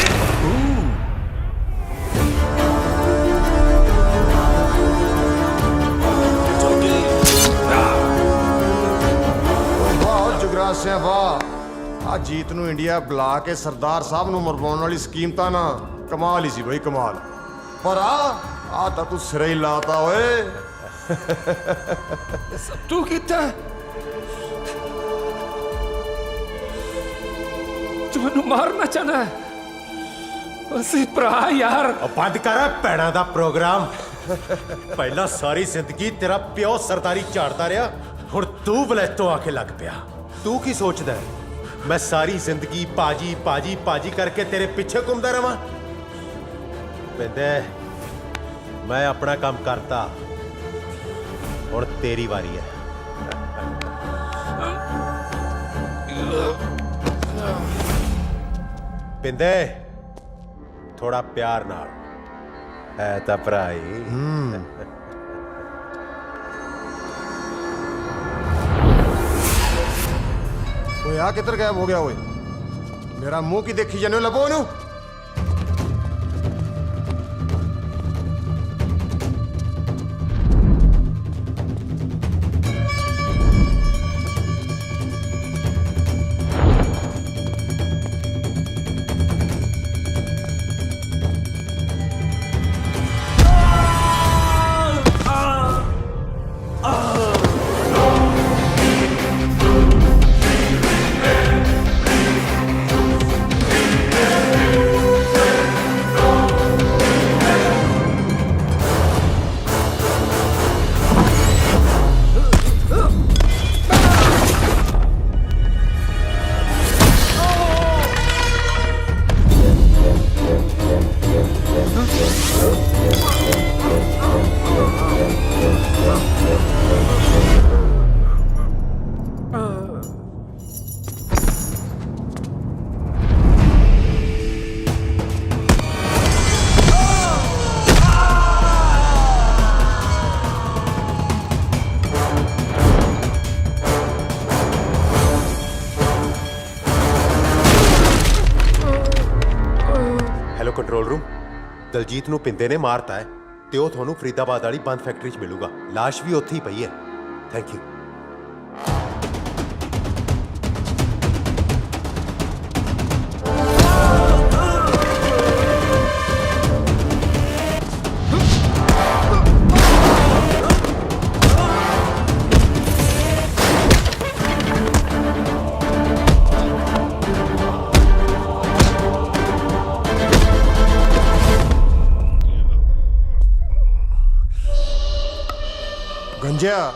ਵਾਹ ਜੁਗਰਾਜ ਸਿੰਘ, ਵਾਹ। ਆ ਜੀਤ ਨੂੰ ਇੰਡੀਆ ਬੁਲਾ ਕੇ ਸਰਦਾਰ ਸਾਹਿਬ ਨੂੰ ਮਰਵਾਉਣ ਵਾਲੀ ਸਕੀਮ ਤਾਂ ਨਾ ਕਮਾਲ ਹੀ ਸੀ ਬਈ, ਕਮਾਲ। ਪਰ ਆ ਤਾਂ ਤੂੰ ਸਿਰੇ ਹੀ ਲਾਤਾ ਓਏ। ਤੂੰ ਕੀਤਾ? ਤੂੰ ਮੈਨੂੰ ਮਾਰਨਾ ਚਾਹਨਾ ਹੈ? ਅਸੀਂ ਭਰਾ ਯਾਰ। ਬੰਦ ਕਰ ਭੈਣਾਂ ਦਾ ਪ੍ਰੋਗਰਾਮ। ਪਹਿਲਾਂ ਸਾਰੀ ਜ਼ਿੰਦਗੀ ਤੇਰਾ ਪਿਓ ਸਰਦਾਰੀ ਝਾੜਦਾ ਰਿਹਾ, ਹੁਣ ਤੂੰ ਬਲੈਤੋਂ ਆ ਕੇ ਲੱਗ ਪਿਆ। ਤੂੰ ਕੀ ਸੋਚਦਾ ਹੈ ਮੈਂ ਸਾਰੀ ਜ਼ਿੰਦਗੀ ਪਾਜੀ ਕਰਕੇ ਤੇਰੇ ਪਿੱਛੇ ਘੁੰਮਦਾ ਰਵਾਂ? ਪਿੰਦੇ, ਮੈਂ ਆਪਣਾ ਕੰਮ ਕਰਤਾ, ਹੁਣ ਤੇਰੀ ਵਾਰੀ ਹੈ। ਪਿੰਦੇ, ਥੋੜਾ ਪਿਆਰ ਨਾਲ, ਹੈ ਤਾਂ ਭਰਾ ਹੀ। ਓਏ ਆ ਕਿੱਧਰ ਗਾਇਬ ਹੋ ਗਿਆ ਓਏ ਮੇਰਾ ਮੂੰਹ ਕੀ ਦੇਖੀ ਜਾਂਦੇ ਹੋ ਲੱਭੋ ਉਹਨੂੰ ਕੰਟਰੋਲ ਰੂਮ ਦਲਜੀਤ ਨੂੰ ਪਿੰਦੇ ਨੇ ਮਾਰਤਾ ਹੈ ਤੇ ਉਹ ਤੁਹਾਨੂੰ ਫਰੀਦਾਬਾਦ ਵਾਲੀ ਬੰਦ ਫੈਕਟਰੀ 'ਚ ਮਿਲੂਗਾ ਲਾਸ਼ ਵੀ ਉੱਥੇ ਹੀ ਪਈ ਹੈ ਥੈਂਕ ਯੂ ਗੰਜਿਆ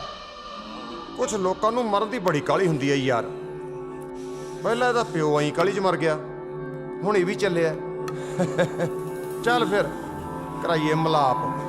ਕੁਝ ਲੋਕਾਂ ਨੂੰ ਮਰਨ ਦੀ ਬੜੀ ਕਾਹਲੀ ਹੁੰਦੀ ਹੈ ਯਾਰ ਪਹਿਲਾਂ ਇਹਦਾ ਪਿਓ ਐਂ ਕਾਹਲੀ 'ਚ ਮਰ ਗਿਆ ਹੁਣ ਇਹ ਵੀ ਚੱਲਿਆ ਚੱਲ ਫਿਰ ਕਰਾਈਏ ਮਲਾਪ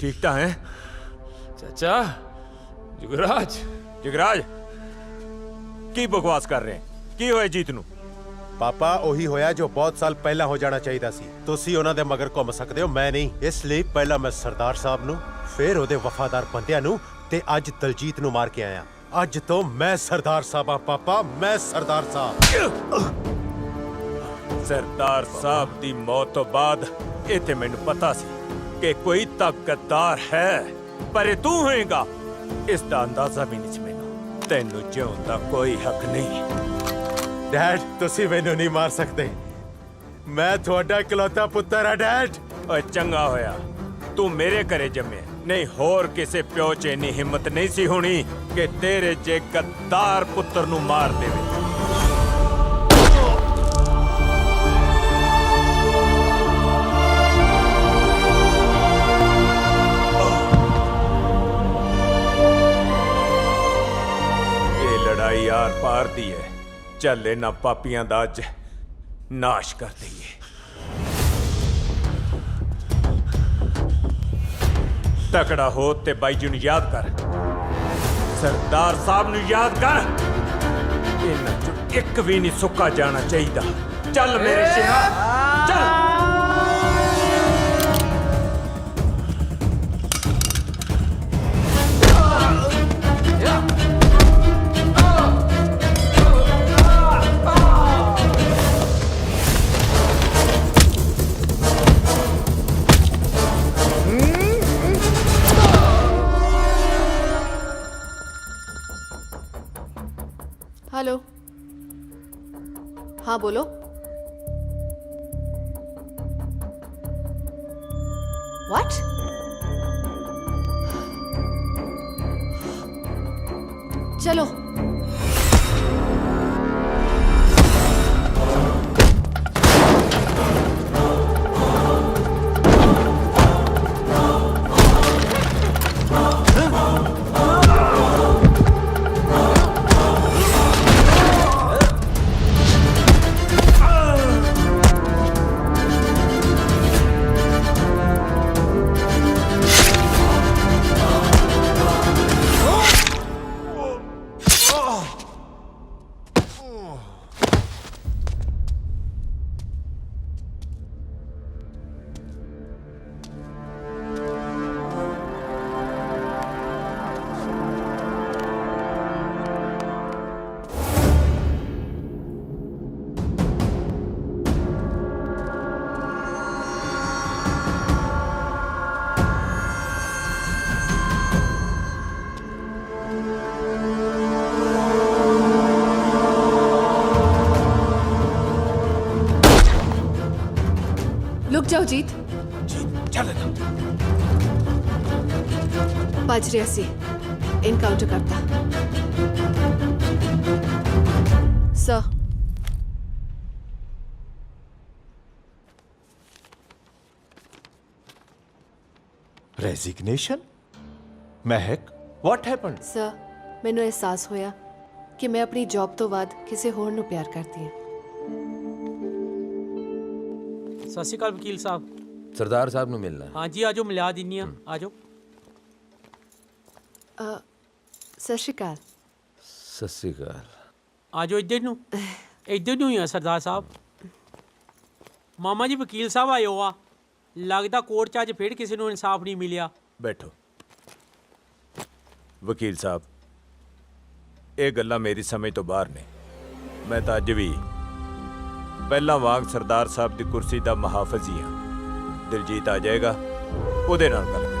ठीक तो है चाचा जुगराज जगराज की बकवास कर रहे हैं की होया जीत नू ਪਾਪਾ ਉਹੀ ਹੋਇਆ ਜੋ ਬਹੁਤ ਸਾਲ ਪਹਿਲਾਂ ਹੋ ਜਾਣਾ ਚਾਹੀਦਾ ਸੀ ਤੁਸੀਂ ਉਹਨਾਂ ਦੇ ਮਗਰ ਘੁੰਮ ਸਕਦੇ ਹੋ ਮੈਂ ਨਹੀਂ ਇਸ ਲਈ ਪਹਿਲਾਂ ਮੈਂ ਸਰਦਾਰ ਸਾਹਿਬ ਨੂੰ ਫਿਰ ਉਹਦੇ ਵਫਾਦਾਰ ਬੰਦਿਆਂ ਨੂੰ ਤੇ ਅੱਜ ਦਲਜੀਤ ਨੂੰ ਮਾਰ ਕੇ ਆਇਆ ਅੱਜ ਤੋਂ ਮੈਂ ਸਰਦਾਰ ਸਾਹਿਬ ਆ ਪਾਪਾ ਮੈਂ ਸਰਦਾਰ ਸਾਹਿਬ सरदार साहब दी मौत तो बाद इत्थे मैनू पता सी कि कोई ताकतदार है पर तू होएगा इसका अंदाजा भी नहीं मैनू तेनू जिउण दा कोई हक नहीं डैड तुसी मैनू नहीं मार सकते मैं थोड़ा इकलौता पुत्र हाँ डैड ओए चंगा होया तू मेरे घरे जम्मे नहीं होर किसे प्यो च इन्नी हिम्मत नहीं सी होनी कि तेरे जे गद्दार पुत्र नू मार देवे यार पार दी है चल इन्हां पापियां दा अज नाश कर दईए तकड़ा हो ते बाई जी नूं याद कर सरदार साहब नूं याद कर इन्हां चों एक भी नहीं सुक्का जाना चाहिए चल मेरे शेरा चल हेलो हाँ बोलो व्हाट चलो लुक जाओ जीत चल भज रहा सी इनकाउंटर करता sir resignation Mahak what happened sir ਮੈਨੂੰ ਅਹਿਸਾਸ ਹੋਇਆ ਕਿ ਮੈਂ ਆਪਣੀ ਜੌਬ ਤੋਂ ਬਾਅਦ ਕਿਸੇ ਹੋਰ ਨੂੰ ਪਿਆਰ ਕਰਦੀ ਹਾਂ ਸਤਿ ਸ਼੍ਰੀ ਅਕਾਲ ਵਕੀਲ ਸਾਹਿਬ सरदार साहब ਨੂੰ ਮਿਲਣਾ ਹੈ। ਹਾਂਜੀ ਆਜੋ ਮਿਲਾ ਦਿੰਨੀ ਆ ਆਜੋ ਸਤਿ ਸ਼੍ਰੀ ਅਕਾਲ ਸਤਿ ਸ੍ਰੀ ਅਕਾਲ। ਆਜੋ ਇੱਧਰ ਨੂੰ ਹੀ ਆ ਸਰਦਾਰ ਸਾਹਿਬ ਮਾਮਾ ਜੀ ਵਕੀਲ ਸਾਹਿਬ ਆਇਓ ਆ ਲੱਗਦਾ ਕੋਰਟ 'ਚ ਅੱਜ ਫਿਰ ਕਿਸੇ ਨੂੰ ਇਨਸਾਫ ਨਹੀਂ ਮਿਲਿਆ ਬੈਠੋ ਵਕੀਲ ਸਾਹਿਬ ਇਹ ਗੱਲਾਂ ਮੇਰੀ ਸਮਝ ਤੋਂ ਬਾਹਰ ਨੇ ਮੈਂ ਤਾਂ ਅੱਜ ਵੀ ਪਹਿਲਾਂ ਵਾਂਗ ਸਰਦਾਰ ਸਾਹਿਬ ਦੀ ਕੁਰਸੀ ਦਾ ਮੁਹਾਫਿਜ਼ ਹੀ ਹਾਂ ਦਿਲਜੀਤ ਆ ਜਾਏਗਾ ਉਹਦੇ ਨਾਲ ਗੱਲ